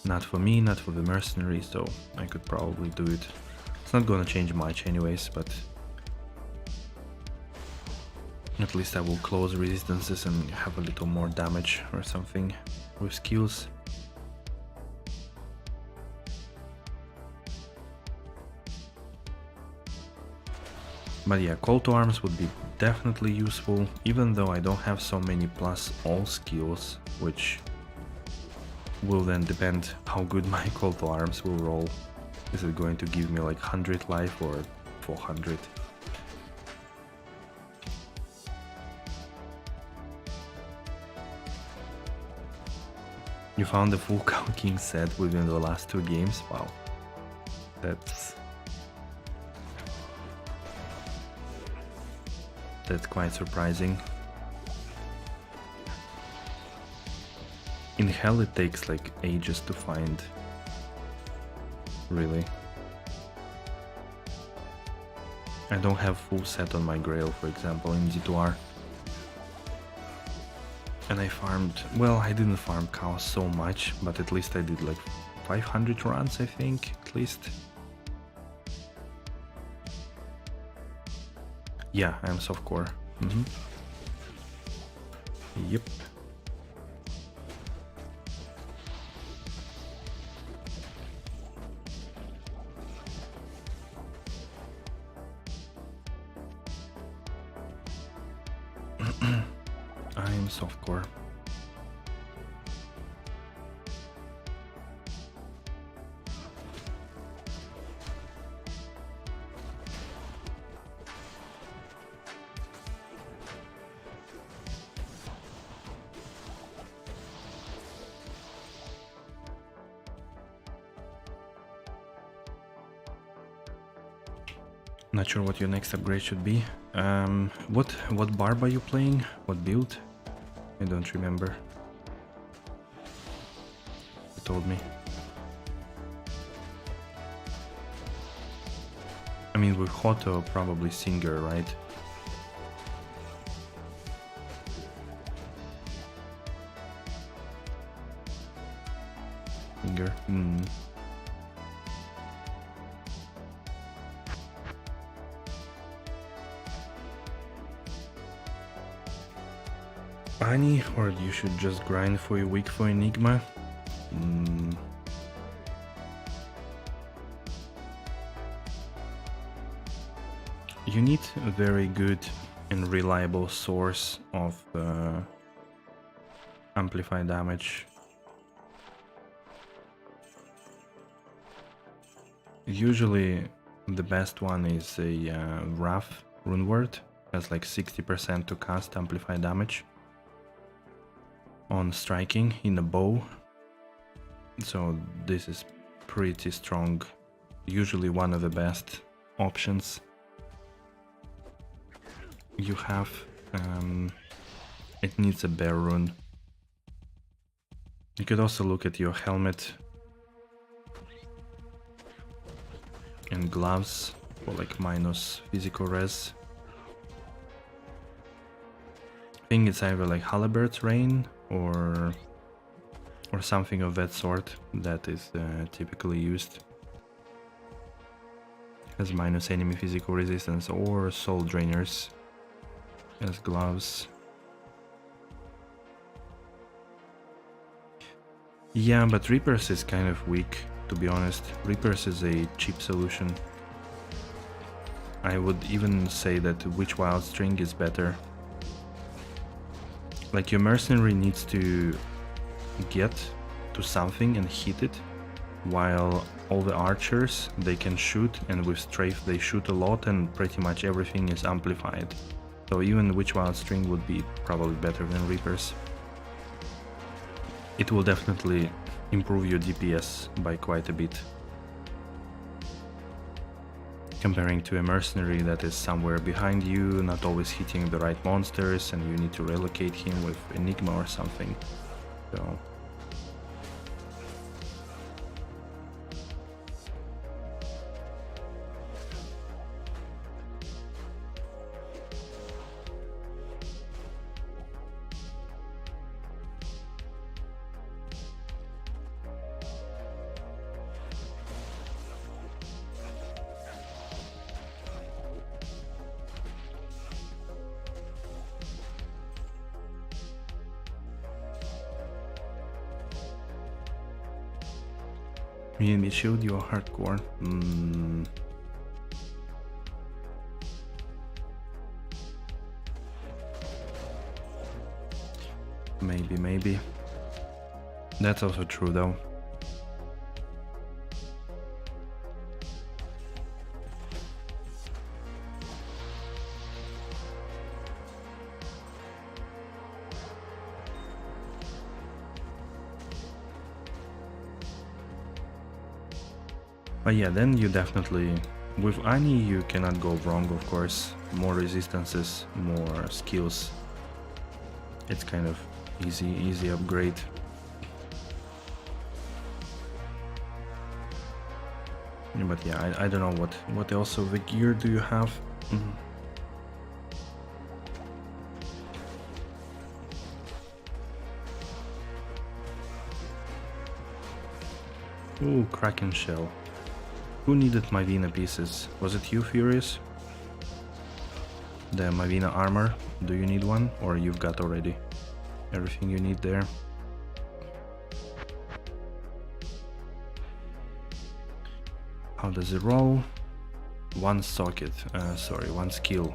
Speaker 1: Not for me, not for the mercenary, so I could probably do it. It's not gonna change much anyways, but at least I will close resistances and have a little more damage or something with skills. But yeah, call to arms would be definitely useful, even though I don't have so many plus all skills, which will then depend how good my call to arms will roll. Is it going to give me like 100 life or 400? You found the full Cow King set within the last 2 games? Wow. That's quite surprising. In Hell it takes like ages to find. Really. I don't have full set on my Grail, for example, in D2R. And I farmed, well, I didn't farm cows so much, but at least I did like 500 runs, I think, at least. Yeah, I'm softcore. Yep. I am softcore. Not sure what your next upgrade should be. What barb are you playing? What build? I don't remember. You told me. I mean, with Hoto, probably Singer, right? Singer. Bunny, or you should just grind for a week for Enigma. You need a very good and reliable source of amplified damage. Usually the best one is a rough runewizard, has like 60% to cast amplified damage on striking in a bow, so this is pretty strong, usually one of the best options you have. It needs a bear rune. You could also look at your helmet and gloves for like minus physical res. I think it's either like Halbert's Rain or something of that sort that is typically used. Has minus enemy physical resistance, or Soul Drainers as gloves. Yeah, but Reapers is kind of weak, to be honest. Reapers is a cheap solution. I would even say that Witch Wild String is better. Like, your mercenary needs to get to something and hit it, while all the archers, they can shoot, and with strafe they shoot a lot, and pretty much everything is amplified. So even Witch Wild String would be probably better than Reapers. It will definitely improve your DPS by quite a bit, comparing to a mercenary that is somewhere behind you, not always hitting the right monsters, and you need to relocate him with Enigma or something. So Maybe shield you hardcore. Maybe. That's also true though. But yeah, then you definitely, with Ani you cannot go wrong, of course. More resistances, more skills. It's kind of easy upgrade. But yeah, I don't know what else of the gear do you have? Ooh, Kraken Shell. Who needed Mavina pieces? Was it you, Furious? The Mavina armor, do you need one? Or you've got already everything you need there? How does it roll? One socket, sorry, one skill.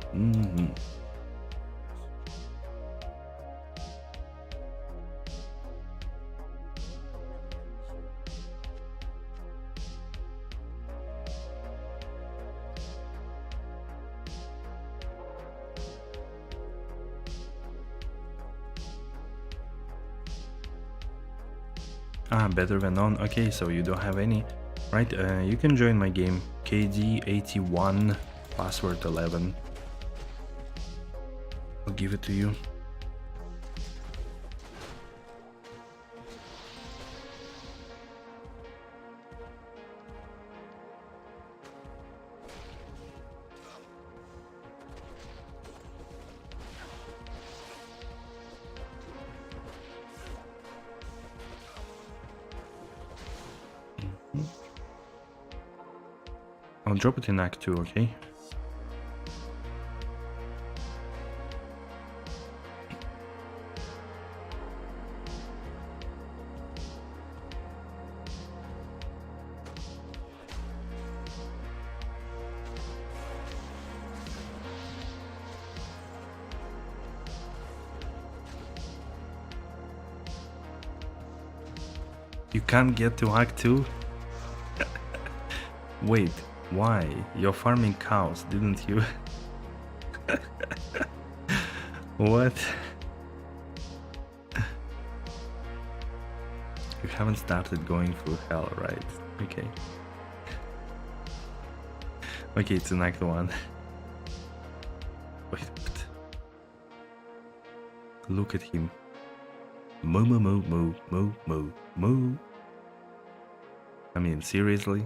Speaker 1: Better than none. Okay, so you don't have any. Right, you can join my game. KD81, password 11. I'll give it to you. I'll drop it in Act 2, okay? You can't get to Act 2? Wait. Why? You're farming cows, didn't you? What? You haven't started going through hell, right? Okay. Okay, it's an Act 1. Wait, what? Look at him. Moo moo moo moo moo moo moo. I mean, seriously?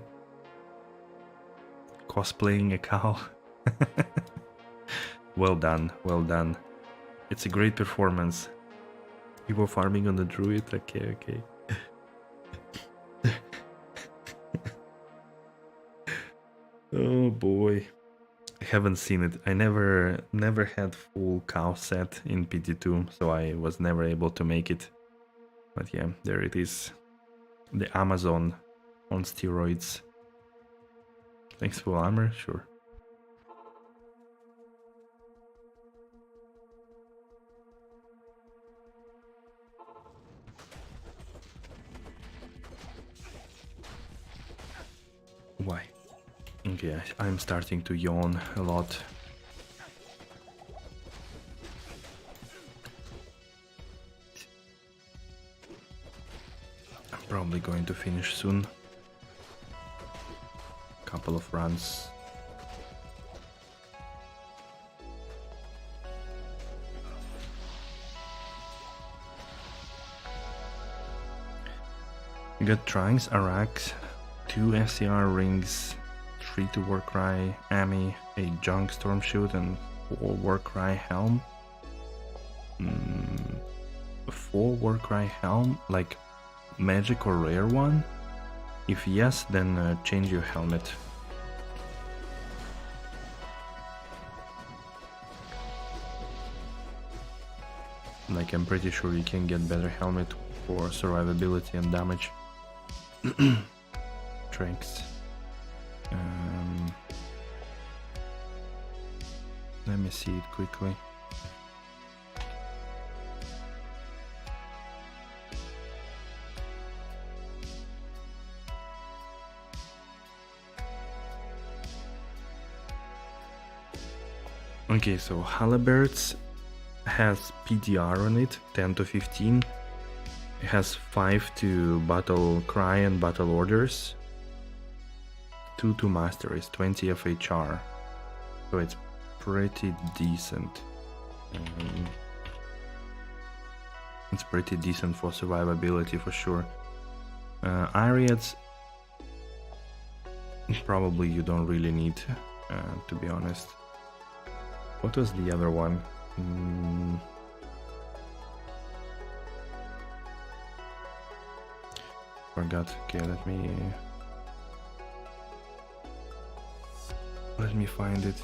Speaker 1: Cosplaying a cow. Well done, well done. It's a great performance. You were farming on the druid? Okay. Oh boy. I haven't seen it. I never had full cow set in PD2, so I was never able to make it. But yeah, there it is. The Amazon on steroids. Thanks for armor, sure. Why? Okay, I'm starting to yawn a lot. I'm probably going to finish soon. Couple of runs. You got Trunks, Dzharlaks, 2 SCR rings, 3 to Warcry, Ami, a Junk Storm Shield, and 4 Warcry Helm. 4 Warcry Helm, like magic or rare one? If yes, then change your helmet. Like, I'm pretty sure you can get better helmet for survivability and damage. tracks. Let me see it quickly. Okay, so Halberds has PDR on it, 10 to 15. It has 5 to battle cry and battle orders. 2 to master is 20 of HR. So it's pretty decent. It's pretty decent for survivability for sure. Ariads, probably you don't really need, to be honest. What was the other one? Forgot. Okay, let me find it.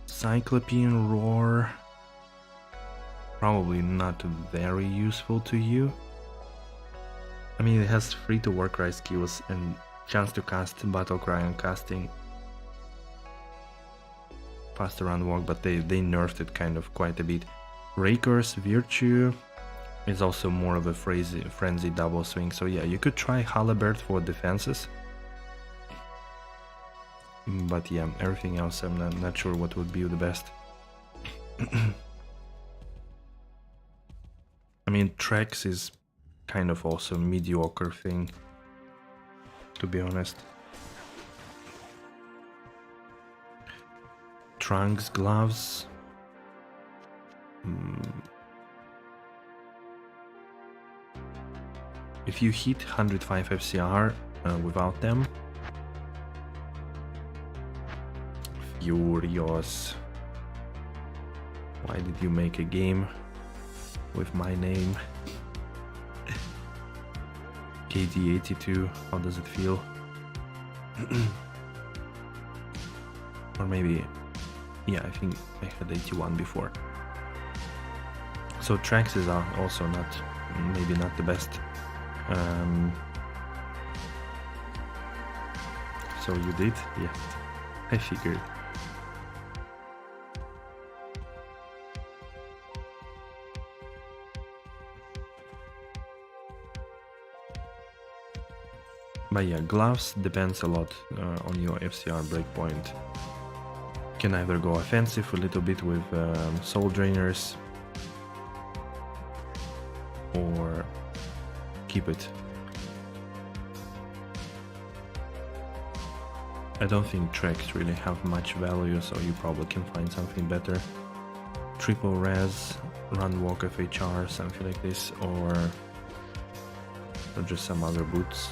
Speaker 1: Cyclopean Roar, probably not very useful to you. I mean, it has free to Warcry skills and chance to cast Battle Cry and casting faster run walk, but they nerfed it kind of quite a bit. Raker's Virtue is also more of a frenzy double swing, so yeah, you could try Halberd for defenses. But yeah, everything else I'm not sure what would be the best. I mean, Trex is kind of also a mediocre thing, to be honest. Trunks, gloves. If you hit 105 FCR without them, Furious. Why did you make a game with my name? KD82, how does it feel? Or maybe, yeah, I think I had 81 before. So Trax is also maybe not the best. So you did? Yeah, I figured. But yeah, gloves depends a lot on your FCR breakpoint. You can either go offensive a little bit with soul drainers or keep it. I don't think tracks really have much value, so you probably can find something better. Triple res, run walk of HR, something like this, or just some other boots.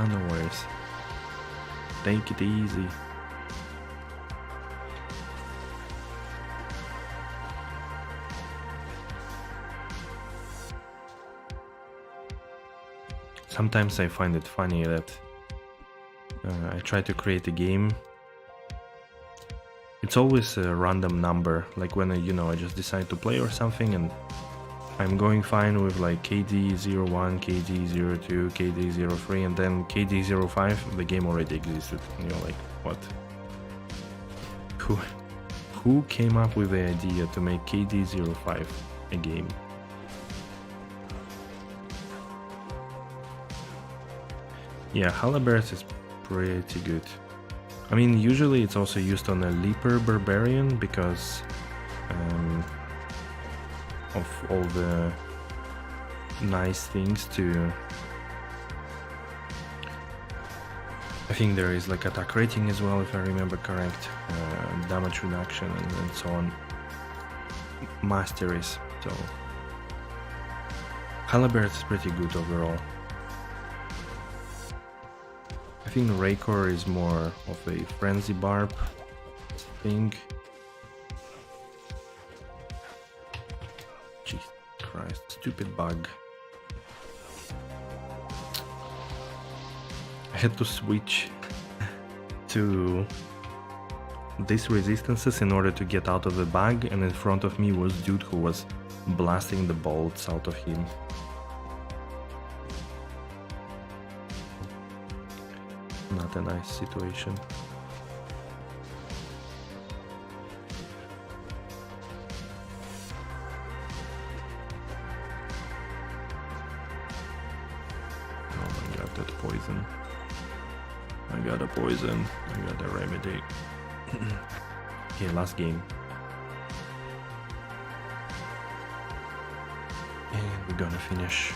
Speaker 1: No worries. Take it easy. Sometimes I find it funny that I try to create a game. It's always a random number, like when I just decide to play or something, and I'm going fine with like KD01, KD02, KD03, and then KD05, the game already existed. And you're like, what? Who came up with the idea to make KD05 a game? Yeah, Halberd is pretty good. I mean, usually it's also used on a Leaper Barbarian because of all the nice things to I think there is like attack rating as well, if I remember correct, damage reduction and so on. Masteries, so Halberd is pretty good overall. I think Raykor is more of a frenzy barb thing. Jesus Christ, stupid bug. I had to switch to these resistances in order to get out of the bug, and in front of me was dude who was blasting the bolts out of him. Not a nice situation. Oh my god, that poison. I got a poison. I got a remedy. Okay, last game. And we're gonna finish.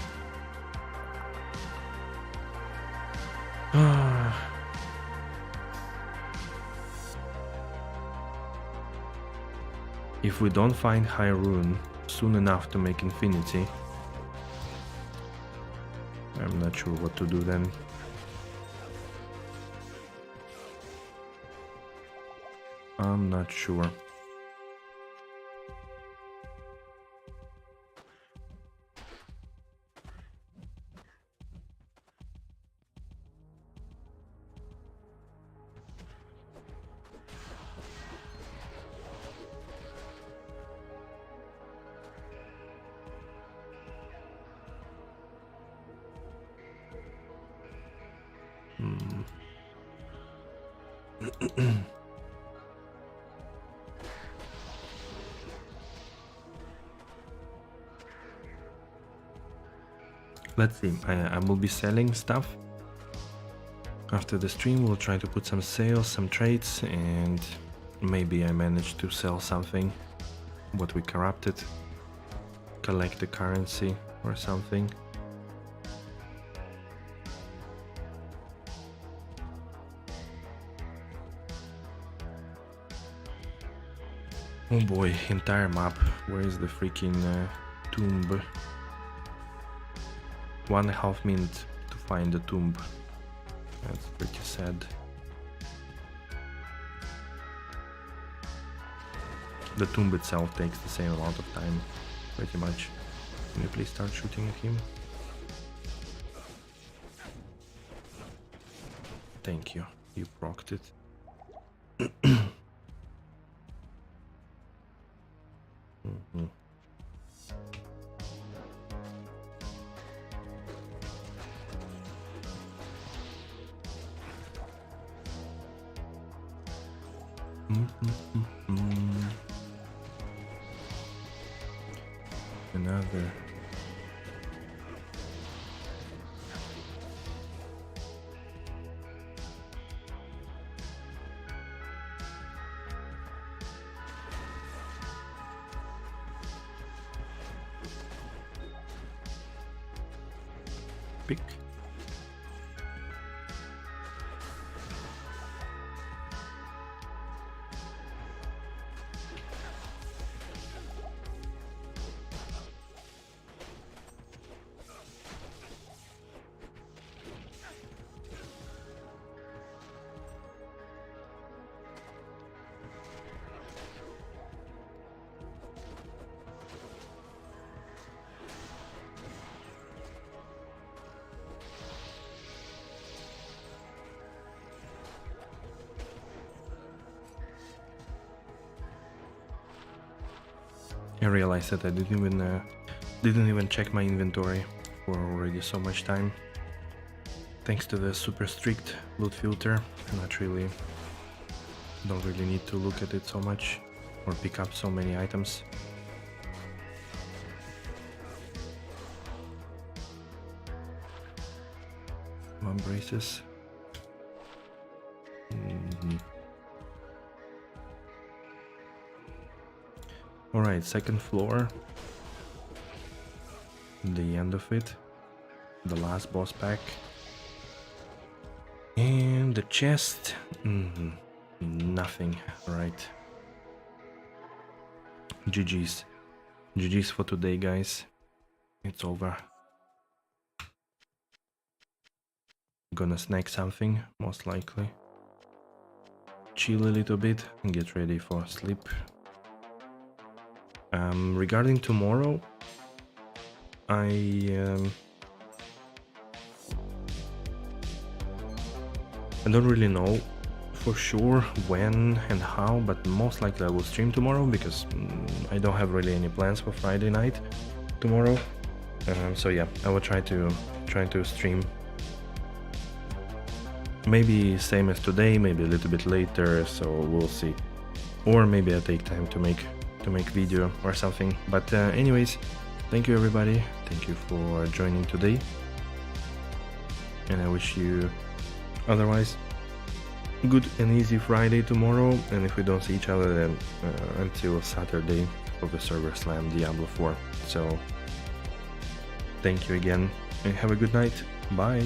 Speaker 1: If we don't find High Rune soon enough to make Infinity, I'm not sure what to do then. I'm not sure. Let's see, I will be selling stuff. After the stream we'll try to put some sales, some trades, and maybe I manage to sell something, what we corrupted, collect the currency or something. Oh boy, entire map, where is the freaking tomb? 1.5 minutes to find the tomb. That's pretty sad. The tomb itself takes the same amount of time, pretty much. Can you please start shooting at him? Thank you, you procced it. Another. Pick. I realized that I didn't even check my inventory for already so much time. Thanks to the super strict loot filter, don't really need to look at it so much or pick up so many items. One braces. Alright, second floor. The end of it. The last boss pack. And the chest, nothing, right? GG's for today, guys. It's over. Gonna snack something, most likely. Chill a little bit and get ready for sleep. Regarding tomorrow, I don't really know for sure when and how, but most likely I will stream tomorrow because I don't have really any plans for Friday night tomorrow. So yeah, I will try to stream. Maybe same as today, maybe a little bit later, so we'll see. Or maybe I take time to make video or something. But anyways, thank you everybody. Thank you for joining today. And I wish you otherwise good and easy Friday tomorrow. And if we don't see each other, then until Saturday for the server slam Diablo 4. So thank you again and have a good night. Bye.